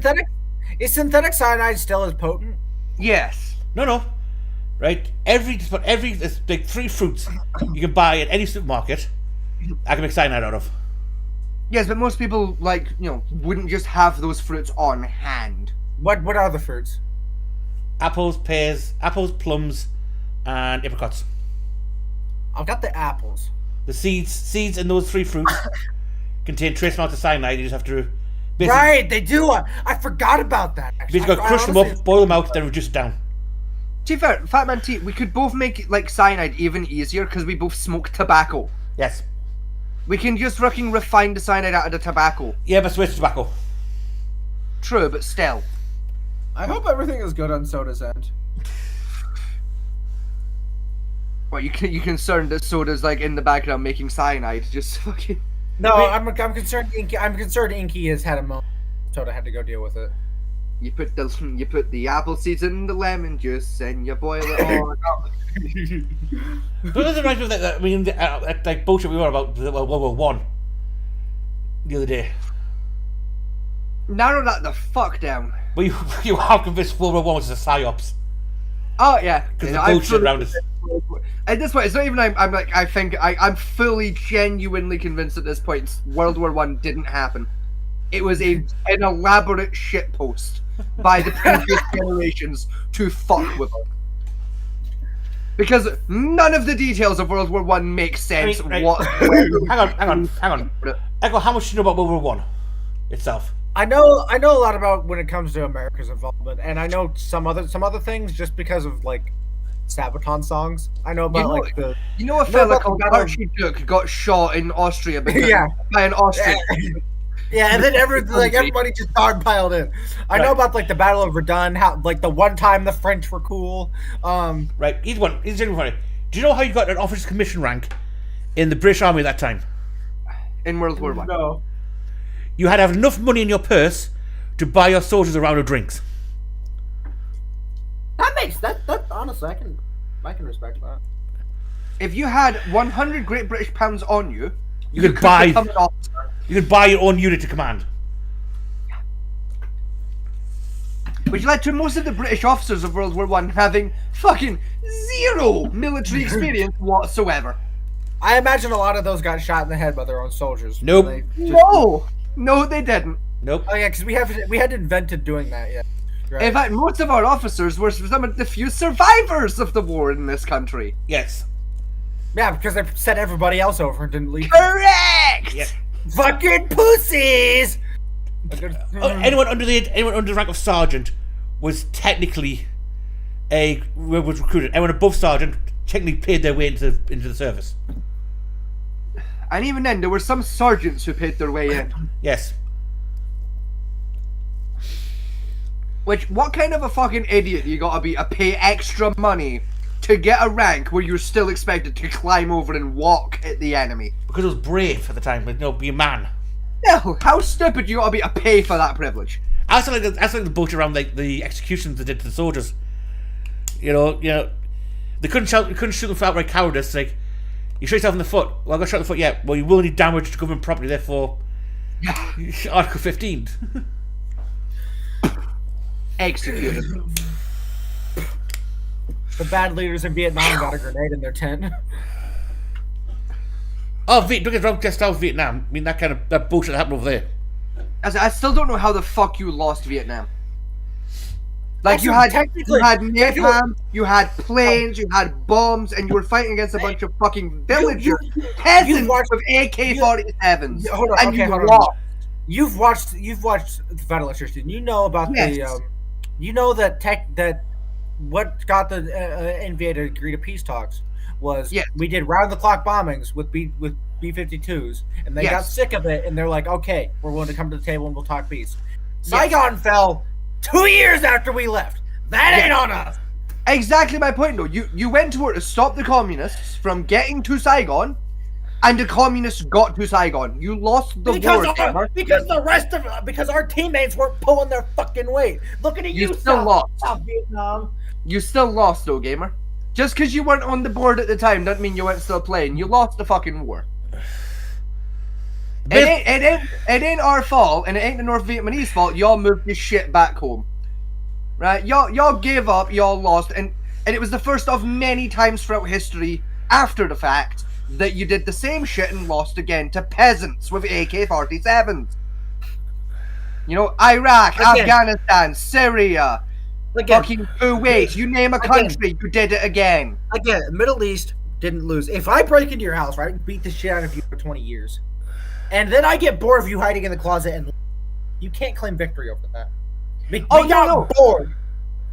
is synthetic cyanide still as potent? Yes. No. Right? There's like 3 fruits you can buy at any supermarket, I can make cyanide out of. Yes, but most people, wouldn't just have those fruits on hand. What are the fruits? Apples, pears, plums, and apricots. I've got the apples. The seeds in those 3 fruits contain trace amounts of cyanide. You just have to basically, Right, they do. I forgot about that. Actually. basically crush them up, boil them out, then reduce it down. To be fair, Fat Man T, we could both make cyanide even easier because we both smoke tobacco. Yes. We can just fucking refine the cyanide out of the tobacco. Yeah, but switch to tobacco. True, but still. I hope everything is good on Soda's end. What, you concerned that Soda's like in the background making cyanide? Just fucking. No, I'm concerned. I'm concerned. Inky has had a moment. Soda had to go deal with it. You put the apple seeds in the lemon juice and you boil it all up. But doesn't reminds me of that. I mean, that like bullshit we were about World War One the other day. Narrow that the fuck down. But you are convinced World War One was a psyops Oh yeah, because the bullshit around us. At this point, it's not even. I'm like. I think I'm fully, genuinely convinced at this point World War One didn't happen. It was an elaborate shitpost by the previous generations to fuck with us. Because none of the details of World War One make sense Right. whatsoever. Hang on. Echo, how much do you know about World War One itself? I know a lot about when it comes to America's involvement, and I know some other things just because of like Sabaton songs. I know about like the You know a No, fella but- called Archie Duke got shot in Austria because Yeah. by an Austrian. yeah, and then everybody just dog piled in. I know Right. about like the Battle of Verdun, how like the one time the French were cool. Right, he's genuinely funny. Do you know how you got an officer's commission rank in the British Army at that time? In World War One. No. You had to have enough money in your purse to buy your soldiers a round of drinks. That makes that honestly I can respect that. If you had 100 Great British pounds on you, You could buy become an officer. you could buy your own unit to command. Which led to most of the British officers of World War One having fucking zero military experience whatsoever. I imagine a lot of those got shot in the head by their own soldiers. Nope. They just- No, they didn't. Nope. Oh yeah, because we hadn't invented doing that yet. Right? In fact, most of our officers were some of the few survivors of the war in this country. Yes. Yeah, because they set everybody else over and didn't leave. Correct! Yeah. Fucking pussies! Anyone under the rank of sergeant was technically was recruited. Anyone above sergeant technically paid their way into the service. And even then, there were some sergeants who paid their way in. Yes. Which, what kind of a fucking idiot you gotta be to pay extra money to get a rank where you're still expected to climb over and walk at the enemy? Because it was brave at the time, but be a man. No, how stupid you gotta be to pay for that privilege? I also like the bullshit around like the executions they did to the soldiers. You know, they couldn't shoot them for outright cowardice. Like, you shot yourself in the foot. Well, I got shot in the foot. Yeah. Well, you will need damage to government property. Therefore, Article 15. Executed. The bad leaders in Vietnam got a grenade in their tent. Don't get me wrong. Just out Vietnam. I mean that bullshit that happened over there. I still don't know how the fuck you lost Vietnam. Like, you Also, had napalm, you had planes, you had bombs, and you were fighting against a bunch of fucking villagers, peasants watched- with AK-47s, Hold on, and okay, you hold on. lost. You've watched the Battle of Tristan. You know about Yes. you know that what got the invader to agree to peace talks was Yes. we did round the clock bombings with B-52s, and they got Yes. sick of it, and they're like, okay, we're willing to come to the table and we'll talk peace. Yes. Saigon fell 2 years after we left. That ain't on us. Exactly my point, though. You went to war to stop the communists from getting to Saigon, and the communists got to Saigon. You lost the war, Gamer. Because our teammates weren't pulling their fucking weight. Looking at You you, still lost. South Vietnam. You still lost, though, Gamer. Just because you weren't on the board at the time doesn't mean you weren't still playing. You lost the fucking war. It ain't our fault, and it ain't the North Vietnamese fault. Y'all moved this shit back home, right? Y'all gave up. Y'all lost, and it was the first of many times throughout history after the fact that you did the same shit and lost again to peasants with AK-47s. You know, Iraq, Again. Afghanistan, Syria, Again, fucking Kuwait. You name a Again. country, you did it again. Middle East didn't lose. If I break into your house, right, beat the shit out of you for 20 years, and then I get bored of you hiding in the closet, and you can't claim victory over that. We got bored.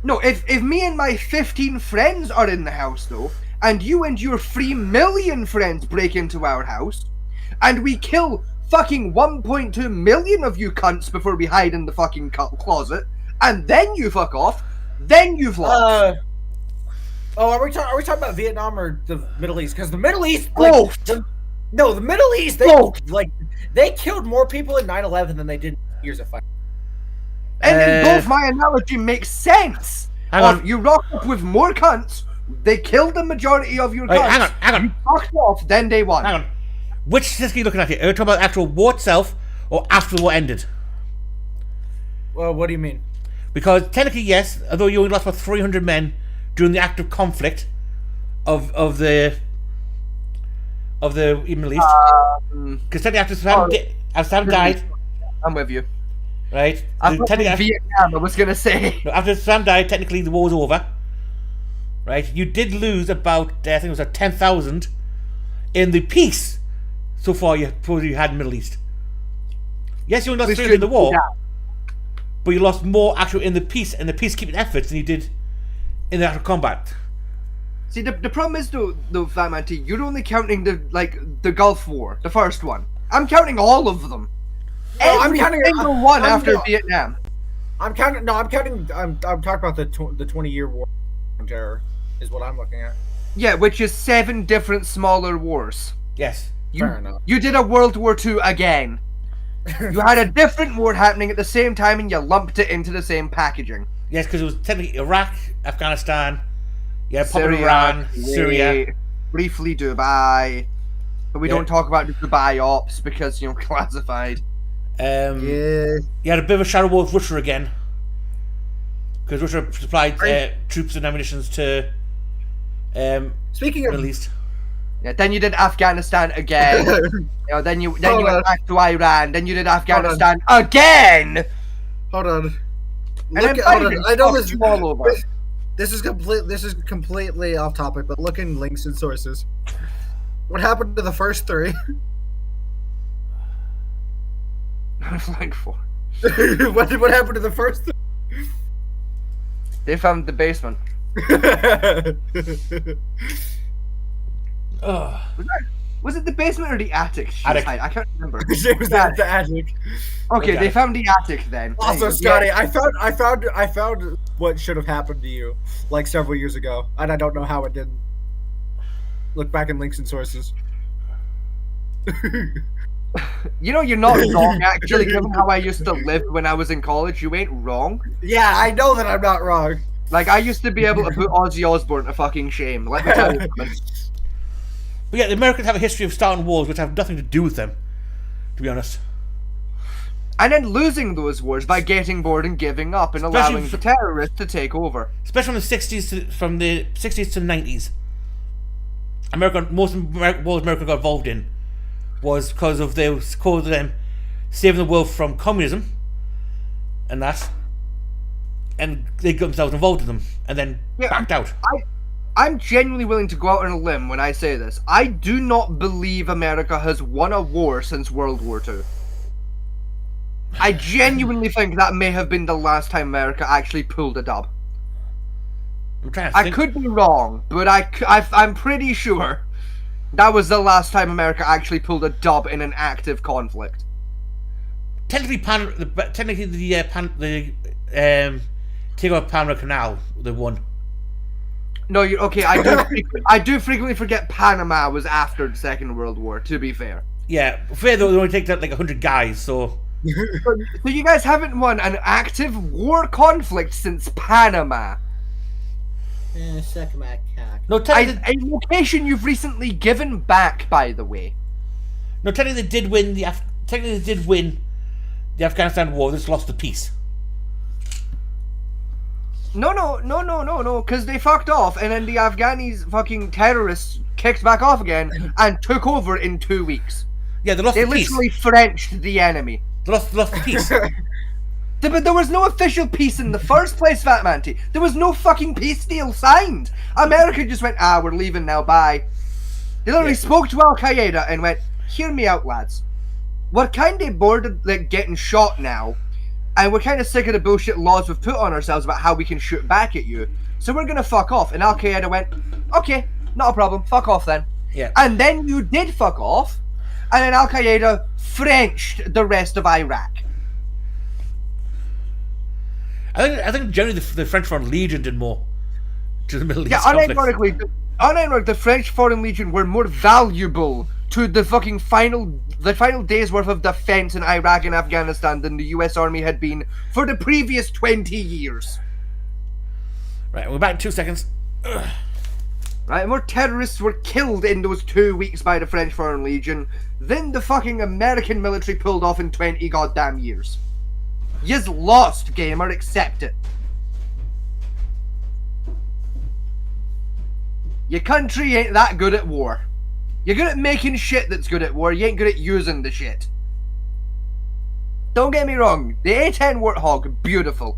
No, if me and my 15 friends are in the house, though, and you and your 3 million friends break into our house, and we kill fucking 1.2 million of you cunts before we hide in the fucking closet, and then you fuck off, then you've lost. Oh, are we talking about Vietnam or the Middle East? Because the Middle East, like, Both. the Middle East, they killed more people in 9/11 than they did in years of fighting. And in both, my analogy makes sense. Hang on. You rock up with more cunts, they killed the majority of your Wait, cunts. hang on. You fucked off, then they won. Hang on. Which statistic are you looking at here? Are you talking about the actual war itself or after the war ended? Well, what do you mean? Because technically, yes, although you only lost about 300 men during the active conflict of the Middle East. Because technically, after Saddam died, I'm with you. right? I'm from Technically, Vietnam, I was gonna say. no, after Saddam died, technically the war was over. Right? You did lose about, I think it was 10,000 in the peace so far you had in the Middle East. Yes, you only lost We 300 in the should- war, yeah. but you lost more actual in the peace and the peacekeeping efforts than you did in the actual combat. See, the problem is though, Fat Man T, you're only counting the Gulf War, the first one. I'm counting all of them. No, I'm Every counting- single one I'm after not- Vietnam. I'm counting. No, I'm counting. I'm talking about the 20-year war on terror is what I'm looking at. Yeah, which is 7 different smaller wars. Yes. Fair enough. You did a World War II again. You had a different war happening at the same time and you lumped it into the same packaging. Yes, because it was technically Iraq, Afghanistan, yeah, probably Syria, Iran, Kuwait, Syria. briefly Dubai. But we Yeah. don't talk about the Dubai ops because, classified. Yeah. You had a bit of a shadow war with Russia again. Because Russia supplied troops and ammunition to Speaking Middle of, East. Yeah, then you did Afghanistan again. Then you Hold went on. back to Iran. Then you did Afghanistan again. hold on. And Look, then hold on. Biden I know fucked this. you all over. This is completely off topic, but look in links and sources. What happened to the first 3? Like 4. what happened to the first 3? They found the basement. Ugh. Was it the basement or the attic? She's Attic. high. I can't remember. It was at the attic. Okay, Okay. they found the attic then. Also, Yeah. Scotty, I found what should have happened to you like several years ago, and I don't know how it didn't. Look back in links and sources. You're not wrong, actually, given how I used to live when I was in college. You ain't wrong. Yeah, I know that I'm not wrong. Like, I used to be able to put Ozzy Osbourne to fucking shame. Let me tell you something. But yeah, the Americans have a history of starting wars which have nothing to do with them, to be honest. And then losing those wars by getting bored and giving up and Especially allowing f- the terrorists to take over. Especially from the 60s to 90s. Most wars America got involved in was because of them saving the world from communism and that. And they got themselves involved in them and then Yeah, backed out. I'm genuinely willing to go out on a limb when I say this. I do not believe America has won a war since World War II. I genuinely think that may have been the last time America actually pulled a dub. I'm trying to I think. could be wrong, but I'm pretty sure that was the last time America actually pulled a dub in an active conflict. Technically, the takeover of Panama Canal, the one. No, okay. I do frequently forget Panama was after the Second World War. To be fair, Yeah, fair though, they only take out like 100 guys, so. so you guys haven't won an active war conflict since Panama, Suck my cock. No, technically, a location you've recently given back, by the way. technically they did win the Afghanistan war. They just lost the peace. No, because they fucked off, and then the Afghanis fucking terrorists kicked back off again and took over in 2 weeks. Yeah, they lost They the peace. literally Frenched the enemy. They lost the peace. But there was no official peace in the first place, Fat Manty. There was no fucking peace deal signed. America just went, we're leaving now, bye. They literally spoke to Al Qaeda and went, hear me out, lads. We're kind of bored of getting shot now, and we're kind of sick of the bullshit laws we've put on ourselves about how we can shoot back at you. So we're gonna fuck off. And Al Qaeda went, okay, not a problem, fuck off then. Yeah. And then you did fuck off, and then Al Qaeda Frenched the rest of Iraq. I think generally the French Foreign Legion did more to the Middle Yeah, East conflict. unironically, the French Foreign Legion were more valuable to the fucking final day's worth of defense in Iraq and Afghanistan than the US Army had been for the previous 20 years. Right, we're back in 2 seconds. Right, more terrorists were killed in those 2 weeks by the French Foreign Legion than the fucking American military pulled off in 20 goddamn years. Yous lost, gamer, accept it. Your country ain't that good at war. You're good at making shit that's good at war, you ain't good at using the shit. Don't get me wrong, the A-10 Warthog, beautiful.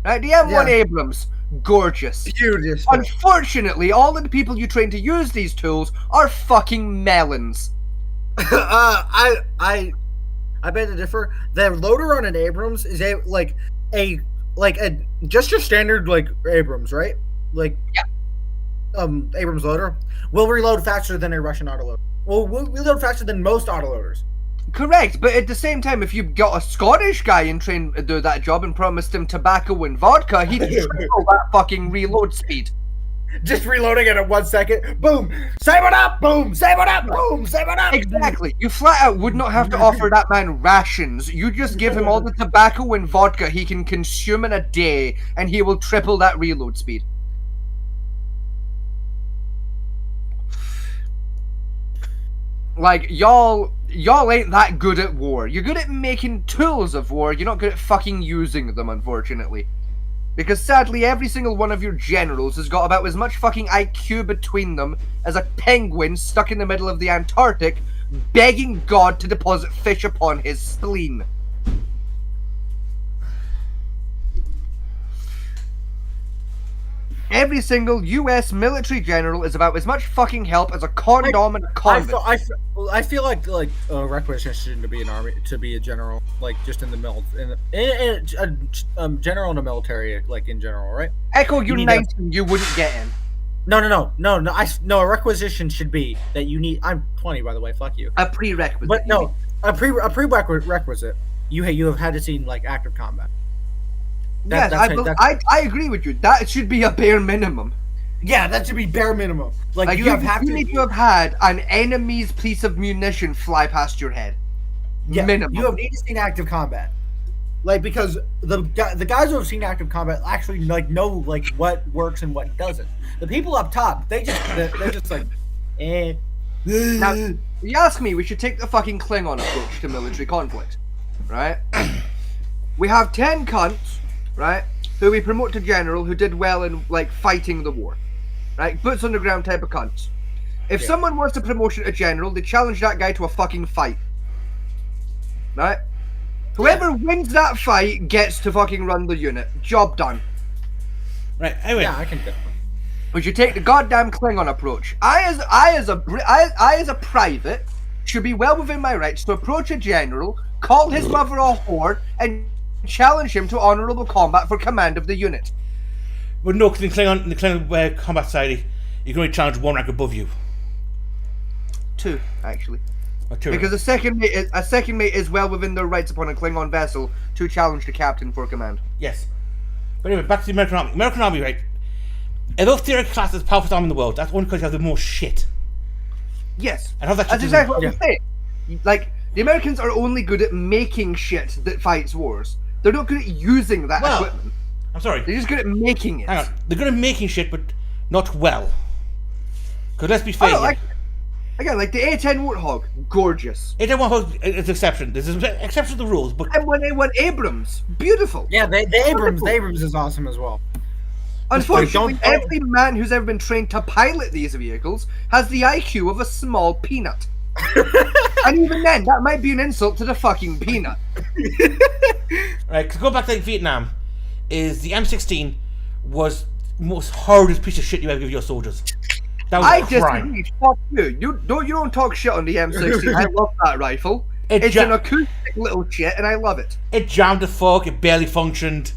Right, the M1 Abrams, gorgeous. Beautiful. Unfortunately, all of the people you train to use these tools are fucking melons. I beg to differ. The loader on an Abrams is a just your standard like Abrams, right? Like Abrams loader will reload faster than a Russian autoloader. Well, will reload faster than most autoloaders. Correct, but at the same time, if you got a Scottish guy and trained to do that job and promised him tobacco and vodka, he'd triple that fucking reload speed. Just reloading it in 1 second. Boom! Save it up! Boom! Save it up! Boom! Save it up! Exactly. You flat out would not have to offer that man rations. You just give him all the tobacco and vodka he can consume in a day, and he will triple that reload speed. Like, y'all ain't that good at war. You're good at making tools of war, you're not good at fucking using them, unfortunately. Because sadly, every single one of your generals has got about as much fucking IQ between them as a penguin stuck in the middle of the Antarctic, begging God to deposit fish upon his spleen. Every single US military general is about as much fucking help as a condom and a convent. I feel like requisition to be an army, to be a general, like just in the general in the military, like in general, right? Echo, you you're need 19, you wouldn't get in. No. A requisition should be that you need. I'm 20, by the way. Fuck you. A prerequisite. But no, a prerequisite. You have had to see like active combat. Yes, I agree with you. That should be a bare minimum. Yeah, that should be bare minimum. Like you need to have had an enemy's piece of munition fly past your head. Yeah, minimum. You have need to see active combat. Like because the guys who have seen active combat actually like know like what works and what doesn't. The people up top, they're just like, eh. Now, you ask me, we should take the fucking Klingon approach to military conflict, right? We have 10 cunts, right, who we promote to general who did well in, like, fighting the war, right? Boots on the ground type of cunts. If someone wants to promotion to general, they challenge that guy to a fucking fight, right? Whoever wins that fight gets to fucking run the unit. Job done. Right, anyway. Yeah, I can do it. We should take the goddamn Klingon approach. I as a private should be well within my rights to approach a general, call his mother a whore, and challenge him to honourable combat for command of the unit. But no, because in the Klingon combat society, you can only challenge one rank above you. 2, actually. Or 2. Because a second mate is well within their rights upon a Klingon vessel to challenge the captain for command. Yes. But anyway, back to the American Army. American Army, right? Although theoretically classed as the powerful army in the world, that's only because you have the most shit. Yes. And how that That's exactly what I'm saying. Like, the Americans are only good at making shit that fights wars. They're not good at using that equipment. I'm sorry. They're just good at making it. Hang on. They're good at making shit, but not well. Because let's be fair. Again, like the A-10 Warthog, gorgeous. A-10 Warthog is an exception. There's an exception to the rules, but M1A1 Abrams, beautiful. Yeah, the Abrams is awesome as well. Unfortunately, every man who's ever been trained to pilot these vehicles has the IQ of a small peanut. And even then, that might be an insult to the fucking peanut. Right, because go back to Vietnam, is the M16 was the most horrendous piece of shit you ever give your soldiers. That was a crime. Disagree. Fuck you. You don't talk shit on the M16. I love that rifle. It's an acoustic little shit, and I love it. It jammed the fuck. It barely functioned.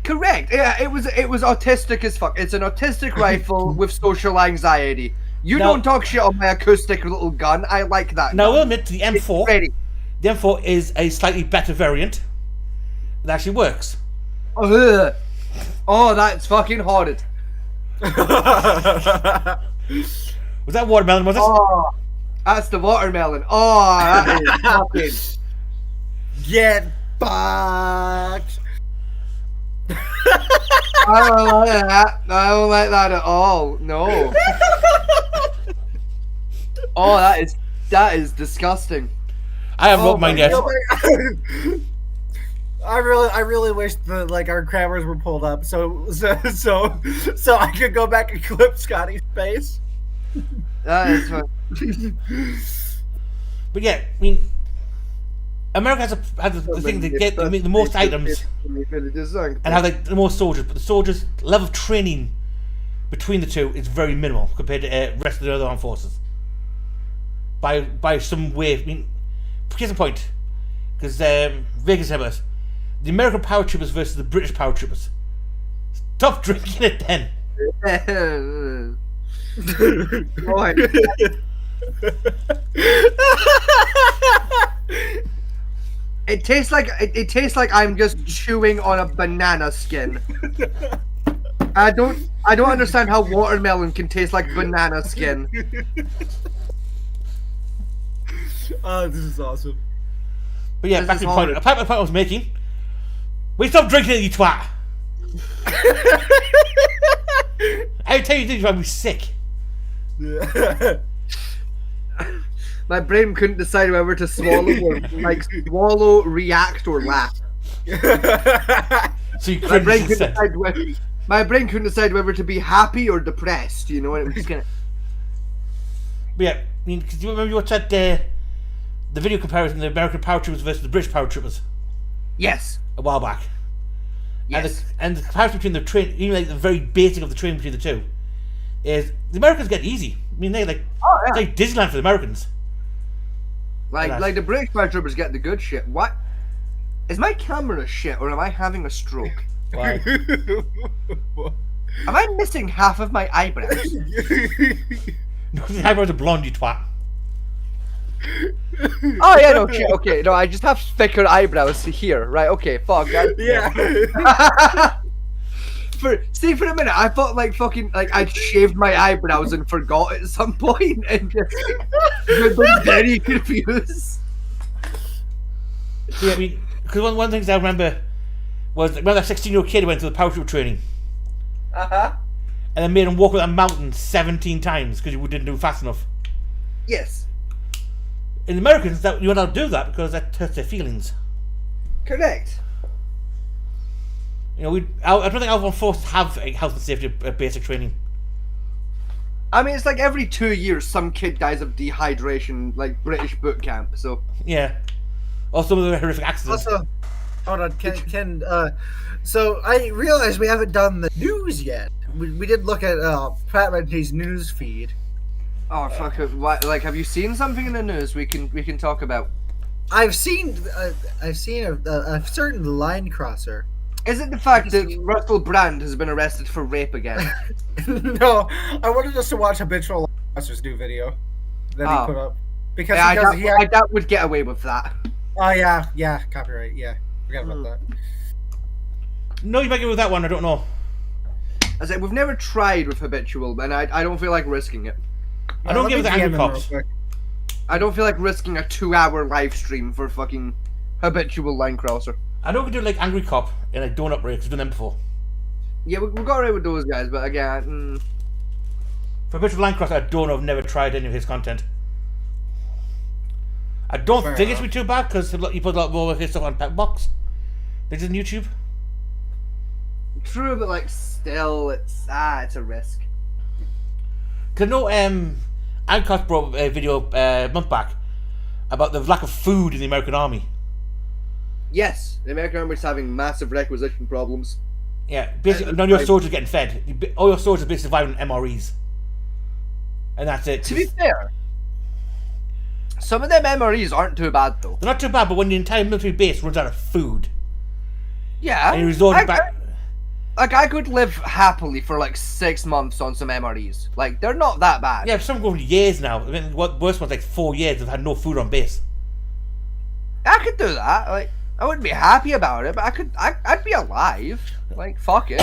Correct. Yeah, it was autistic as fuck. It's an autistic rifle with social anxiety. You don't talk shit on my acoustic little gun. I like that. Now, gun. I'll admit, the M4. The M4 is a slightly better variant. It actually works. Oh, that's fucking horrid. Was that watermelon? Was it? Oh, that's the watermelon. Oh, that is fucking. Get fucked. I don't like that. I don't like that at all. No. Oh, that is disgusting. I haven't Oh opened mine my yet. God. I really wish that like our cameras were pulled up so I could go back and clip Scotty's face. That is fun. But yeah, I mean, America has the thing to get the most items and have like the most soldiers, but the soldiers' level of training between the two is very minimal compared to the rest of the other armed forces. By some way, I mean, here's the point, because Vegas said us, the American power troopers versus the British power troopers. Stop drinking it then. Boy. It tastes like I'm just chewing on a banana skin. I don't understand how watermelon can taste like banana skin. Oh, this is awesome. But yeah, This back is to the point. horrid. Apart from the point I was making, we stop drinking it, you twat. Every time you do, you're sick. My brain couldn't decide whether to swallow or like swallow, react, or laugh. So you My brain cringe couldn't instead. decide whether to be happy or depressed. You know what I'm just gonna. But yeah, I mean, because you remember you watched that the video comparison of the American power troopers versus the British power troopers Yes. a while back. Yes. And the comparison between the train, even like the very basic of the training between the two, is the Americans get easy. I mean, they like Oh, yeah. it's like Disneyland for the Americans. Like the British paratroopers get the good shit. What? Is my camera shit or am I having a stroke? Wow. Am I missing half of my eyebrows? No, the eyebrows are blonde, you twat. Oh yeah, no shit. Okay, no, I just have thicker eyebrows here. Right? Okay, fuck. Yeah. For a minute, I thought like fucking like I'd shaved my eyebrows and forgot at some point and just been very confused. Yeah, I mean, because one of the things I remember was when that 16-year-old kid went through the power trooper training, Uh-huh. and they made him walk up that mountain 17 times because he didn't do fast enough. Yes. In the Americans, that you're not allowed to do that because that hurts their feelings. Correct. You know, I don't think I was forced to have a health and safety basic training. I mean, it's like every 2 years some kid dies of dehydration, like British boot camp. So Yeah. Or some of the horrific accidents. Also, hold on, Ken. So I realize we haven't done the news yet. We did look at Pat Mentee's news feed. oh fuck it. What, like, have you seen something in the news we can talk about? I've seen a certain line crosser. Is it the fact that Russell Brand has been arrested for rape again? No, I wanted us to watch Habitual Line Crosser's new video that Oh. he put up because Yeah, he I would get away with that. oh yeah, copyright. Yeah, forgot about that. No, you might get with that one, I don't know. I said we've never tried with habitual, and I don't feel like risking it. I don't Let give me it the DM angry him real cops. quick. I don't feel like risking a 2-hour live stream for fucking habitual line crosser. I know we could do like Angry Cop and like Donut Breaks, we've done them before. Yeah, we got away with those guys, but again, For Habitual Line Crosser, I don't know, I've never tried any of his content. I don't Fair think it's enough. be too bad because he put a lot more of his stuff on Petbox. This is on YouTube. true, but like still, it's a risk. Cause no, Ancos brought a video a month back about the lack of food in the American army. Yes, the American Army's having massive requisition problems. Yeah, basically none of your soldiers are getting fed. All your soldiers are basically surviving on MREs, and that's it. To be fair, some of them MREs aren't too bad though. They're not too bad, but when the entire military base runs out of food, Yeah, and you resort I- back. I could live happily for like 6 months on some MREs. Like they're not that bad. Yeah, some go for years now. I mean, what worst one's like 4 years they've had no food on base. I could do that. Like I wouldn't be happy about it, but I'd be alive. Like fuck it.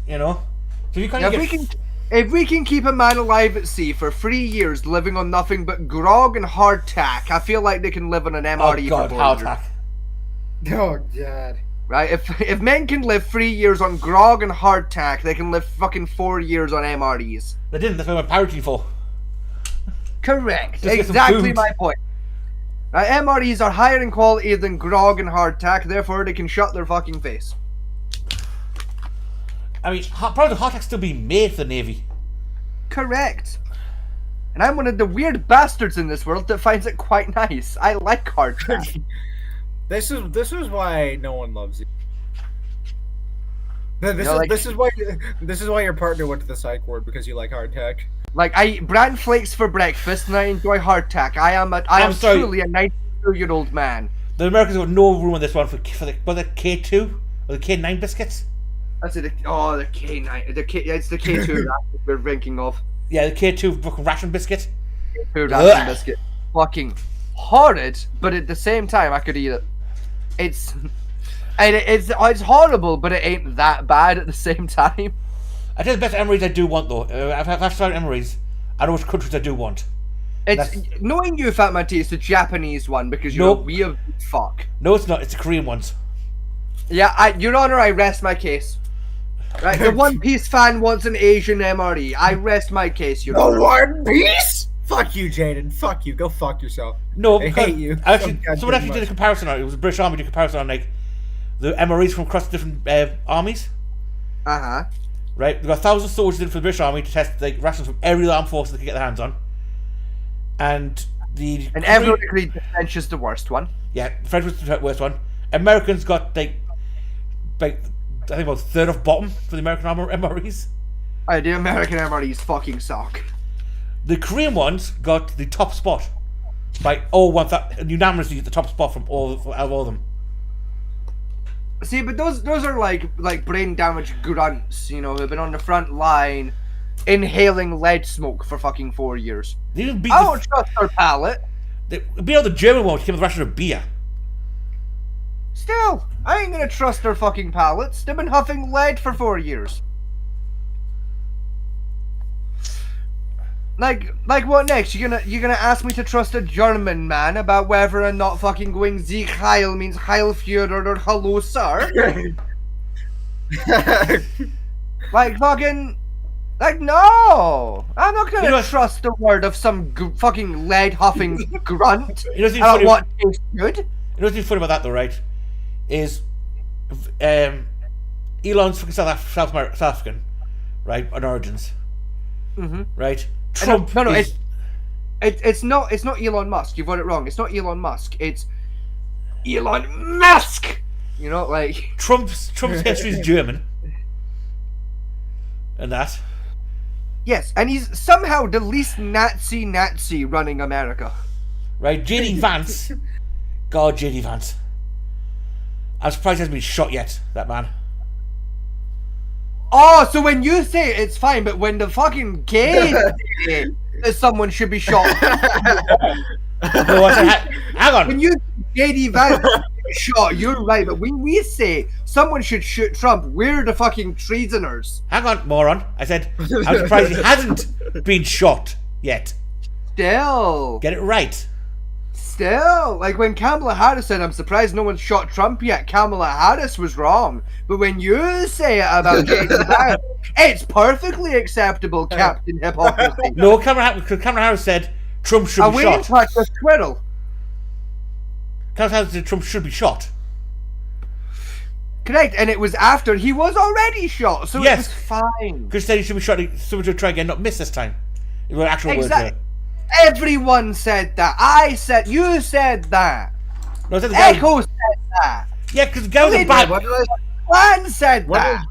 You know, So you kind Now, of if we can keep a man alive at sea for 3 years living on nothing but grog and hardtack, I feel like they can live on an MRE Oh god, for 4 heart years. attack. Oh god. Right? If men can live 3 years on grog and hardtack, they can live fucking 4 years on MREs. They didn't. That's what I'm parroting for. Correct. Just get some Exactly food. my point. Right, MREs are higher in quality than grog and hardtack, therefore they can shut their fucking face. I mean, probably the hot attack's still being made for the Navy. Correct. And I'm one of the weird bastards in this world that finds it quite nice. I like hardtack. This is why no one loves you. No, like- This is why your partner went to the psych ward, because you like hardtack. Like, I eat bran flakes for breakfast and I enjoy hardtack. I am sorry. truly a 92-year-old man. The Americans got no room on this one for the K2 or the K9 biscuits. That's it. Oh, the K9. It's the K2 that we're thinking of. Yeah, the K2 fucking ration biscuit. K2 Ugh. ration biscuit. Fucking horrid, but at the same time, I could eat it. It's horrible, but it ain't that bad at the same time. I tell you the best MREs I do want though. I've found MREs. I know which countries I do want. It's That's- knowing you, Fat Matty, it's the Japanese one because you're Nope. a weird fuck. No, it's not. It's the Korean ones. Yeah, Your Honor, I rest my case. Right, the One Piece fan wants an Asian MRE. I rest my case, Your Honor. One Piece. Fuck you, Jaden. Fuck you. Go fuck yourself. No, I because hate you. Actually, so someone actually goddamn did a much. comparison on it. It was the British Army did a comparison on like the MREs from across different armies. Uh-huh. Right, they got 1,000 soldiers in for the British Army to test like rations from every armed force they could get their hands on, and And everyone agreed the French is the worst one. Yeah, the French was the worst one. Americans got like I think about a third of bottom for the American MREs. The American MREs fucking suck. The Korean ones got the top spot by unanimously the top spot from all of them. See, but those are like brain damaged grunts, you know, who've been on the front line inhaling lead smoke for fucking 4 years. They even beat I don't trust their palate. they beat out the German one which came with a ration of beer. Still, I ain't gonna trust their fucking palates. They've been huffing lead for 4 years. Like what next? You're gonna ask me to trust a German man about whether or not fucking going Sieg Heil means Heil Führer or Hello Sir? No! I'm not gonna You know what- trust the word of some fucking lead huffing grunt You know what's about funny? what tastes good. You know what's funny about that though, right? Is Elon's fucking South African, right? On origins, Mm-hmm. right? Trump. No, is, it's not Elon Musk. You've got it wrong. It's not Elon Musk. It's Elon Musk. You know, like Trump's history is German, and that. yes, and he's somehow the least Nazi running America. Right, JD Vance. God, JD Vance. I'm surprised he hasn't been shot yet, that man. Oh, so when you say it, it's fine, but when the fucking gay say that someone should be shot, No, I said, hang on. when you JD Vance shot, you're right, but when we say someone should shoot Trump, we're the fucking treasoners. Hang on, moron. I said, I'm surprised he hasn't been shot yet. Still. Get it right. Still, like when Kamala Harris said, I'm surprised no one shot Trump yet, Kamala Harris was wrong. But when you say it about Jason Vance, it's perfectly acceptable, Captain Hypocrisy. No, Cameron Harris said Trump should Are be we in shot. touch with Twiddle? Cameron Harris said Trump should be shot. Correct, and it was after he was already shot, so Yes. it was fine. Because said he should be shot. Someone should try again, not miss this time. It was actual words Exactly. there. Everyone said that. You said that. No, I said the guy. Echo said that. Yeah, because the guy was a Wait, bad. What did I? Plan said What that.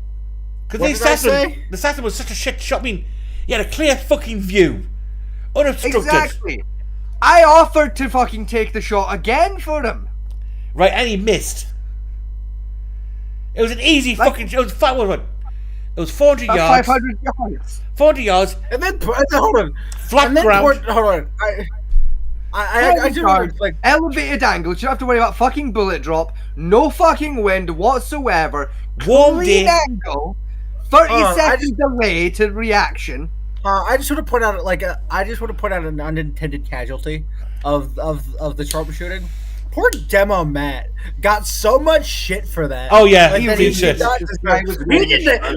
Because what the did I assassin, say? the assassin was such a shit shot. I mean, he had a clear fucking view, unobstructed. Exactly. I offered to fucking take the shot again for him. Right, and he missed. It was an easy fucking. It was what? It was 400 At yards. 500 yards. 400 yards, And then hold on. flat And then ground. hold on. I just Yards, remember, like elevated angle. You don't have to worry about fucking bullet drop. No fucking wind whatsoever. Warm Clean day. angle. 30 I seconds delay to reaction. I just want to point out, an unintended casualty of the sharpshooting. Poor Demo Matt got so much shit for that. Oh yeah, Like, he that really did should. not deserve-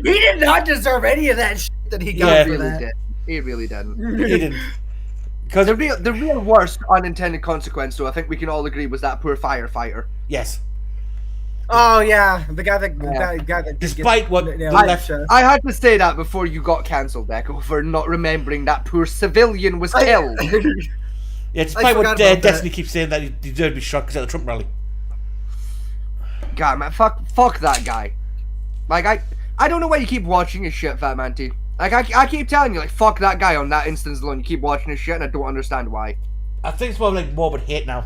he did not deserve any of that shit that he got Yeah. for He really that. did. He really didn't. He didn't. Because The real worst unintended consequence, though, I think we can all agree, was that poor firefighter. yes, Oh yeah, the guy that Despite what nailed the in left- the chest. I had to say that before you got cancelled, Echo, for not remembering that poor civilian was killed. yeah, despite what forgot about Destiny keeps saying that he deserved to be shot because at the Trump rally. God, man, fuck that guy. Like, I don't know why you keep watching his shit, Fat Man T. Like, I keep telling you, like, fuck that guy on that instance alone. You keep watching his shit, and I don't understand why. I think it's more like morbid hate now.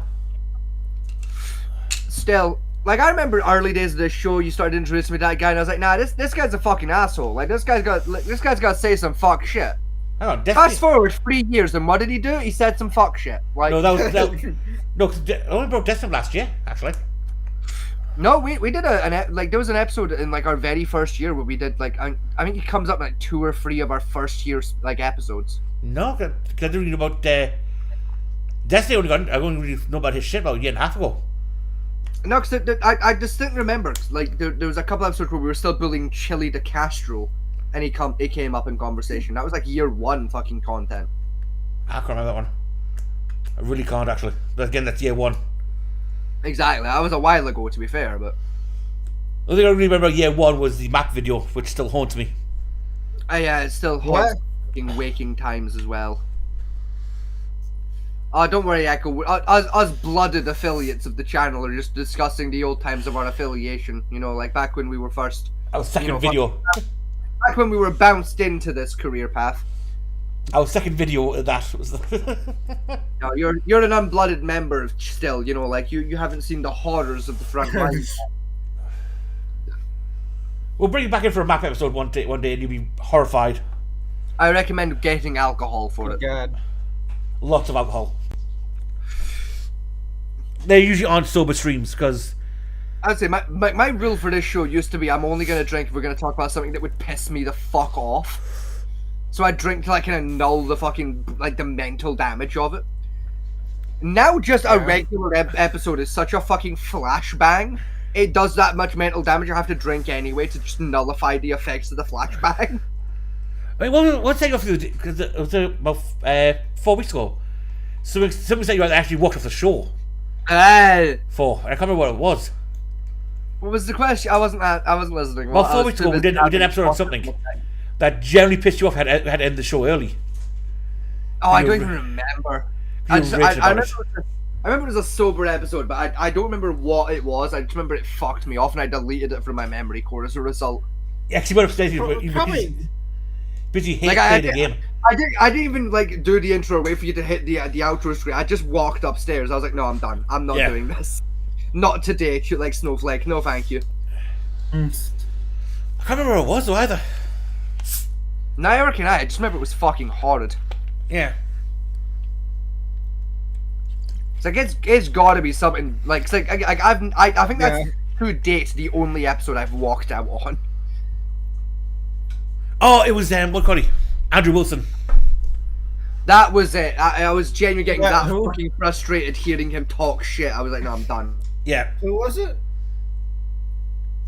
Still, like, I remember early days of this show, you started introducing me to that guy, and I was like, nah, this guy's a fucking asshole. Like, this guy's got to say some fuck shit. Hang on, Destiny. Fast forward 3 years, and what did he do? He said some fuck shit. Like, No, no, 'cause I only broke Destiny last year, actually. No, we did there was an episode in like our very first year where we did like I think it comes up in, like 2 or 3 of our first year's like episodes. No, because I didn't really know about Destiny. I only really know about his shit about a year and a half ago. No, because I distinctly remember like there was a couple episodes where we were still bullying Chili de Castro, and he came up in conversation. That was like year 1 fucking content. I can't remember that one. I really can't actually. But again, that's year 1. Exactly, that was a while ago to be fair, but The only thing I really remember year 1 was the Mac video, which still haunts me. yeah, it's still What? hot fucking waking times as well. Oh, don't worry, Echo. Us blooded affiliates of the channel are just discussing the old times of our affiliation. You know, like back when we were first, Our second know, video. back when we were bounced into this career path. Our second video of that was No, you're an unblooded member still. You know, like you haven't seen the horrors of the front line. We'll bring you back in for a map episode one day and you'll be horrified. I recommend getting alcohol for it. God. Lots of alcohol. They're usually on sober streams because I'd say my rule for this show used to be I'm only gonna drink if we're gonna talk about something that would piss me the fuck off. So I drink to like kind of null the fucking like the mental damage of it. Now just a regular episode is such a fucking flashbang. It does that much mental damage. I have to drink anyway to just nullify the effects of the flashbang. I mean, what's that off because it was about 4 weeks ago. Somebody said you actually walked off the show What for. I can't remember what it was. was the question? I wasn't listening. Well, I 4 was weeks too ago we busy did an having episode on fucking- something that generally pissed you off. Had to end the show early. Oh, I You don't were- even remember. you I, were just, raging I about remember it was a sober episode, but I don't remember what it was. I just remember it fucked me off, and I deleted it from my memory core as a result. He actually went upstairs. You were Probably. busy Like, playing the game. I didn't even like do the intro, wait for you to hit the outro screen. I just walked upstairs. I was like, no, I'm done. I'm not Yeah. doing this. Not today, shoot like Snowflake. No, thank you. I can't remember what it was though either. Neither can I. I just remember it was fucking horrid. Yeah. It's like it's got to be something like it's like I think that's to date the only episode I've walked out on. Oh, it was what called he? Andrew Wilson. That was it. I was genuinely getting Yeah, that who? fucking frustrated hearing him talk shit. I was like, no, I'm done. Yeah, Who was it?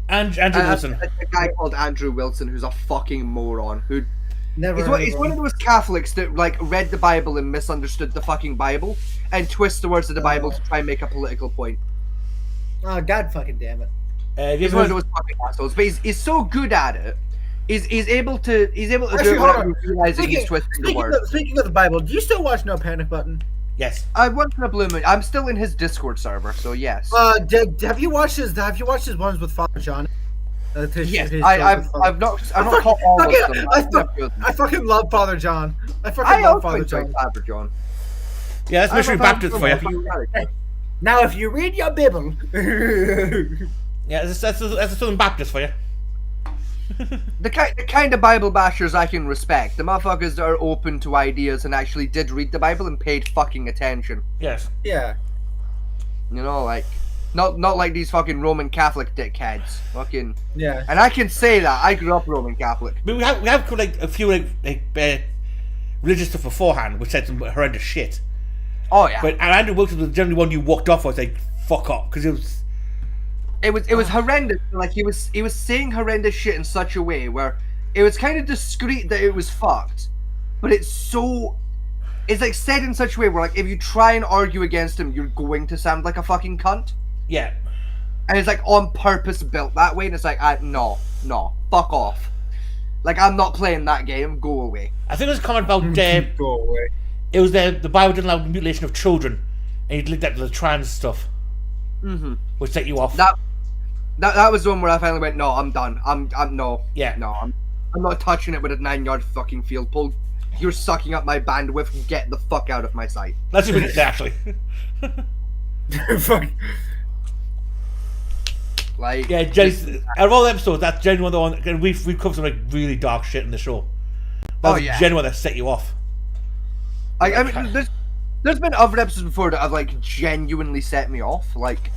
Andrew Wilson. A guy called Andrew Wilson who's a fucking moron. Who Never. he's one of those Catholics that like read the Bible and misunderstood the fucking Bible and twist the words of the Bible to try and make a political point. Oh God, fucking damn it! Have you He's ever one of heard- those fucking assholes, but he's so good at it. He's able to do Actually, it hold without on. realizing he's twisting the words. Speaking of the Bible, do you still watch No Panic Button? Yes. I once in a blue moon. I'm still in his Discord server, so yes. Have you watched his ones with Father John? Yes, I've not caught all of them. I fucking love Father John. I fucking I love also Father enjoy John. Father John. Yeah, that's Missionary Baptist for you. Now, if you read your Bible, Yeah, that's a Southern Baptist for you. The kind of Bible bashers I can respect. The motherfuckers that are open to ideas and actually did read the Bible and paid fucking attention. Yes. yeah. You know, like Not like these fucking Roman Catholic dickheads. Fucking. Yeah. And I can say that I grew up Roman Catholic. I mean, we have like a few religious stuff beforehand, which said some horrendous shit. Oh yeah. But Andrew Wilson was generally one you walked off. I was like, fuck up, because it was horrendous. Like he was saying horrendous shit in such a way where it was kind of discreet that it was fucked, but it's like said in such a way where like if you try and argue against him, you're going to sound like a fucking cunt. yeah. And it's like on purpose built that way, and it's like no, fuck off. Like I'm not playing that game. Go away. I think it was a comment about Go away. it was the Bible didn't allow the mutilation of children, and you'd linked that to the trans stuff, which set you off. That was the one where I finally went, no, I'm done. I'm I'm not touching it with a 9-yard fucking field pole. You're sucking up my bandwidth. Get the fuck out of my sight. Let's see what it is actually. Fuck. Like Yeah, Jenny, out of all the episodes, that's genuinely the one. And we've covered some like really dark shit in the show. That's yeah. genuine that set you off. I mean, there's been other episodes before that have like genuinely set me off. Like,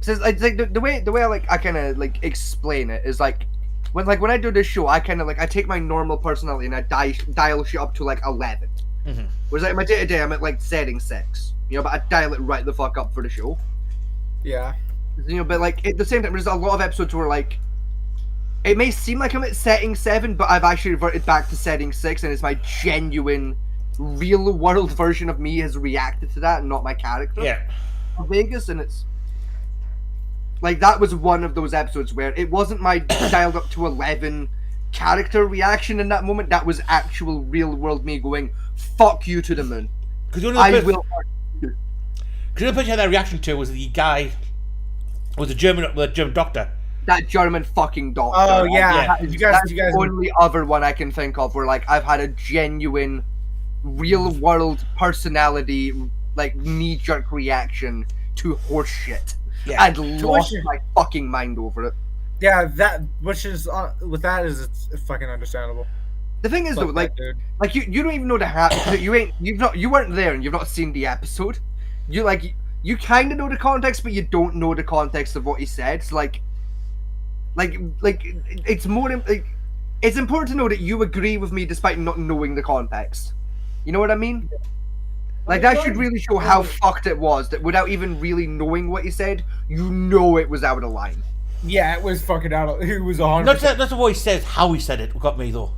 it's like the way I kind of like explain it is like when I do this show, I kind of like I take my normal personality and I dial shit up to like 11. Whereas like my day to day, I'm at like setting 6. You know, but I dial it right the fuck up for the show. Yeah. You know, but like at the same time, there's a lot of episodes where like it may seem like I'm at setting 7, but I've actually reverted back to setting 6, and it's my genuine, real world version of me has reacted to that, and not my character. Yeah. Vegas, and it's like that was one of those episodes where it wasn't my dialed up to 11 character reaction in that moment. That was actual real world me going, "Fuck you to the moon." Because the I only will. person you had that reaction to was the guy, was the German doctor. That German fucking doctor. Oh yeah. Yeah. You That's guys. the only other one I can think of where like I've had a genuine, real world personality like knee jerk reaction to horse shit. Yeah. And lost my fucking mind over it. Yeah. That which is with that is it's fucking understandable. The thing is though, Fuck like that, dude. like you don't even know the you weren't there and you've not seen the episode. You kind of know the context, but you don't know the context of what he said. So like it's more like it's important to know that you agree with me despite not knowing the context. You know what I mean? Like that should really show how fucked it was that without even really knowing what he said, you know it was out of line. Yeah, it was fucking out. It was 100%. That's what he says. How he said it got me though.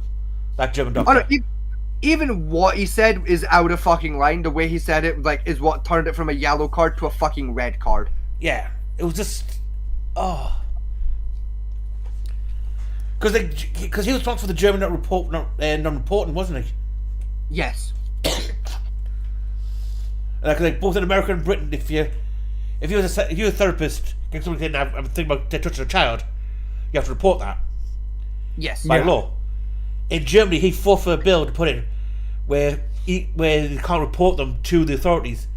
That German doctor. Oh, no, even what he said is out of fucking line. The way he said it, like, is what turned it from a yellow card to a fucking red card. Yeah, it was just because he was responsible for the German non-reporting, wasn't he? Yes. Like both in America and Britain, if you're a therapist, getting somebody saying I'm thinking about touching a child, you have to report that Yes. by law. In Germany, he fought for a bill to put in where you can't report them to the authorities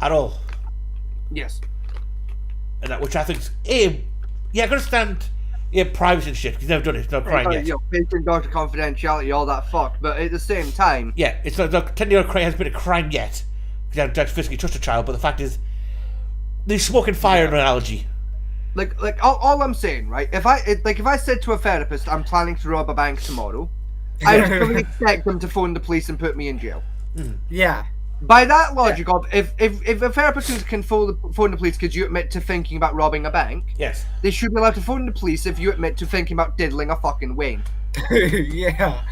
at all, Yes. and that which I think I can understand privacy and shit. He's never done it. It's not a crime yet. You know, patient doctor confidentiality, all that fuck. But at the same time, Yeah, it's not technically not a crime. Hasn't been a crime yet. Because I haven't physically touched a child, but the fact is, the smoke and fire analogy. like all I'm saying, right? If I said to a therapist, I'm planning to rob a bank tomorrow, I would fully expect them to phone the police and put me in jail. Yeah. By that logic of if a therapist can phone the police because you admit to thinking about robbing a bank, Yes. they should be allowed to phone the police if you admit to thinking about diddling a fucking Wayne. Yeah.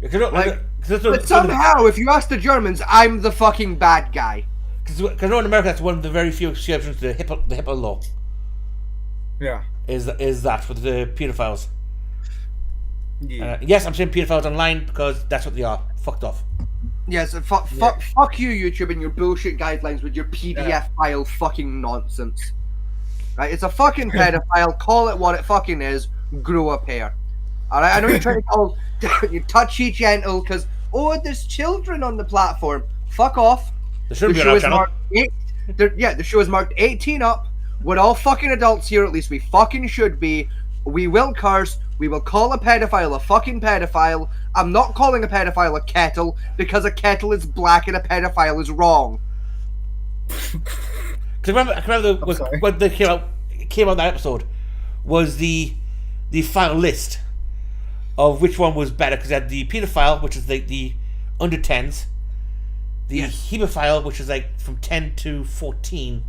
But somehow, if you ask the Germans, I'm the fucking bad guy. Because I know in America that's one of the very few exceptions to the HIPAA law. Yeah. Is that for the pedophiles? Yeah. Yes, I'm saying pedophiles online because that's what they are. Fucked off. Yes, fuck you, YouTube, and your bullshit guidelines with your PDF file fucking nonsense. Right, it's a fucking pedophile. Call it what it fucking is. Grow a pair. All right, I know you're trying to call you touchy gentle because there's children on the platform. Fuck off. There shouldn't be on our channel. The show is marked 18 up. We're all fucking adults here. At least we fucking should be. We will curse. We will call a pedophile a fucking pedophile. I'm not calling a pedophile a kettle because a kettle is black and a pedophile is wrong. Because I remember sorry. when they came out that episode was the final list of which one was better, because they had the pedophile, which is the under 10s, the hemophile, which is like from 10 to 14.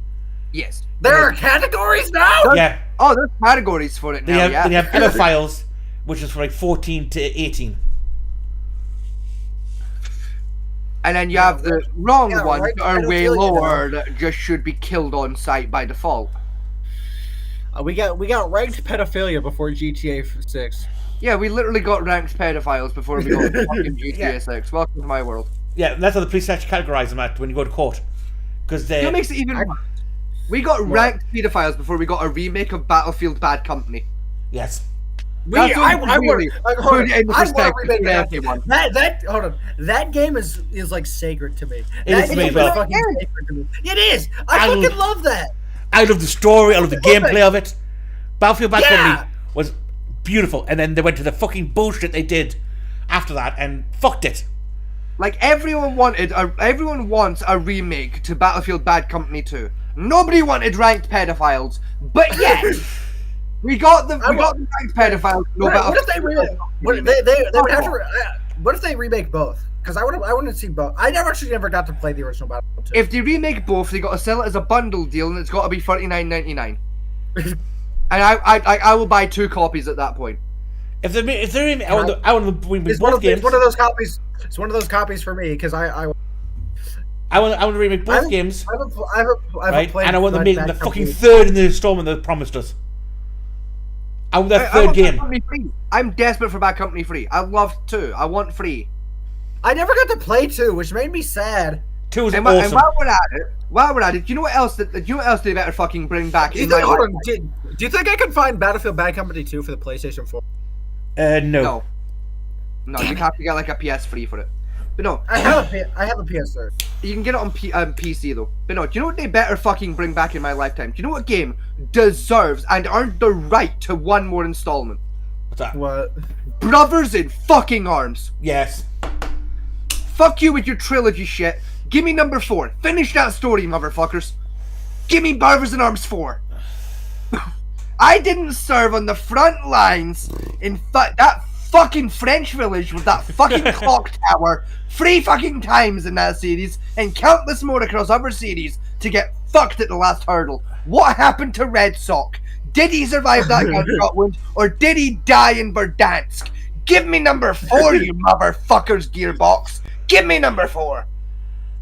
Yes. There are categories now. Yeah. Oh, there's categories for it now. Then you have pedophiles, which is from like 14 to 18. And then you have the wrong Yeah, ones right, that are way pedophilia, lower that just should be killed on sight by default. We got ranked pedophilia before GTA 6. Yeah, we literally got ranked pedophiles before we got fucking GTA 6. Welcome to my world. Yeah, and that's how the police actually categorize them at when you go to court. Because What makes it even worse? We got ranked pedophiles before we got a remake of Battlefield Bad Company. Yes. That's I what really want put it into to perspective remake for that. everyone. Hold on. That game is like sacred to me. It That is to me game as well. fucking sacred to me. It is. I I fucking love that. I love the story, I love the gameplay of it. Battlefield Bad Yeah. Company was beautiful, and then they went to the fucking bullshit they did after that and fucked it. Like everyone wants a remake to Battlefield Bad Company 2. Nobody wanted ranked pedophiles, but yet we got the ranked pedophiles. No What if they Battlefield remake? They would have to. What if they remake both? Because I want to see both. I never got to play the original Battlefield 2. If they remake both, they got to sell it as a bundle deal, and it's got to be $39.99. And I will buy 2 copies at that point. If they're I want to remake It's both games. one of those copies. It's one of those copies for me because I I want to remake both games, I haven't right? played. And I want to Bad make the Company. fucking third in the installment they promised us. I want that I third want Bad game. Company free. I'm desperate for Bad Company free. I love 2. I want free. I never got to play 2, which made me sad. 2 is And awesome. while we're at it, do you know what else? Do you know what else they better fucking bring back? Do you in think, my hold on, lifetime? do you think I can find Battlefield Bad Company 2 for the PlayStation 4? No. No, you have to get like a PS free for it. But no, I have a PS3. you can get it on PC though. But no, do you know what they better fucking bring back in my lifetime? Do you know what game deserves and earned the right to one more installment? What's that? What? Brothers in fucking Arms. Yes. Fuck you with your trilogy shit. Give me number 4. Finish that story, motherfuckers. Give me Brothers in Arms 4. I didn't serve on the front lines in that fucking French village with that fucking clock tower 3 fucking times in that series and countless more across other series to get fucked at the last hurdle. What happened to Red Sock? Did he survive that gunshot wound or did he die in Verdansk? Give me number 4, you motherfuckers, Gearbox. Give me number 4.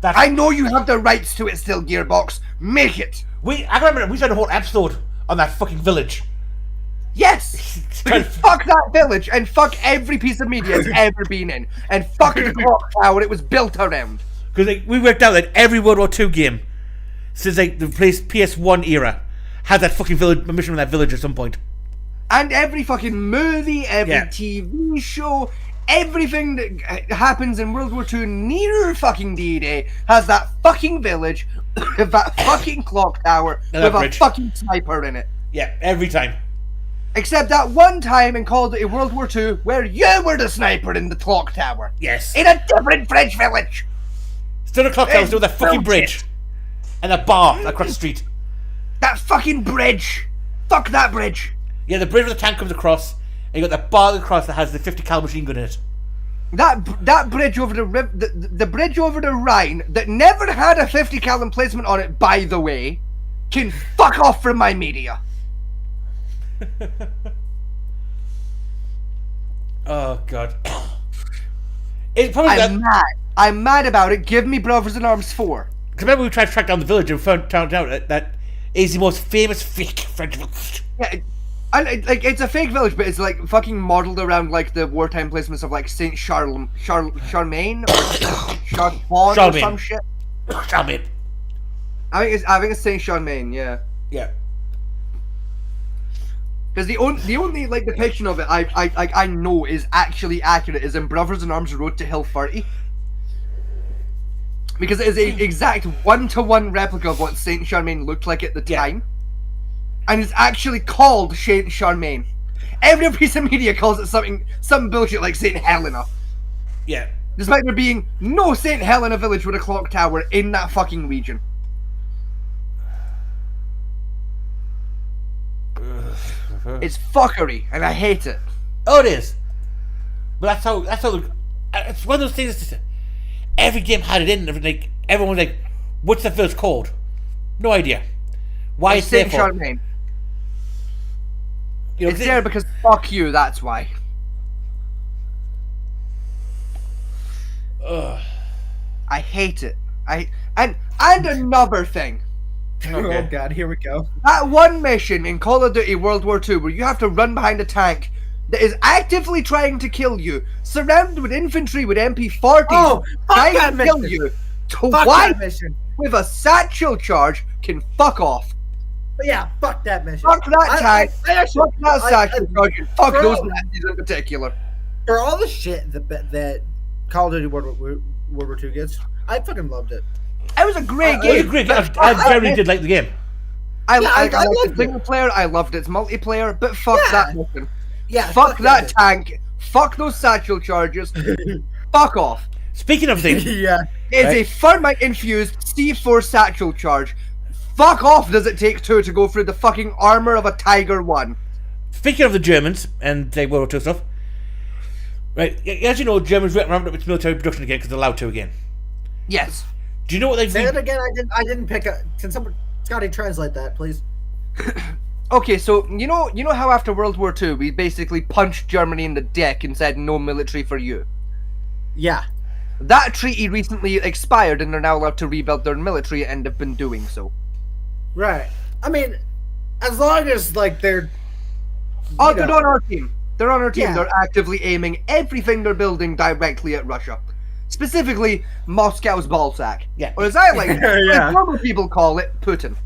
I know you have the rights to it still, Gearbox. Make it. I remember we spent a whole episode on that fucking village. Yes! Because fuck that village and fuck every piece of media it's ever been in. And fuck the clock tower it was built around. Because we worked out that every World War II game since like the PS1 era had that fucking village mission in that village at some point. And every fucking movie, every Yeah. TV show, everything that happens in World War II near fucking D-Day has that fucking village with that fucking clock tower And with that a bridge. fucking sniper in it. Yeah, every time. Except that one time in Call of Duty World War II where you were the sniper in the clock tower. Yes. In a different French village. Still a clock tower, Hey, still that fucking bullshit. bridge. And a bar across the street. That fucking bridge. Fuck that bridge. Yeah, the bridge where the tank comes across, and you got that bar across that has the 50 cal machine gun in it. That bridge over the bridge over the Rhine that never had a 50 cal emplacement on it, by the way, can fuck off from my media. Oh god. It's probably that. I'm mad about it. Give me Brothers in Arms 4. Because remember we tried to track down the village and found out that is the most famous fake French village. Yeah, like it's a fake village, but it's like fucking modeled around like the wartime placements of like Saint Charlemagne or Charlemagne or some shit. Charlemagne. I think it's Saint Charlemagne. Yeah. Yeah. Because the only like depiction of it I know is actually accurate is in Brothers in Arms Road to Hill 30. Because it is an exact 1-to-1 replica of what Saint Charlemagne looked like at the time. And it's actually called Saint Charlemagne. Every piece of media calls it some bullshit like Saint Helena. Yeah. Despite there being no Saint Helena village with a clock tower in that fucking region. It's fuckery, and I hate it. Oh, it is. But that's how. It's one of those things. Every game had it in. Like everyone was like, "What's the first called?" No idea. Why it's there Saint for? Charmaine. You know, It's there because fuck you. That's why. Ugh. I hate it. And another thing. Oh Okay. god, here we go. That one mission in Call of Duty World War II where you have to run behind a tank that is actively trying to kill you, surrounded with infantry with MP40s, Oh, fuck trying that to kill mission. you, Fuck twice that mission. with a satchel charge can fuck off. But yeah, fuck that mission. Fuck that tank, I actually, fuck that satchel charge, and fuck for those all- Nazis in particular. for all the shit that Call of Duty World War II gets, I fucking loved it. It was a great It was game. a great game. I very did like the game. I Yeah, I liked loved its single player, I loved its multiplayer, but fuck Yeah. that mission. Yeah, Fuck that mission. tank, fuck those satchel charges, fuck off. Speaking of things, Yeah. It's Right. a thermite infused C4 satchel charge. Fuck off does it take two to go through the fucking armor of a Tiger 1. speaking of the Germans and World War II stuff, right? As you know, Germans ramped up its military production again because they're allowed to again. Yes. Do you know what they've? Say it again. I didn't pick up. Can someone, Scotty, translate that, please? Okay, so you know how after World War II we basically punched Germany in the dick and said no military for you. Yeah. That treaty recently expired and they're now allowed to rebuild their military and have been doing so. Right. I mean, as long as like they're. Oh, you they're know, on our team. They're on our team. Yeah. They're actively aiming everything they're building directly at Russia. Specifically, Moscow's ballsack. Yeah. Or as I like, Yeah. as normal people call it, Putin.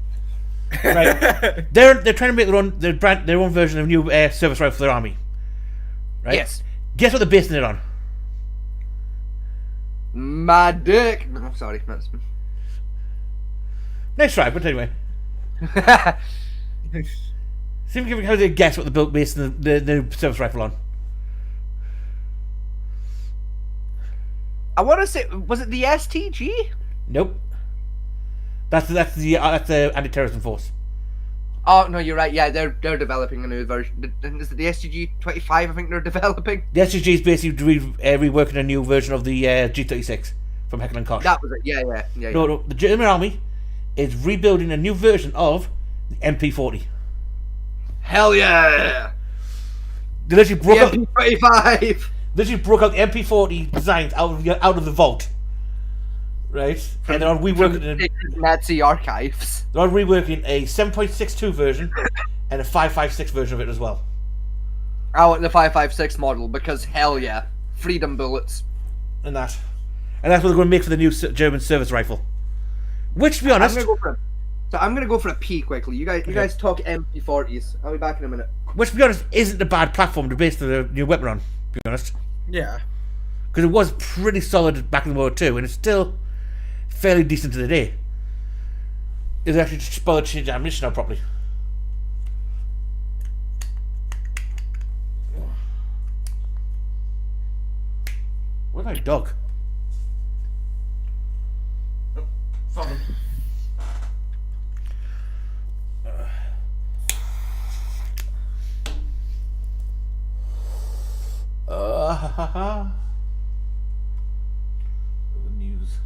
Right. They're trying to make their own version of new service rifle for their army. Right. Yes. Guess what they're basing it on? My dick. No, sorry. That's... Nice try, but anyway. See if you can have a guess what they're basing the new service rifle on. I want to say, was it the STG? Nope. That's the anti-terrorism force. Oh no, you're right. Yeah, they're developing a new version. Is it the STG 25? I think they're developing. The SCG is basically reworking a new version of the G36 from Heckler and Koch. That was it. Yeah. No, the German army is rebuilding a new version of the MP40. Hell yeah! They literally broke out. The MP25. Literally broke out the MP40 designs out of the vault, right? And they're on reworking. Nazi archives. They're on reworking a 7.62 version and a 5.56 version of it as well. I want the 5.56 model because hell yeah, freedom bullets. And that's what they're going to make for the new German service rifle. Which, to be honest, I'm gonna go for a P quickly. You guys talk MP40s. I'll be back in a minute. isn't a bad platform to base the new weapon on. To be honest, Yeah. because it was pretty solid back in World War II, and it's still fairly decent to the day. It's actually just spoiled to change ammunition out properly. Where's my dog? Oh, found him. Ha ha ha. The news.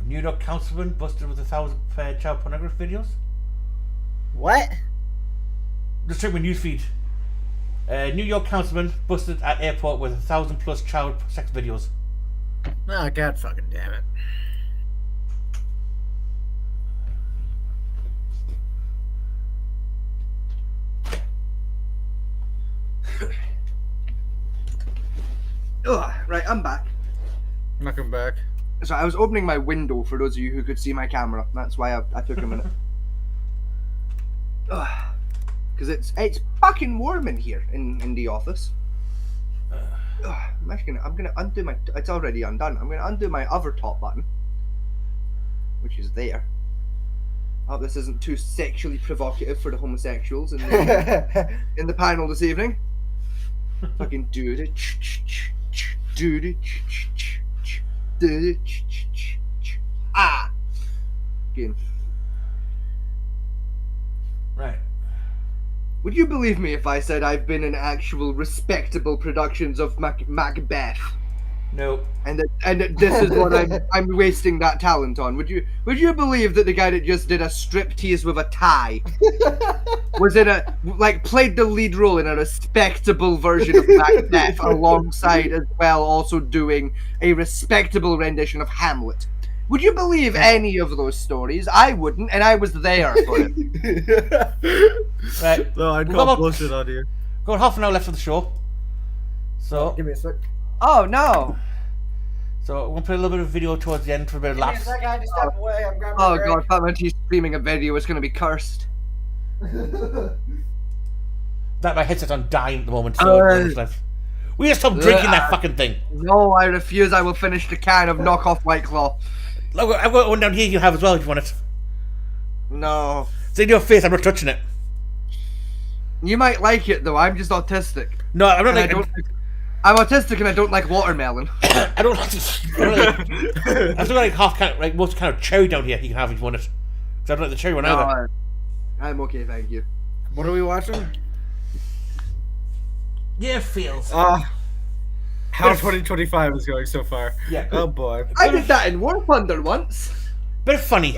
New York councilman busted with 1,000 child pornography videos. What? Just check my newsfeed. New York councilman busted at airport with 1,000 plus child sex videos. Oh god, fucking damn it. Ugh, right, I'm back. Welcome back. So I was opening my window for those of you who could see my camera. That's why I took a minute. Because it's fucking warm in here in the office. I'm gonna undo my. It's already undone. I'm gonna undo my other top button, which is there. I hope this isn't too sexually provocative for the homosexuals in the panel this evening. Fucking dude it. Ah. Again. Right. Would you believe me if I said I've been in actual respectable productions of Macbeth? No. And that this is what I'm wasting that talent on. Would you believe that the guy that just did a striptease with a tie was played the lead role in a respectable version of Macbeth alongside as well also doing a respectable rendition of Hamlet? Would you believe any of those stories? I wouldn't, and I was there for it. Right. No, I'd We've call got bullshit on you. got half an hour left of the show. So Give me a sec. Oh no! we'll play a little bit of video towards the end for a bit of Give me a laughs. sec, I had to step away. I'm grabbing Oh a drink. god, Batman T streaming a video is gonna be cursed. That my headset's on dying at the moment, so it's left. We just stop drinking that fucking thing. No, I refuse. I will finish the can of knockoff White Claw. Look, I've got one down here you can have as well if you want it. No. It's in your face, I'm not touching it. You might like it though. I'm just autistic. No, I'm not And I'm autistic and I don't like watermelon. I don't like this. I've still got like half kind of, like most kind of cherry down here you can have if you want it. Because I don't like the cherry one either. No, I'm okay, thank you. What are we watching? Yeah, feels. How 2025 is going so far. Yeah. Oh boy. I did that in War Thunder once. Bit funny.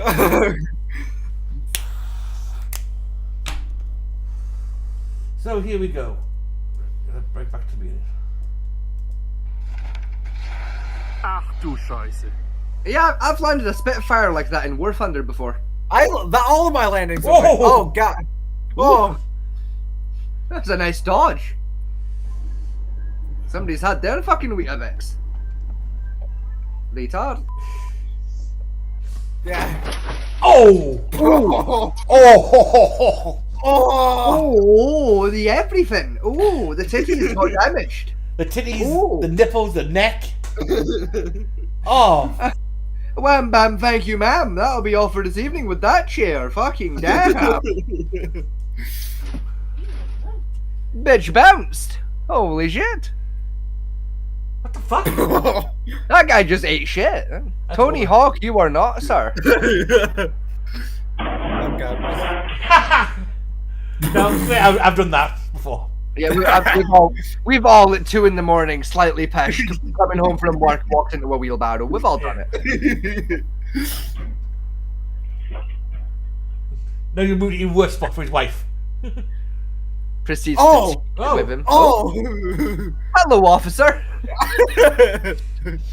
So here we go. Right back to the beginning. Ach du Scheiße. Yeah, I've landed a Spitfire like that in War Thunder before. All of my landings. Whoa! Oh god. Oh. That's a nice dodge. Somebody's had their fucking Weetabix. Retard. Yeah. Oh! Oh. Oh! Oh. Oh, the everything. Oh, the titties got damaged. The titties, Ooh. the nipples, the neck. Oh! Wham bam, thank you, ma'am. That'll be all for this evening with that chair. Fucking damn. Bitch bounced. Holy shit. What the fuck? That guy just ate shit. Tony Hawk, you are not, sir. Oh god. No, I've done that before. Yeah, we've all at 2 a.m, slightly pissed, coming home from work, walked into a wheelbarrow. We've all done it. Now you moved to your worst spot for his wife. Proceeds Oh! to Oh! with him. Oh. Hello, officer.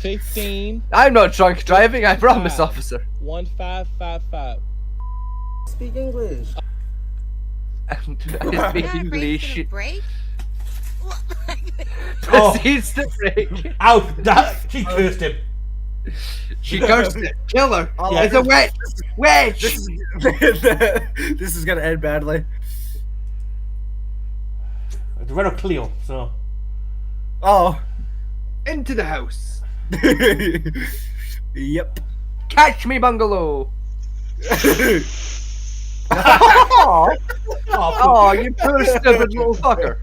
15 I'm not drunk driving, I promise, officer. 1555. Speak English. I speak Break English. break? Proceeds to break. Out! That, she cursed him. She cursed it. Kill her. Yeah. It's a witch. Witch. This is gonna end badly. The Renault Clio, so. Oh. Into the house. Yep. Catch me, bungalow. Oh, Oh, you poor stupid little fucker.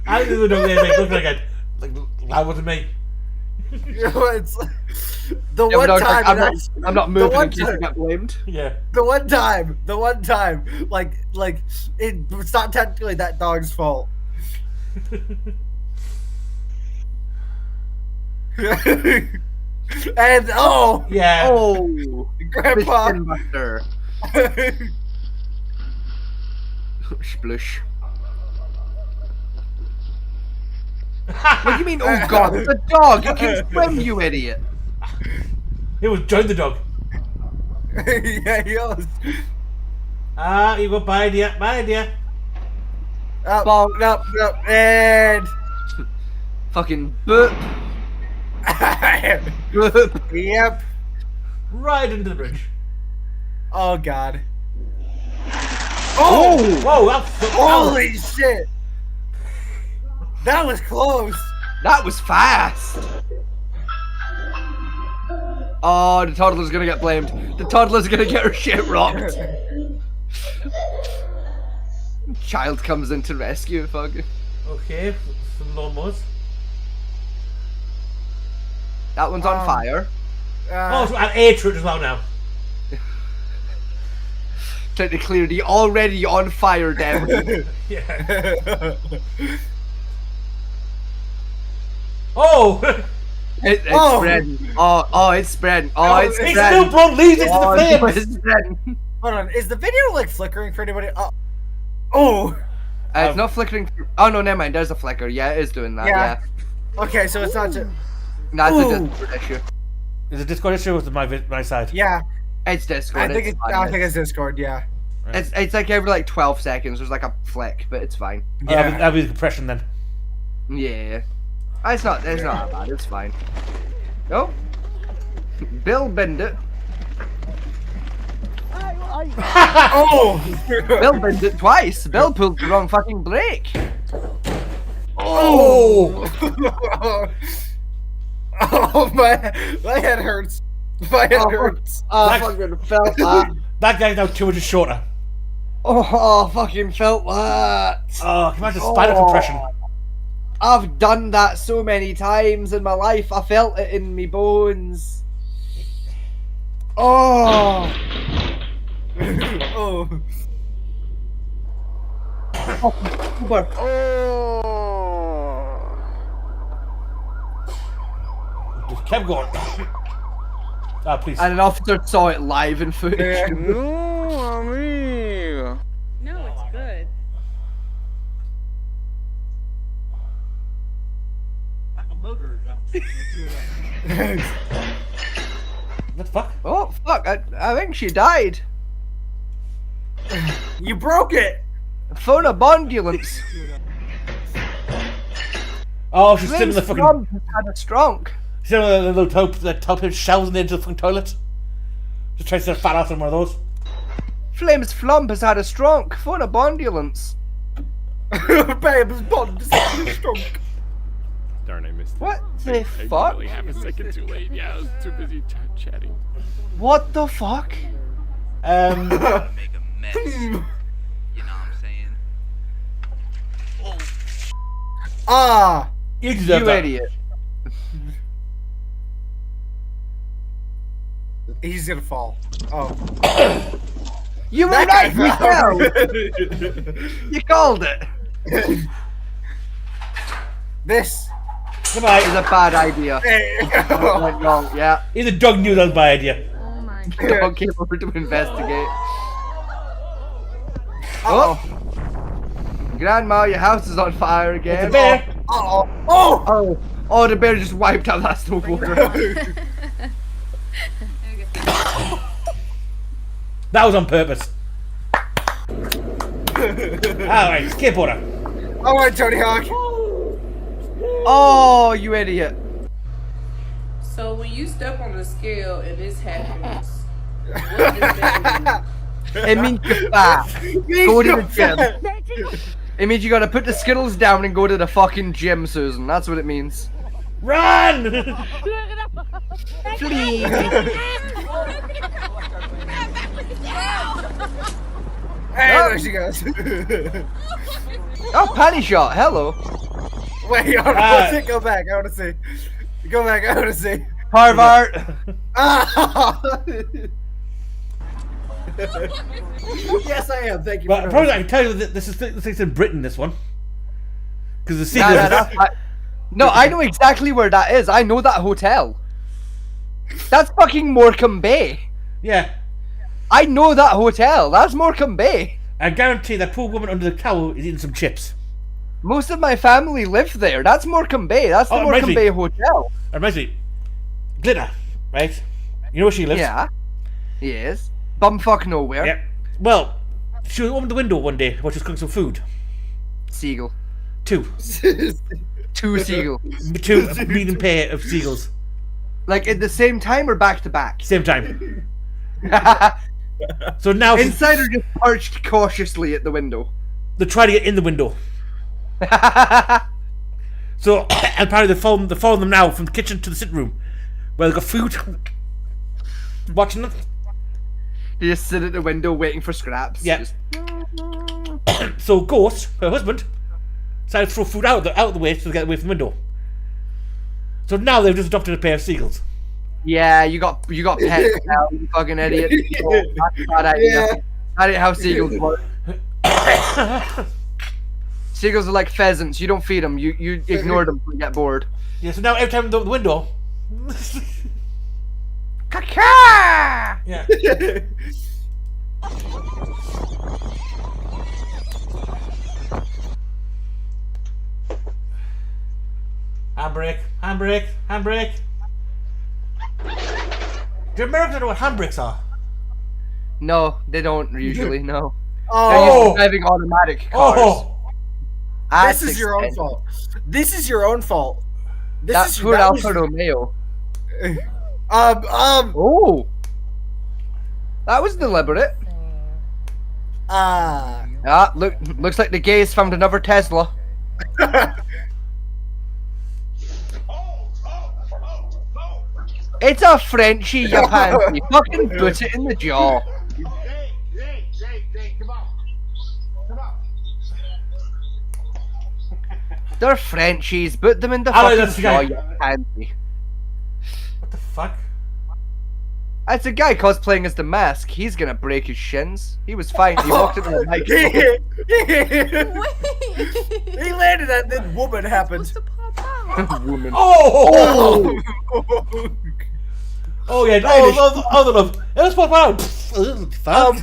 I didn't know they make look like that wasn't me. You know, it's the Yeah, one but time. I'm not the moving one in case I time- get blamed. Yeah. The one time, like it's not technically that dog's fault. And oh, Yeah. Oh, Grandpa. Mr. Buster. Splush. What do you mean, oh god, it's a dog! It can swim, you idiot! It was join the dog. Yeah, he was. Ah, you go bye dear, bye dear. Up, Bonk. up, and Fucking boop, boop. yep. Right into the bridge. Oh god. Oh! Whoa, that's Holy shit. That was close. That was fast! Oh, the toddler's gonna get blamed. The toddler's gonna get her shit rocked. Child comes in to rescue. Fucking. Okay, some lawnmowers. That one's on fire. Oh, so add air to it as well now. Trying to clear the already on fire debris. Yeah. Oh! It's Oh. spreading. Oh, it's spreading. Oh, it's It's spreading. still brought leaves into Oh, the no, flames! it's spreading. Hold on, is the video like flickering for anybody? Oh, It's not flickering. Oh no, never mind. There's a flicker. Yeah, it is doing that. Yeah. Yeah. okay, so it's not just. That's Ooh. a Discord issue. Is it Discord issue with my side? Yeah, It's Discord. I think it's. fine. I think it's Discord. Yeah. It's like every like 12 seconds. There's like a flick, but it's fine. That'll be the compression then. Yeah. It's not that bad. It's fine. Oh. Bill bend it. Oh. Bill bend it twice. Bill pulled the wrong fucking brake. Oh! Oh my head hurts. My head hurts. I That- fucking felt that. That guy's now 2 inches shorter. Oh, fucking felt that. Oh, can you imagine spinal compression? I've done that so many times in my life. I felt it in me bones. Oh. Oh. Super. Just kept going. Ah, please. And an officer saw it live in footage. No, amigo. No, it's good. What the fuck? Oh, fuck. I think she died. You broke it. Phone a bondulance. Oh, she's still in the fucking. Flump has had a stroke. Still in the little top shells in the into the fucking toilet. Just trying to get a fat ass on one of those. Flames Flump has had a stroke. Phone a bondulance. Babe, his bond is strong. Darn, I missed it. What the I fuck? really half a second too late. Yeah, I was too busy chatting. What the fuck? Make a mess. You know what I'm saying? Ah. You deserve You that. idiot. He's gonna fall. Oh. You were That right, guy you fell. fell. You called it. This. It's Goodbye. a bad idea. Hey. It went wrong, yeah. Even the dog knew that was a bad idea. Oh my Dog came over to investigate. Uh-oh. Grandma, your house is on fire again. The bear. Uh-oh. Oh. Oh, oh, the bear just wiped out that snowboarder. That was on purpose. Alright, skateboarder. All right, Tony Hawk. Oh, you idiot. So when you step on the scale and this happens, what does that mean? It means you're fat. Go to the gym. It means you gotta put the Skittles down and go to the fucking gym, Susan. That's what it means. Run! Please. Hey, there she goes. Oh, panty shot. Hello. Wait, I want to go back. I want to see. Go back. I want to see. Harvard. Ah! Yes, I am. Thank you. But for probably I noticing. can tell you that this is in Britain, this one. Because the Nah, sequel nah, nah, no, I know exactly where that is. I know that hotel. That's fucking Morecambe Bay. Yeah. I know that hotel. That's Morecambe Bay. I guarantee that poor woman under the towel is eating some chips. Most of my family live there. That's Morecambe Bay. That's the Oh, Morecambe amazing. Bay Hotel. And basically, Glitter, right? You know where she lives? Yeah. Yes. Bumfuck nowhere. Yeah. Well, she was opened the window one day while she was cooking some food. Seagull. 2 Seagull. medium pair of seagulls. Like at the same time or back to back? Same time. So now she's- Insider just perched cautiously at the window. they're trying to get in the window. So and apparently they're following them now from the kitchen to the sitting room, where they've got food watching them. They just sit at the window waiting for scraps. Yeah. Just- So Ghost, her husband, decided to throw food out of the way to get away from the window. So now they've just adopted a pair of seagulls. Yeah, you got pets now, you fucking idiot. Oh, that's a bad idea. That ain't how seagulls work. Seagulls are like pheasants. You don't feed them. You ignore them when you get bored. Yeah, so now every time they open the window... Caca! Yeah. Handbrake, handbrake, handbrake. Do Americans know what handbrakes are? No, they don't usually. No. They're Oh, used to driving automatic cars. Oh! this is your own fault. This is your own fault. This That's is for that was- Alfa Romeo. Um. Oh, that was deliberate. Ah, looks like the gays found another Tesla. It's a Frenchie, you pansy. Fucking put it in the jaw. They're Frenchies. Put them in the Oh, fucking that's the jaw, guy. you pansy. What the fuck? That's a guy cosplaying as the Mask. He's gonna break his shins. He was fine. He walked into the mic. He landed and then woman happened. Woman. Oh! Oh yeah, oh the love. Let's pop out. Fuck.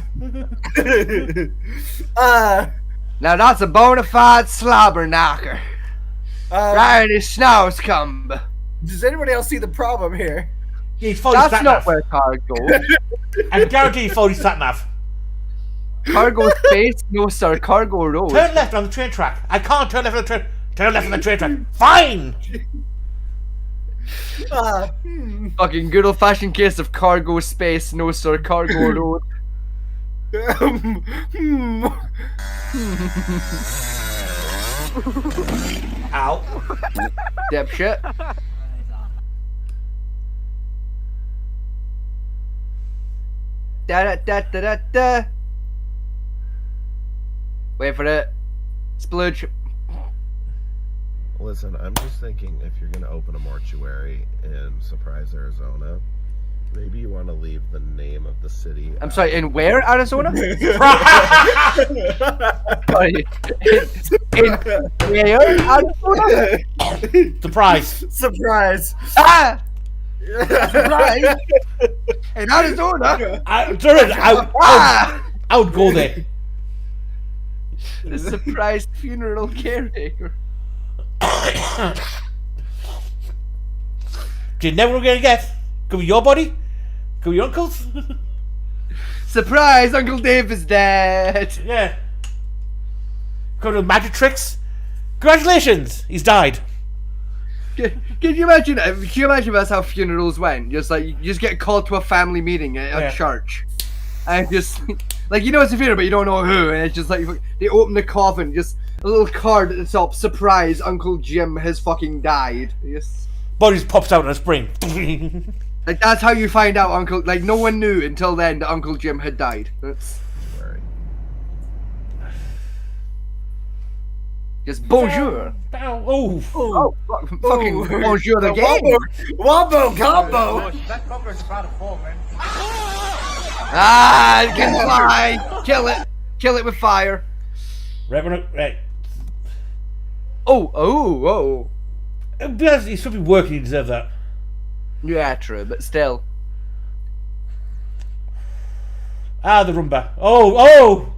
Now that's a bona fide slobber knocker. Right in his snows come. Does anybody else see the problem here? Yeah, he's fully That's sat not nav. where cars go. I guarantee he's fully sat nav. Cargo space? No sir, cargo road. Turn left on the train track. I can't turn left on the train. Turn left on the train track. Fine. Fucking good old fashioned case of cargo space, no sir, cargo road. Ow. Dipshit. Da da da da da da. Wait for it. Splooge. Listen, I'm just thinking if you're going to open a mortuary in Surprise, Arizona, maybe you want to leave the name of the city. I'm sorry, in where, Arizona? Sorry. In where, Arizona? Surprise. Surprise. Ah! Surprise! In Arizona? I would go there. The surprise funeral caretaker. You never gonna guess. Could be your body. Could be your uncle's. Surprise! Uncle Dave is dead. Yeah. Could be magic tricks. Congratulations, he's died. Can you imagine? Can you imagine that's how funerals went? Just like you just get called to a family meeting at a church, and just like you know it's a funeral, but you don't know who, and it's just like they open the coffin, just a little card at the top. Surprise! Uncle Jim has fucking died. Yes. Body just pops out in a spring. Like that's how you find out Uncle. Like no one knew until then that Uncle Jim had died. That's just bonjour. Oh, Fucking bonjour again. Wombo combo. That fucker's about to fall, man. Ah, it can fly. Kill it with fire. Right. Oh. He should be working. He deserves that. Yeah, true, but still. Ah, the rumba. Oh.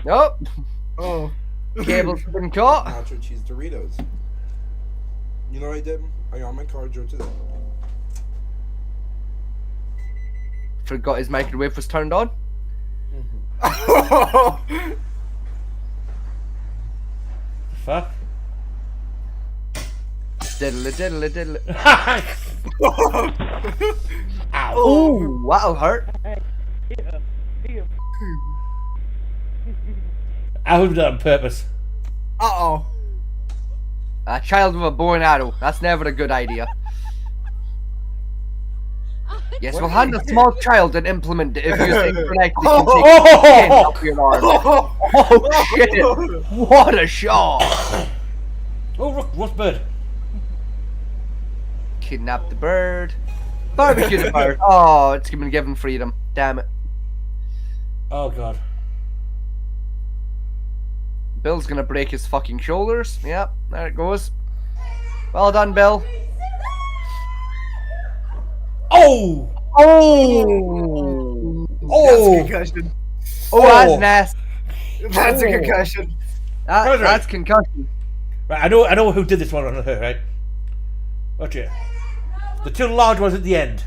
Nope. Oh. Cable's been caught. Nacho cheese Doritos. You know what I did? I got my car, drove to the. Forgot his microwave was turned on. Fuck. Diddle. Ow. Oh, that'll hurt. I would have done it on purpose. Uh-oh. A child with a bow and arrow. That's never a good idea. Yes, we'll hand a small child an implement if using correctly can take Oh. the skin off your arm. Oh shit! What a shot! Oh, roast bird. Kidnap the bird. Barbecue the bird. Oh, it's been given freedom. Damn it. Oh god. Bill's gonna break his fucking shoulders. Yep, there it goes. Well done, Bill. Oh! Oh! That's a concussion. Oh, that's nasty. That's a concussion. That's concussion. Right, I know who did this one on her, right? Watch it. The two large ones at the end.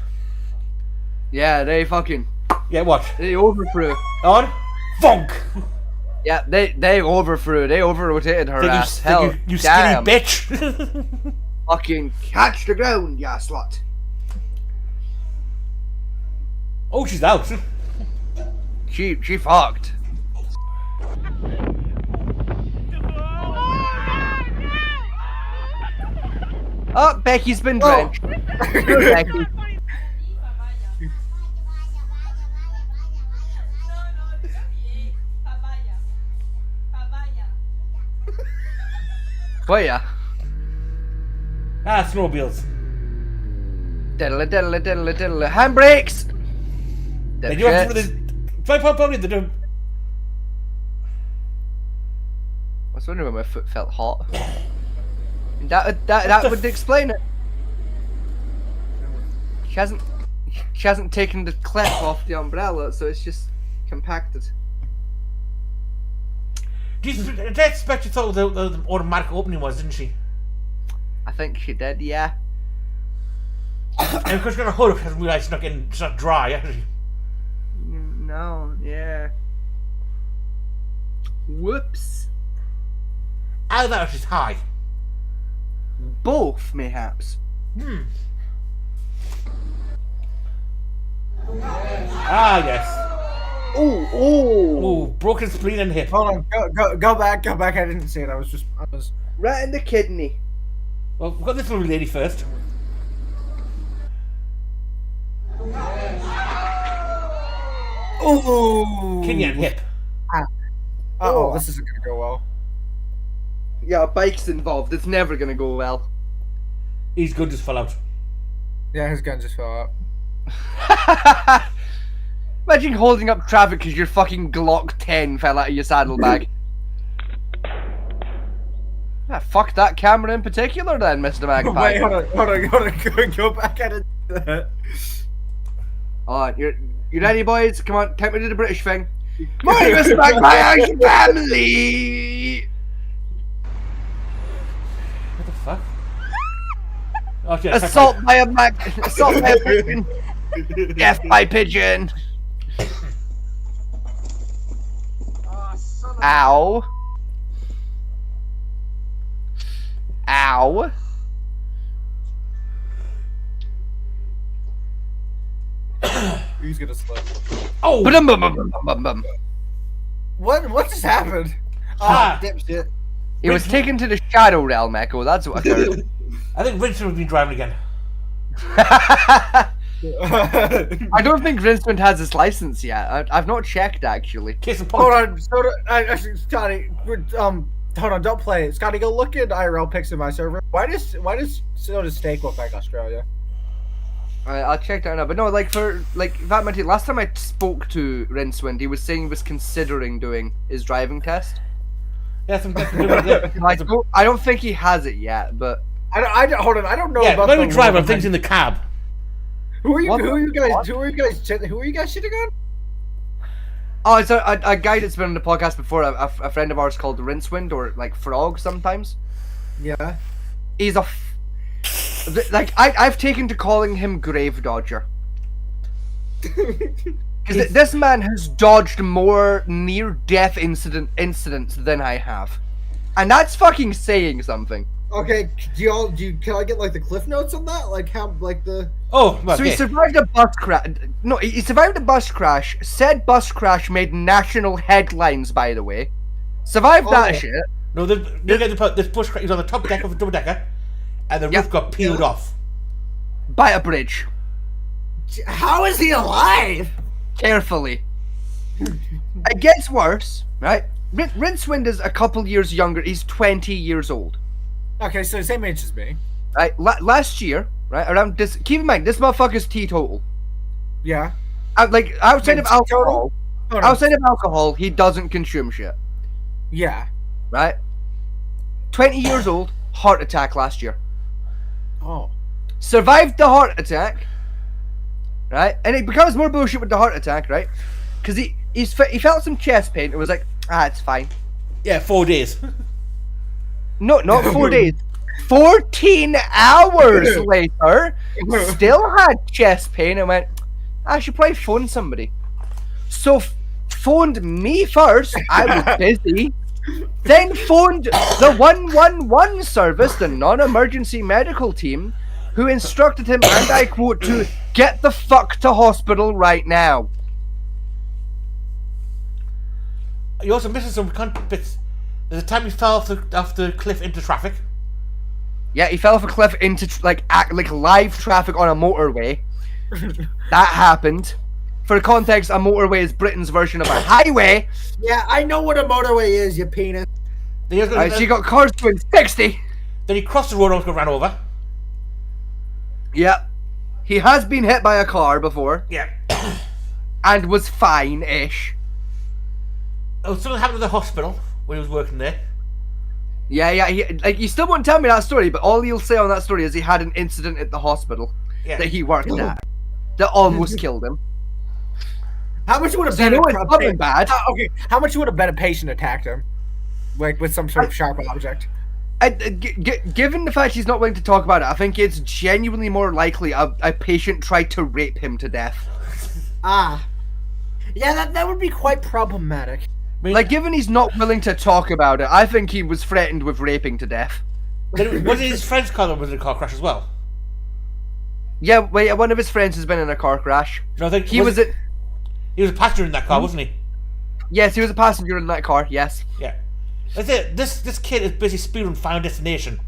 Yeah, they fucking. Yeah, watch. They overthrew. On. Funk! Yeah, they overthrew. They over-rotated her ass. Hell, you skinny damn. bitch! Fucking catch the ground, ya slut. Oh, she's out. She fucked. Oh, Becky's been drenched. Good, Becky. What ya? Ah, snowmobiles. Diddle diddle diddle diddle. Handbrakes! They do have to probably they do. I was wondering when my foot felt hot. That would explain it. She hasn't taken the clip off the umbrella, so it's just compacted. Did I expect you thought the automatic opening was, didn't she? I think she did, yeah. And because you're gonna hold it, because I realised it's not dry, actually. No, yeah. Whoops. Either that or she's high. Both, mayhaps. Ah, yes. Oh, broken spleen and hip. Hold on, go back. I didn't see it. I was. Right in the kidney. Well, we've got this little lady first. Ooh. Kidney and hip. Oh, this isn't gonna go well. Yeah, bike's involved. It's never gonna go well. His gun just fell out. Yeah, his gun just fell out. Imagine holding up traffic because your fucking Glock 10 fell out of your saddlebag. Ah, fuck that camera in particular then, Mr. Magpie. Wait, hold on, go back at it. Alright, you ready, boys? Come on, take me to the British thing. Morning, Mr. Magpie, family! What the fuck? Oh, shit, Assault by a pigeon. Death by pigeon. Ow. Ow. He's gonna slip. Oh! What just happened? Ah. Oh, dipshit. He was taken to the Shadow Realm, Echo. That's what occurred. I think Vincent would be driving again. I don't think Vincent has his license yet. I've not checked actually. Case in point. Hold on, actually, Scotty, hold on, don't play it. Scotty, go look at IRL pics in my server. Why does Soda Steak look like Australia? Alright, I'll check that out. But no, last time I spoke to Rincewind, he was saying he was considering doing his driving test. Yeah, I don't think he has it yet, but hold on, I don't know about. Yeah, maybe driving. Things in the cab. Who are you guys shitting on? Oh, it's a guy that's been on the podcast before. A friend of ours called Rincewind, or like Frog sometimes. Yeah. He's I've taken to calling him Grave Dodger. Because this man has dodged more near-death incidents than I have, and that's fucking saying something. Okay, can I get like the cliff notes on that? Like how, like the. Oh, so he survived a bus crash. No, he survived a bus crash. Said bus crash made national headlines, by the way. Survived that shit. No, this bus crash. He's on the top deck of a double decker, and the roof got peeled off by a bridge. How is he alive? Carefully. It gets worse, right? Rincewind is a couple years younger. He's 20 years old. Okay, so same age as me. Right? Last year, right? Around this. Keep in mind, this motherfucker's teetotal. Yeah. Like outside of Teetotal? alcohol, Oh, no. outside of alcohol, he doesn't consume shit. Yeah. Right? 20 years old, heart attack last year. Oh. Survived the heart attack. Right? And it becomes more bullshit with the heart attack, right? Because he felt some chest pain and was like, it's fine. Yeah, 4 days. No, not 4 days. 14 hours later, still had chest pain and went, I should probably phone somebody. So phoned me first. I was busy. Then phoned the 111 service, the non-emergency medical team, who instructed him, and I quote, to get the fuck to hospital right now. You also missing some bits. There's a time he fell off the cliff into traffic. Yeah, he fell off a cliff into like live traffic on a motorway. That happened. For context, a motorway is Britain's version of a highway. Yeah, I know what a motorway is, you penis. So you got cars doing 60. Then he crossed the road and got ran over. Yeah. He has been hit by a car before. Yeah. And was fine-ish. Oh, something happened at the hospital when he was working there. Yeah, you still won't tell me that story, but all he'll say on that story is he had an incident at the hospital that he worked at that almost killed him. How much would have So been you know it's fucking bad. Okay, how much would have been a patient attacked him? Like with some sort of sharp object? Given the fact he's not willing to talk about it, I think it's genuinely more likely a patient tried to rape him to death. Ah. Yeah, that would be quite problematic. Like, given he's not willing to talk about it, I think he was threatened with raping to death. Was it his friend's car that was in a car crash as well? Yeah, one of his friends has been in a car crash. No, I think He was a passenger in that car, wasn't he? Yes, he was a passenger in that car, yes. Yeah. That's it. This kid is busy spewing Final Destination.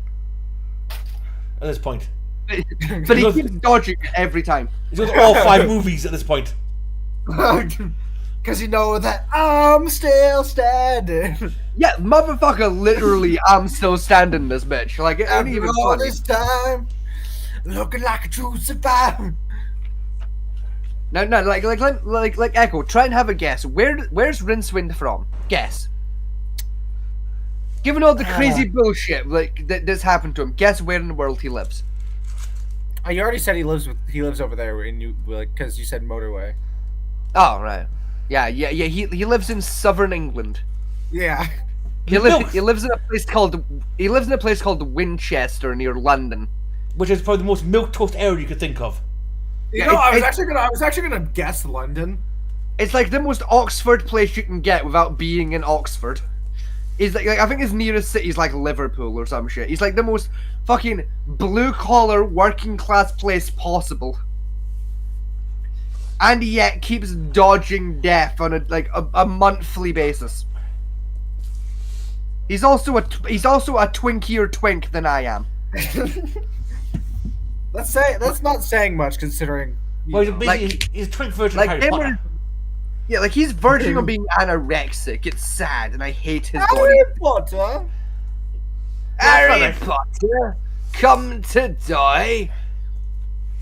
At this point. But he keeps dodging it every time. He's got all 5 movies at this point. Because you know that I'm still standing. Yeah, motherfucker, literally, I'm still standing this bitch. Like, it ain't even After all funny. this time, looking like a true survivor. No, like Echo, try and have a guess. Where's Rincewind from? Guess. Given all the crazy bullshit that's happened to him, guess where in the world he lives. Oh, you already said he lives over there, because you said motorway. Oh right, yeah. He lives in southern England. Yeah. He lives in a place called Winchester near London, which is probably the most milquetoast area you could think of. You know, I was actually gonna guess London. It's like the most Oxford place you can get without being in Oxford. He's like I think his nearest city is like Liverpool or some shit. He's like the most fucking blue collar working class place possible, and yet keeps dodging death on a monthly basis. He's also a twinkier twink than I am. That's not saying much considering. Well, he's a twink version of Harry Potter. Yeah, like he's verging on being anorexic. It's sad, and I hate his body. Harry Potter? Harry Potter, come to die.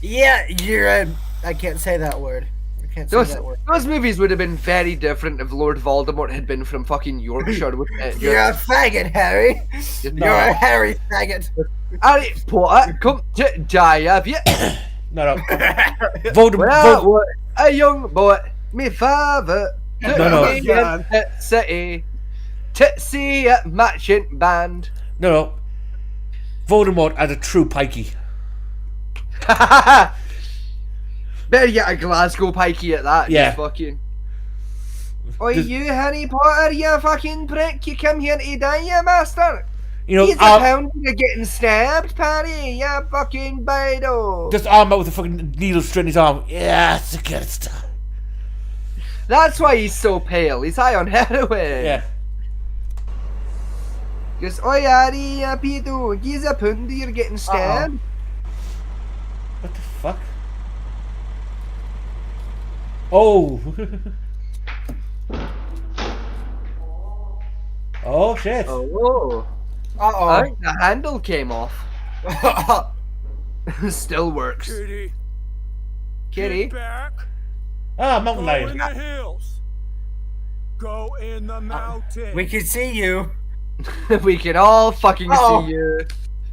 Yeah, you're I can't say that word. I can't say that word. Those movies would have been very different if Lord Voldemort had been from fucking Yorkshire. You're a faggot, Harry. You're a Harry faggot. Harry Potter, come to die, have you? No. Voldemort. Well, a young boy, me father. No. City to see a matching band. No. Voldemort as a true pikey. Better get a Glasgow pikey at that. Yeah. Just fucking. Oh, you Harry Potter, you fucking prick! You come here to die, you bastard! You know, he's a pound, you're getting stabbed, Paddy. You fucking bido. Just arm out with a fucking needle straight in his arm. Yeah, it's a good stuff. That's why he's so pale. He's high on heroin. Yeah. Just, oi, Harry, Pito, he's a pound, you're getting stabbed. What the fuck? Oh. Oh shit. Oh. Uh-oh. I think the handle came off. Still works. Kitty. Kitty. Get back. Ah, mountain Go in lion. the hills. Go in the mountain. We can see you. We can all fucking Uh-oh. see you.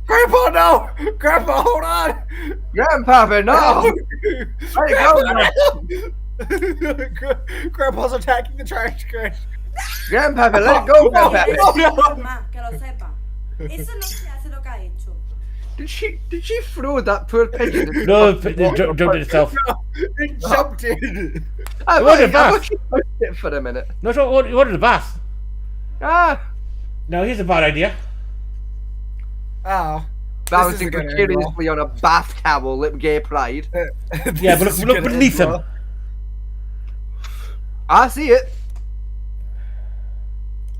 Grandpa, no! Grandpa, hold on! Grandpapa, no! Let it go, Grandpa's attacking the trash can. Grandpapa, let it go, Grandpapa. Mamá, que lo sepa. Eso no se hace lo que ha hecho. Did she throw that poor pigeon? No, it jumped itself. It jumped in. I What a watched bath. it for a minute. No, what wanted a bath. Ah, No, here's a bad idea. Oh. bouncing This is a good precariously on a bath towel, lip gay pride. Yeah, but look beneath him. I see it.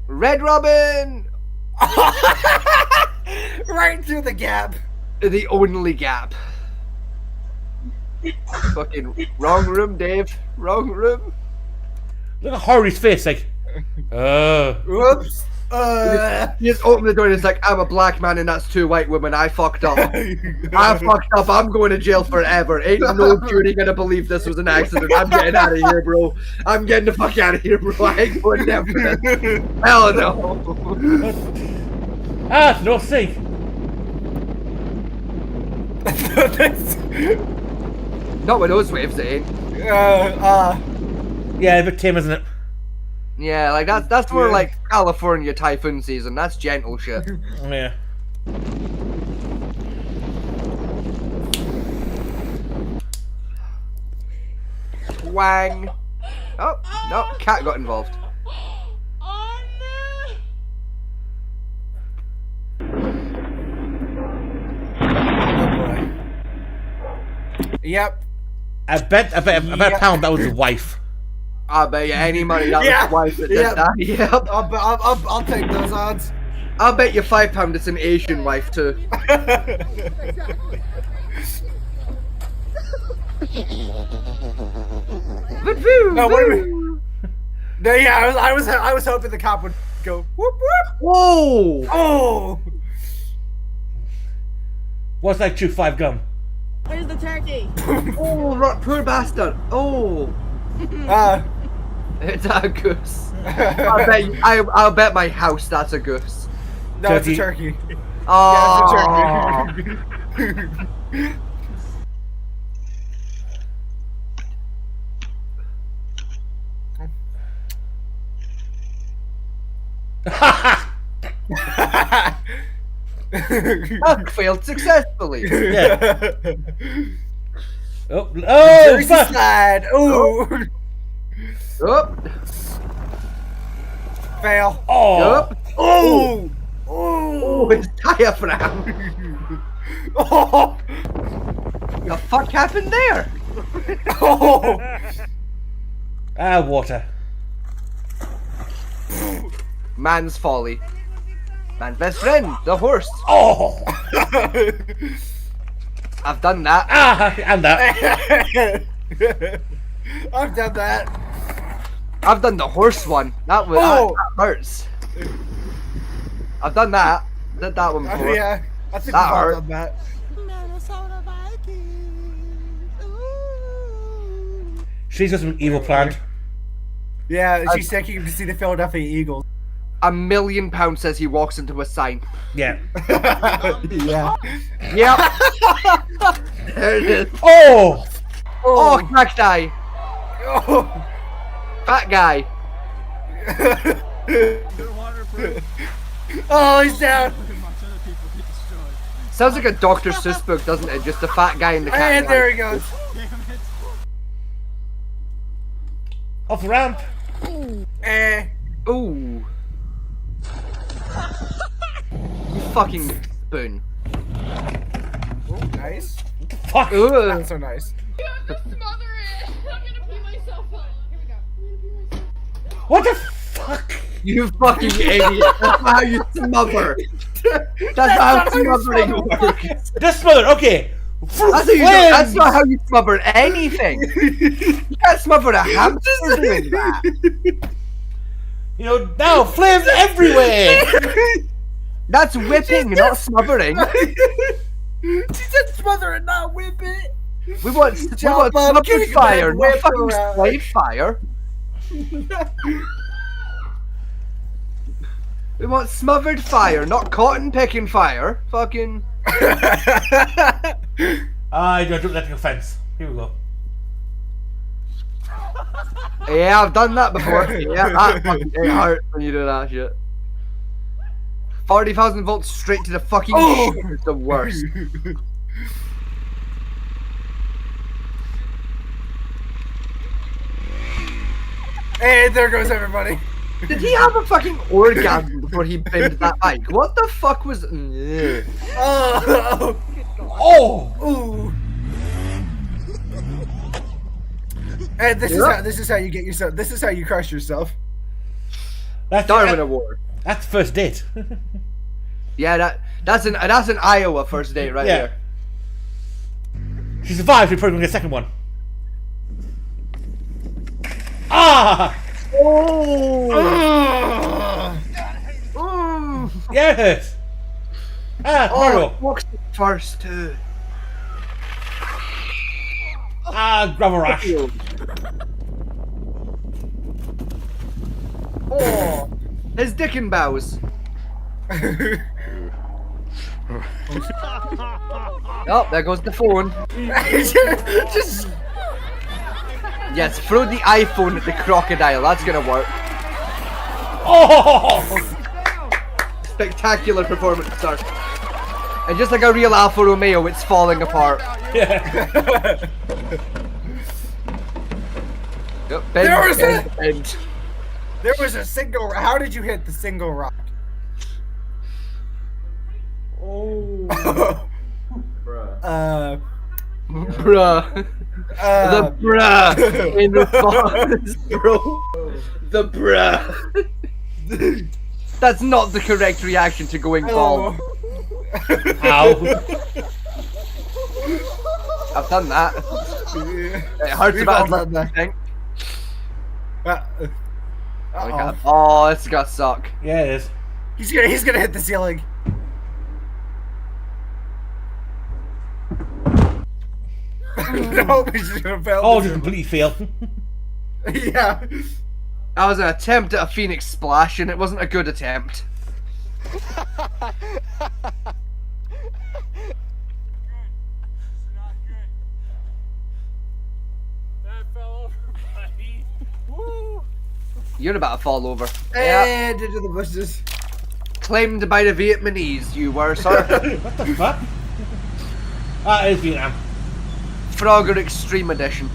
Red Robin! Right through the gap. The only gap. Fucking wrong room, Dave. Wrong room. Look at Harry's face, like. Whoops. You just open the door and it's like, I'm a black man and that's two white women. I fucked up. I fucked up. I'm going to jail forever. Ain't no jury gonna believe this was an accident. I'm getting out of here, bro. I'm getting the fuck out of here, bro. I ain't going there for this. Hell no. Ah, no sink. Not with those waves, it ain't. Yeah, a bit tame, isn't it? Yeah, like that's more like California typhoon season. That's gentle shit. Yeah. Wang. Oh, no, cat got involved. Yep. I bet a pound that was his wife. I bet you any money that was the wife that did that. Yep. I'll take those odds. I'll bet you £5 it's an Asian wife too. No, what are we? No, yeah, I was hoping the cop would go whoop whoop. Whoa! Oh! What's like 2-5 gum? Where's the turkey? Oh, poor bastard. Oh. It's a goose. I'll bet my house that's a goose. No, it's a turkey. Oh. Yeah, it's a turkey. That failed successfully. Yeah. Oh, Jersey fuck. slide. Ooh. Oh. Fail. Oh. Oh. Oh, it's diaphragm. Oh. The fuck happened there? Oh. Ah, water. Man's folly. Man's best friend, the horse. Oh. I've done that. Ah, and that. I've done that. I've done the horse one. That was that hurts. I've done that. Did that one before. Yeah, I think That we've all hurt. done that. She's got some evil planned. Yeah, she's taking him to see the Philadelphia Eagles. £1,000,000 says he walks into a sign. Yeah. Yeah. Yep. There it is. Oh. Oh, crack guy. Oh. Fat guy. Oh, he's down. Sounds like a Dr. Seuss book, doesn't it? Just a fat guy in the cat. And there he goes. Off the ramp. Ooh. You fucking spoon. Oh, nice. Fuck. Ooh. Not so nice. What the fuck? You fucking idiot. That's how you smother. That's how smothering works. Just smother. Okay. That's not how you smother anything. You can't smother a hamster doing that. You know, now flames everywhere. That's whipping, not smothering. She said smother it, not whip it. We want Jump up, smothered kick fire, that not whip fucking around. slave fire. We want smothered fire, not cotton picking fire. Fucking. I don't let the offense. Here we go. Yeah, I've done that before. Yeah, that fucking it hurts when you do that shit. 40,000 volts straight to the fucking shit is the worst. Hey, there goes everybody. Did he have a fucking orgasm before he binned that bike? What the fuck was? Ugh. Oh. Ooh. Hey, this is how you get yourself. This is how you crush yourself. That's Darwin Award. That's the first date. Yeah, that's an Iowa first date right there. She survived. We're probably gonna get a second one. Ah! Oh! Yes! Ah, Mario! Walks first too. Ah, gravel rash. Oh! His dick and bows. Oh, there goes the phone. Just Yes, throw the iPhone at the crocodile. That's gonna work. Oh! Spectacular performance, sir. And just like a real Alfa Romeo, it's falling apart. Yeah. Yep, There was a single. How did you hit the single rock? Oh. Bruh. Bruh. The bruh in response, bro. The bruh. That's not the correct reaction to going bald. Ow. I've done that. It hurts about as much, I think. Oh, this is gonna suck. Yeah, it is. He's gonna hit the ceiling. No, he's just gonna fail. Oh, just completely fail. Yeah. That was an attempt at a Phoenix Splash, and it wasn't a good attempt. You're about to fall over. And into the bushes. Claimed by the Vietnamese, you were, sir. What the fuck? Ah, it is Vietnam. Frogger Extreme Edition.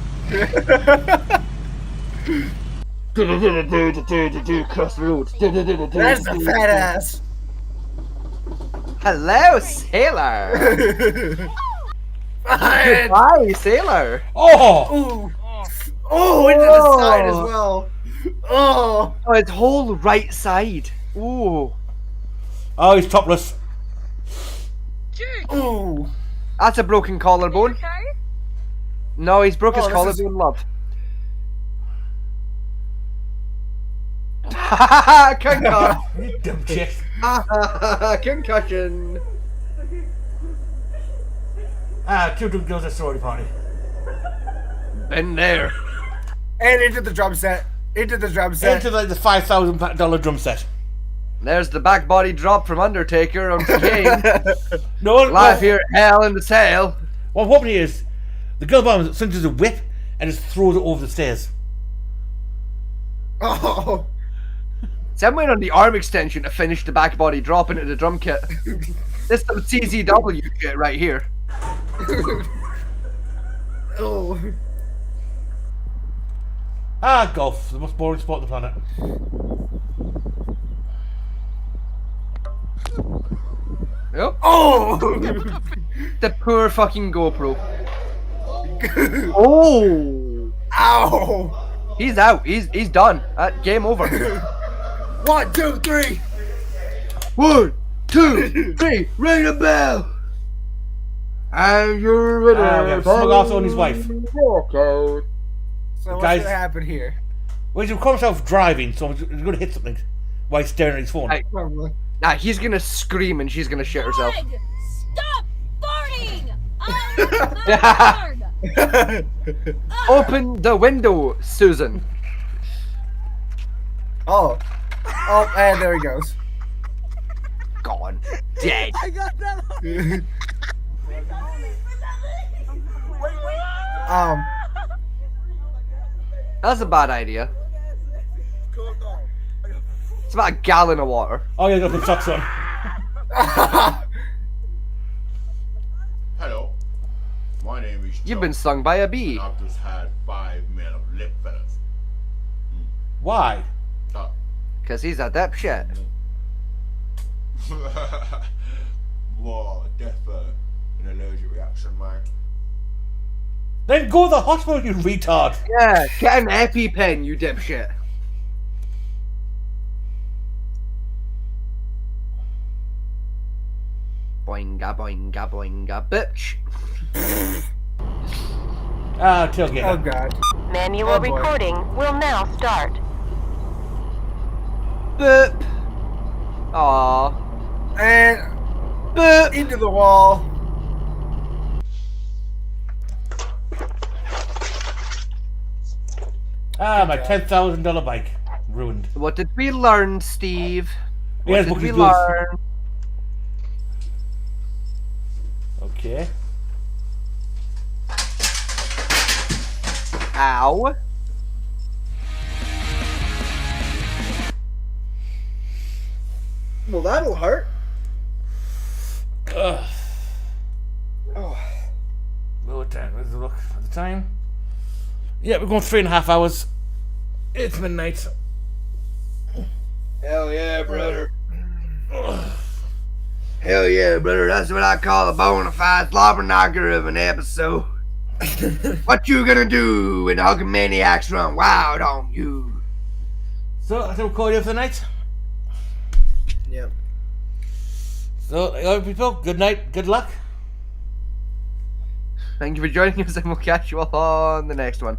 Cross the road. That's a fat ass. Hello, sailor. Goodbye, sailor. Oh! Ooh. Oh, into the side as well. Oh. Oh, its whole right side. Ooh. Oh, he's topless. Ooh. That's a broken collarbone. No, he's broke his collarbone, love. Concussion. You dumb shit. Concussion. Ah, two drunk girls at sorority party. Been there. And into the drum set. Into the drum set. Into the $5,000 drum set. There's the back body drop from Undertaker on Kane. No, Live here at Hell in the Cell. What happened is, the girl bomb cinches a whip and just throws it over the stairs. Oh. Someone on the arm extension to finish the back body drop into the drum kit. This is some CZW shit right here. Oh. Ah, golf, the most boring sport on the planet. Yep. Oh! The poor fucking GoPro. Oh! Ow! He's out. He's done. Game over. 1, 2, 3. 1, 2, 3. Ring the bell. And you're with we have Smug and his wife. So what's Guys- gonna happen here? Well, he's caught himself driving, so he's going to hit something while he's staring at his phone. Hey. Nah, he's gonna scream and she's gonna shit herself. Stop farting! I'm bored! Open the window, Susan. Oh, and there he goes. Gone. Dead. I got that. That's a bad idea. It's about a gallon of water. Oh, yeah, got the socks on. Hello, my name is You've Joe, been stung by a bee. and I've just had 5 men of lip feathers. Why? Cause he's a dipshit. Whoa, death an allergic reaction, mate. Then go to the hospital, you retard. Yeah, get an EpiPen, you dipshit. Boinga, boinga, boinga, bitch. Tailgate. Oh god. Manual Oh, boy. recording will now start. Boop. Aww. And Boop. into the wall. My $10,000 bike. Ruined. What did we learn, Steve? What Yes, did book we is good. learn? Okay. Ow. Well, that'll hurt. Ugh. Oh. What time? Let's look at the time. Yeah, we're going 3.5 hours. It's midnight. Hell yeah, brother. Hell yeah, brother. That's what I call a bona fide slobber knocker of an episode. What you gonna do when the Hulkamaniacs run wild on you? So, I think we'll call you for the night. Yep. So, people, good night, good luck. Thank you for joining us, and we'll catch you all on the next one.